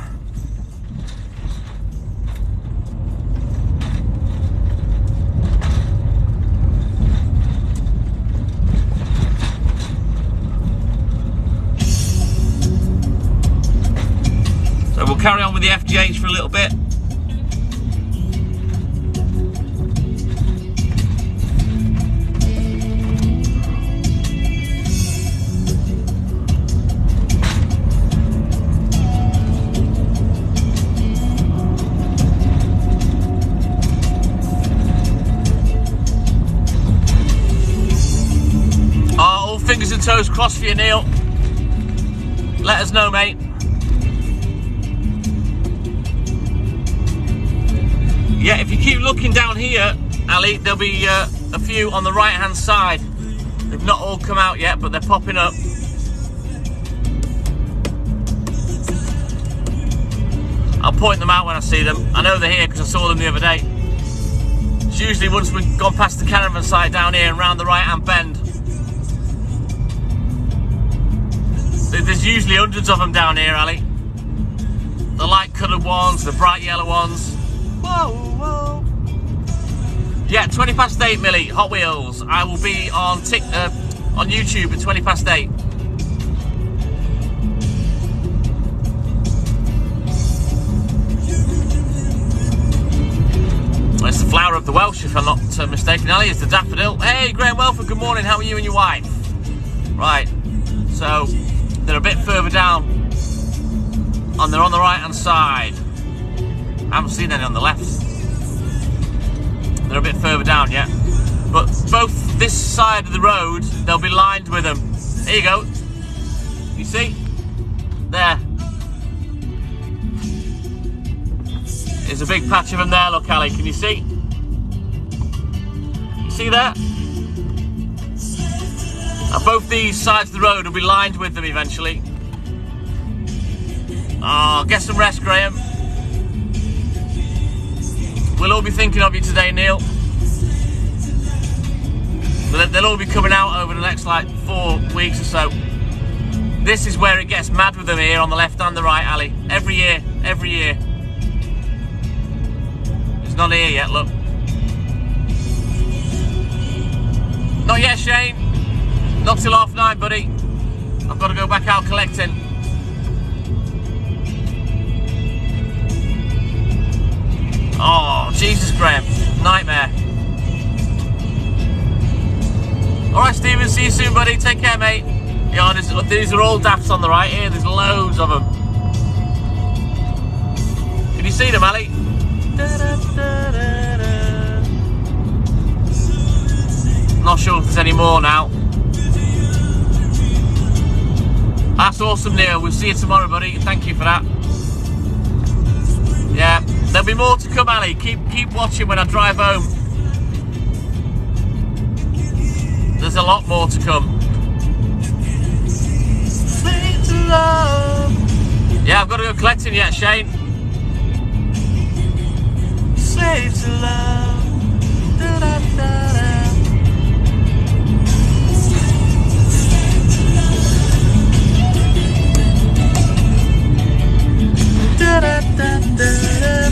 So we'll carry on with the FGH for a little bit. Fingers and toes crossed for you, Neil. Let us know, mate. Yeah, if you keep looking down here, Ali, there'll be a few on the right-hand side. They've not all come out yet, but they're popping up. I'll point them out when I see them. I know they're here because I saw them the other day. It's usually once we've gone past the caravan site down here and round the right-hand bend. There's usually hundreds of them down here, Ali. The light coloured ones, the bright yellow ones. Whoa, whoa. Yeah, 20 past 8, Millie, Hot Wheels. I will be on YouTube at 20 past 8. It's the flower of the Welsh, if I'm not mistaken, Ali. It's the daffodil. Hey, Graham Welford, good morning. How are you and your wife? Right, so they're a bit further down, and they're on the right hand side. I haven't seen any on the left. They're a bit further down yet, but both this side of the road, they'll be lined with them. There you go. You see? There. There's a big patch of them there, look, Ali, can you see? You see that? And both these sides of the road will be lined with them eventually. Oh, get some rest, Graham. We'll all be thinking of you today, Neil. They'll all be coming out over the next, like, 4 weeks or so. This is where it gets mad with them here on the left and the right, Ali. Every year, every year. It's not here yet, look. Not yet, Shane. Not till 9:30, buddy. I've got to go back out collecting. Oh, Jesus, Graham. Nightmare. Alright, Stephen. See you soon, buddy. Take care, mate. Yeah, these are all dafts on the right here. There's loads of them. Can you see them, Ali? Not sure if there's any more now. That's awesome, Neil. We'll see you tomorrow, buddy. Thank you for that. Yeah, there'll be more to come, Ali. Keep watching when I drive home. There's a lot more to come. Yeah, I've got to go collecting yet, Shane. Slave to love. Da, da, da, da. Da, da, da, da, da,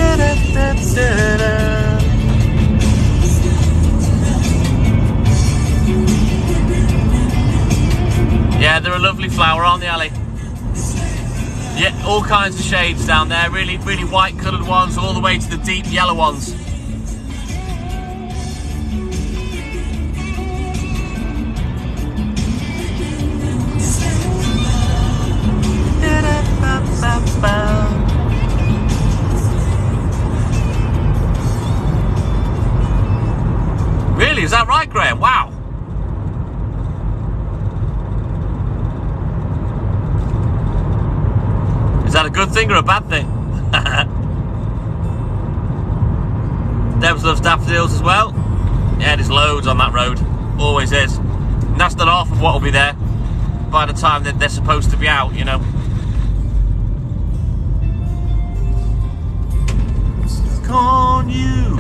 da, da, da. Yeah, they're a lovely flower, aren't they, Ali? Yeah, all kinds of shades down there. Really, really white coloured ones, all the way to the deep yellow ones. Really? Is that right, Graham? Wow. Is that a good thing or a bad thing? Debs loves daffodils as well. Yeah, there's loads on that road. Always is. And that's not half of what will be there by the time that they're supposed to be out, you know. On you,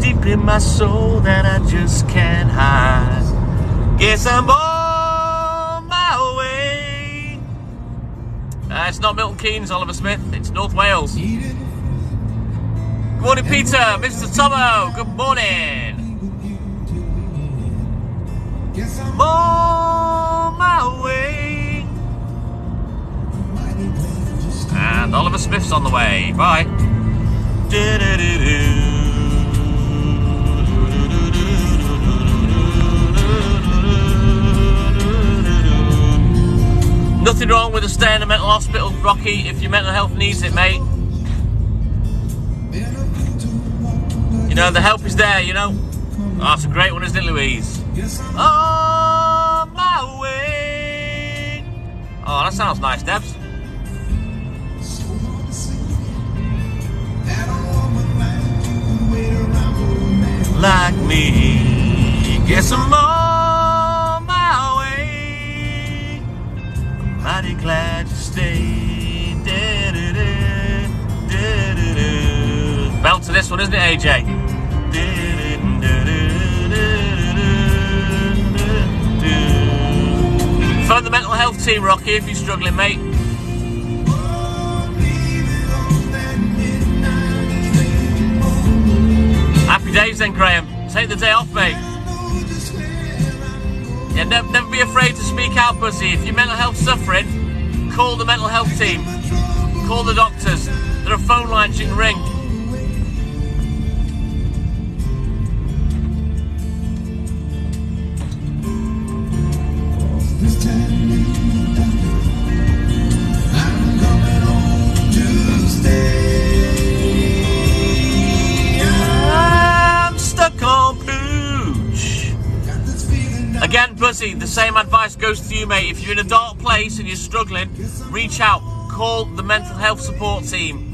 deep in my soul that I just can't hide. Guess I'm on my It's not Milton Keynes, Oliver Smith. It's North Wales. Good morning, Peter. Mr. Tomo. Good morning. I'm on my way. And Oliver Smith's on the way. Bye. Nothing wrong with a stay in a mental hospital, Rocky, if your mental health needs it, mate. You know, the help is there, you know. Oh, that's a great one, isn't it, Louise? On my way. Oh, that sounds nice, Debs. Like me, guess I'm on my way. I'm mighty glad you stayed. Belt to this one, isn't it, AJ? Phone the mental health team, Rocky, if you're struggling, mate. Happy days then, Graham. Take the day off, mate. Yeah, never be afraid to speak out, Buzzy. If your mental health's suffering, call the mental health team. Call the doctors. There are phone lines you can ring. Again, Buzzy, the same advice goes to you, mate. If you're in a dark place and you're struggling, reach out. Call the mental health support team.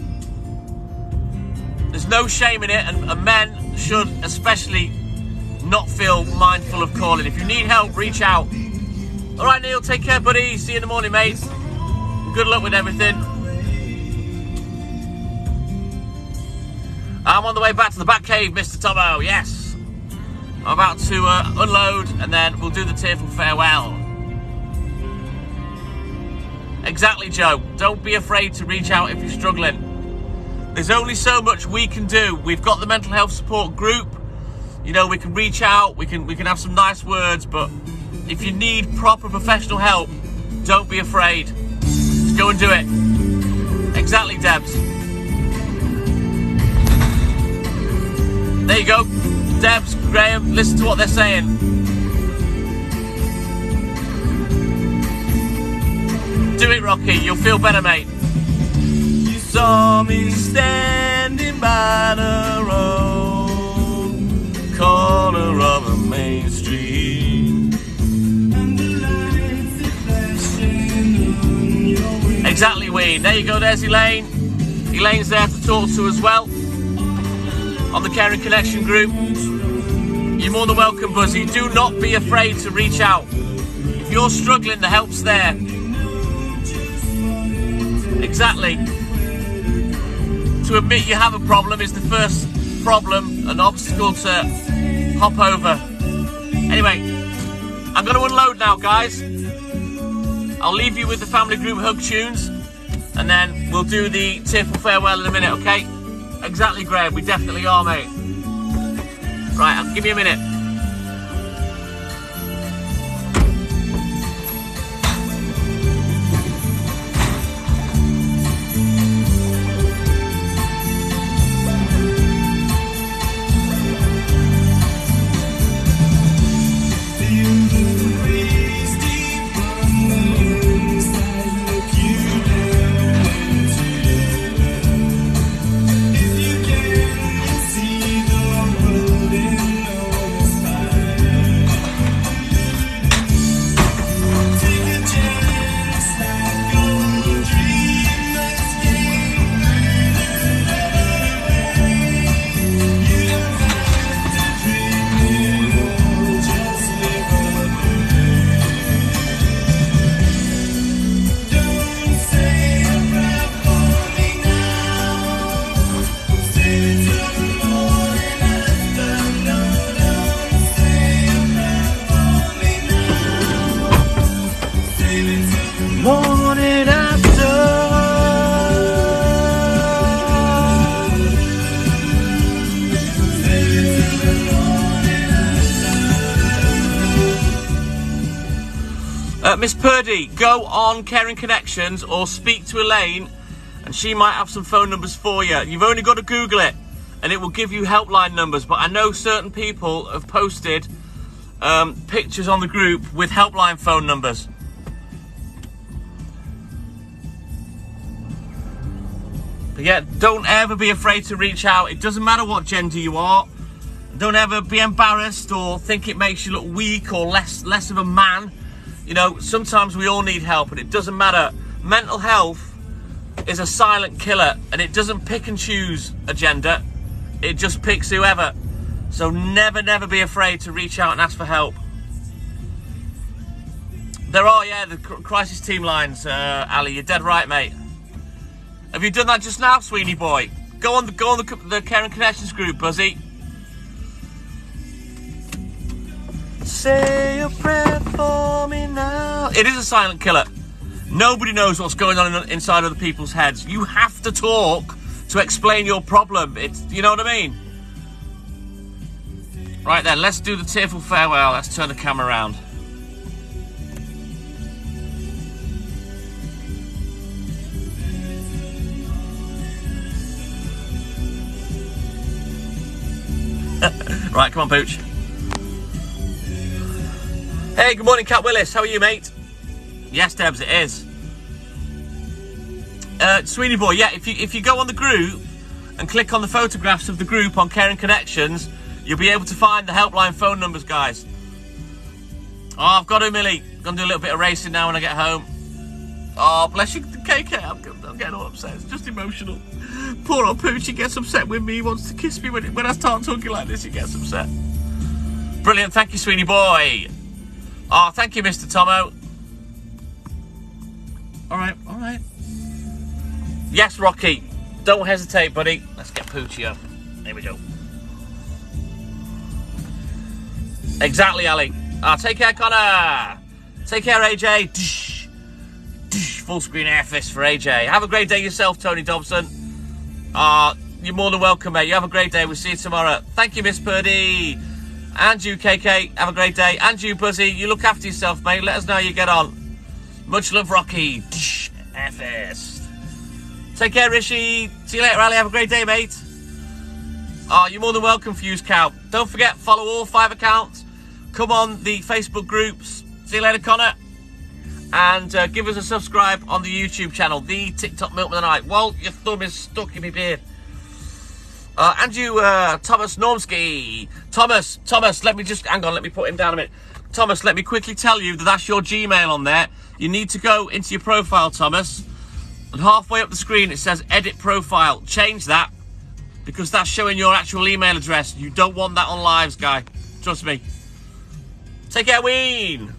There's no shame in it, and men should especially not feel mindful of calling. If you need help, reach out. All right, Neil, take care, buddy. See you in the morning, mate. Good luck with everything. I'm on the way back to the back cave, Mr. Tomo. Yes. I'm about to unload, and then we'll do the tearful farewell. Exactly, Joe. Don't be afraid to reach out if you're struggling. There's only so much we can do. We've got the mental health support group. You know, we can reach out, we can have some nice words, but if you need proper professional help, don't be afraid. Just go and do it. Exactly, Debs. There you go. Debs, Graham, listen to what they're saying. Do it, Rocky. You'll feel better, mate. You saw me standing by the road, corner of a main street. Exactly, Wayne. There you go. There's Elaine. Elaine's there to talk to as well on the Caring Connection group. You're more than welcome, Buzzy. Do not be afraid to reach out. If you're struggling, the help's there. Exactly. To admit you have a problem is the first problem, an obstacle to hop over. Anyway, I'm going to unload now, guys. I'll leave you with the family group hug tunes, and then we'll do the tearful farewell in a minute, okay? Exactly, Graham. We definitely are, mate. Right, give me a minute. Miss Purdy, go on Caring Connections or speak to Elaine and she might have some phone numbers for you. You've only got to Google it and it will give you helpline numbers, but I know certain people have posted pictures on the group with helpline phone numbers. But yeah, don't ever be afraid to reach out. It doesn't matter what gender you are. Don't ever be embarrassed or think it makes you look weak or less of a man. You know, sometimes we all need help and it doesn't matter. Mental health is a silent killer and it doesn't pick and choose a gender. It just picks whoever. So never be afraid to reach out and ask for help. There are, yeah, the crisis team lines, Ali, you're dead right, mate. Have you done that just now, Sweeney boy? Go on the Caring Connections group, Buzzy. Say a prayer for me now. It is a silent killer. Nobody knows what's going on inside other people's heads. You have to talk to explain your problem. You know what I mean? Right then, let's do the tearful farewell. Let's turn the camera around. Right, come on, Pooch. Hey, good morning, Cat Willis. How are you, mate? Yes, Debs, it is. Sweeney boy, yeah, if you go on the group and click on the photographs of the group on Caring Connections, you'll be able to find the helpline phone numbers, guys. Oh, I've got to, Millie. I'm going to do a little bit of racing now when I get home. Oh, bless you, KK. I'm getting all upset. It's just emotional. Poor old Pooch, he gets upset with me. He wants to kiss me when I start talking like this. He gets upset. Brilliant. Thank you, Sweeney boy. Oh, thank you, Mr. Tomo. All right. Yes, Rocky. Don't hesitate, buddy. Let's get Poochie up. There we go. Exactly, Ali. Take care, Connor. Take care, AJ. Full screen air fist for AJ. Have a great day yourself, Tony Dobson. You're more than welcome, mate. You have a great day. We'll see you tomorrow. Thank you, Miss Purdy. And you, KK. Have a great day. And you, Buzzy. You look after yourself, mate. Let us know how you get on. Much love, Rocky. Air fist. Take care, Rishi. See you later, Ali. Have a great day, mate. You're more than welcome, Fuse Cow. Don't forget, follow all 5 accounts. Come on the Facebook groups. See you later, Connor. And give us a subscribe on the YouTube channel, the TikTok Milkman of the Night. Well, your thumb is stuck in my beard. And you, Thomas Normsky. Thomas, let me just, hang on, let me put him down a minute. Thomas, let me quickly tell you that that's your Gmail on there. You need to go into your profile, Thomas. And halfway up the screen, it says edit profile. Change that, because that's showing your actual email address. You don't want that on lives, guy. Trust me. Take care, Ween.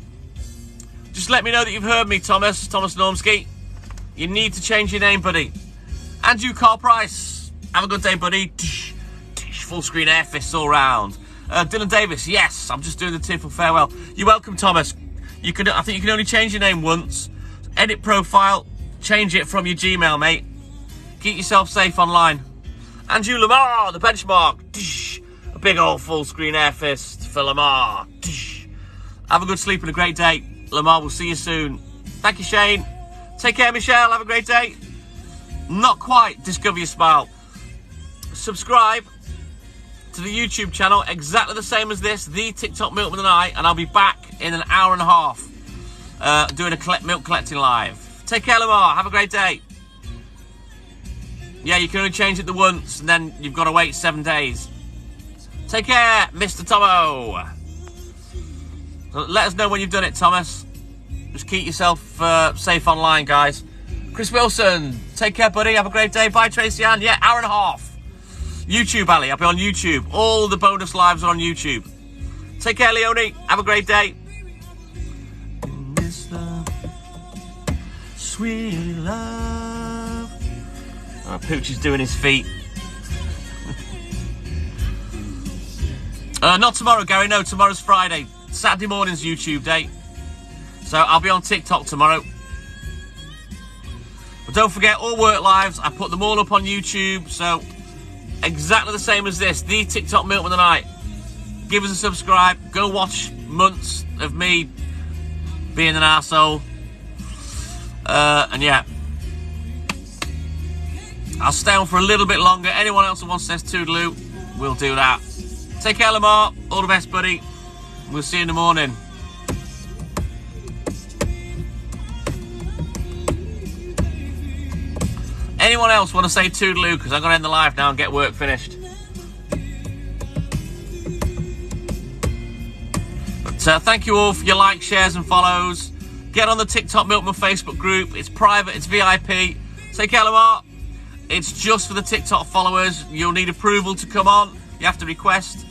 Just let me know that you've heard me, Thomas Normsky. You need to change your name, buddy. And you, Carl Price. Have a good day, buddy. Full screen air fists all round. Dylan Davis, yes, I'm just doing the tearful farewell. You're welcome, Thomas. I think you can only change your name once. Edit profile, change it from your Gmail, mate. Keep yourself safe online. And you, Lamar, the benchmark. A big old full screen air fist for Lamar. Have a good sleep and a great day. Lamar, we'll see you soon. Thank you, Shane. Take care, Michelle. Have a great day. Not quite. Discover your smile. Subscribe to the YouTube channel, exactly the same as this, the TikTok Milkman of the Night, and I'll be back in an hour and a half doing a milk collecting live. Take care, Lamar. Have a great day. Yeah, you can only change it the once, and then you've got to wait 7 days. Take care, Mr. Tomo. Let us know when you've done it, Thomas. Just keep yourself safe online, guys. Chris Wilson, take care, buddy. Have a great day. Bye, Tracy Ann. Yeah, hour and a half. YouTube, Ali. I'll be on YouTube. All the bonus lives are on YouTube. Take care, Leonie. Have a great day. Sweet love. Oh, Pooch is doing his feet. Not tomorrow, Gary. No, tomorrow's Friday. Saturday morning's YouTube day. So I'll be on TikTok tomorrow. But don't forget, all work lives, I put them all up on YouTube. So exactly the same as this, the TikTok Milkman of the Night. Give us a subscribe. Go watch months of me being an arsehole. And yeah, I'll stay on for a little bit longer. Anyone else that wants to say toodaloo, we'll do that. Take care, Lamar. All the best, buddy. We'll see you in the morning. Anyone else want to say toodaloo? Because I'm going to end the live now and get work finished. But thank you all for your likes, shares and follows. Get on the TikTok Milkman Facebook group. It's private, it's VIP. Take care, Lamar. It's just for the TikTok followers. You'll need approval to come on. You have to request.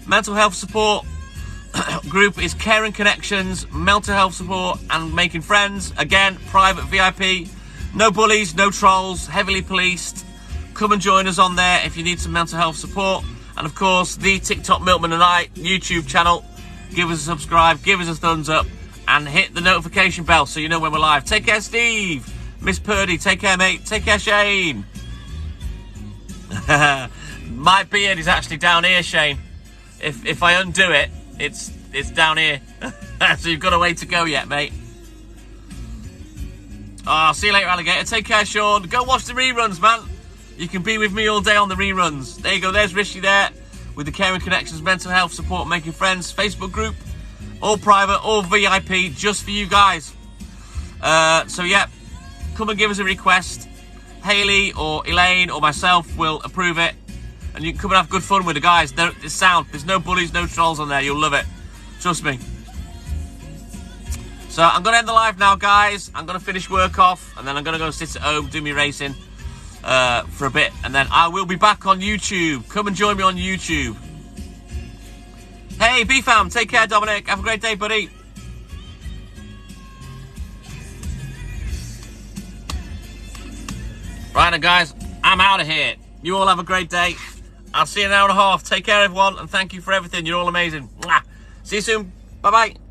Mental health support group is Caring Connections, mental health support and making friends. Again, private, VIP. No bullies, no trolls, heavily policed. Come and join us on there if you need some mental health support. And of course, the TikTok Milkman and I YouTube channel. Give us a subscribe, give us a thumbs up, and hit the notification bell so you know when we're live. Take care, Steve. Miss Purdy, take care, mate. Take care, Shane. My beard is actually down here, Shane. If I undo it, it's down here. So you've got a way to go yet, mate. Oh, see you later, alligator. Take care, Sean. Go watch the reruns, man. You can be with me all day on the reruns. There you go. There's Rishi there with the Caring Connections, mental health support, making friends Facebook group. All private, all VIP, just for you guys. So, yeah, come and give us a request. Hayley or Elaine or myself will approve it. And you can come and have good fun with the guys. It's sound. There's no bullies, no trolls on there. You'll love it. Trust me. So I'm going to end the live now, guys. I'm going to finish work off, and then I'm going to go sit at home, do me racing for a bit. And then I will be back on YouTube. Come and join me on YouTube. Hey, B-Fam, take care, Dominic. Have a great day, buddy. Right then, guys, I'm out of here. You all have a great day. I'll see you in an hour and a half. Take care, everyone, and thank you for everything. You're all amazing. Mwah. See you soon. Bye-bye.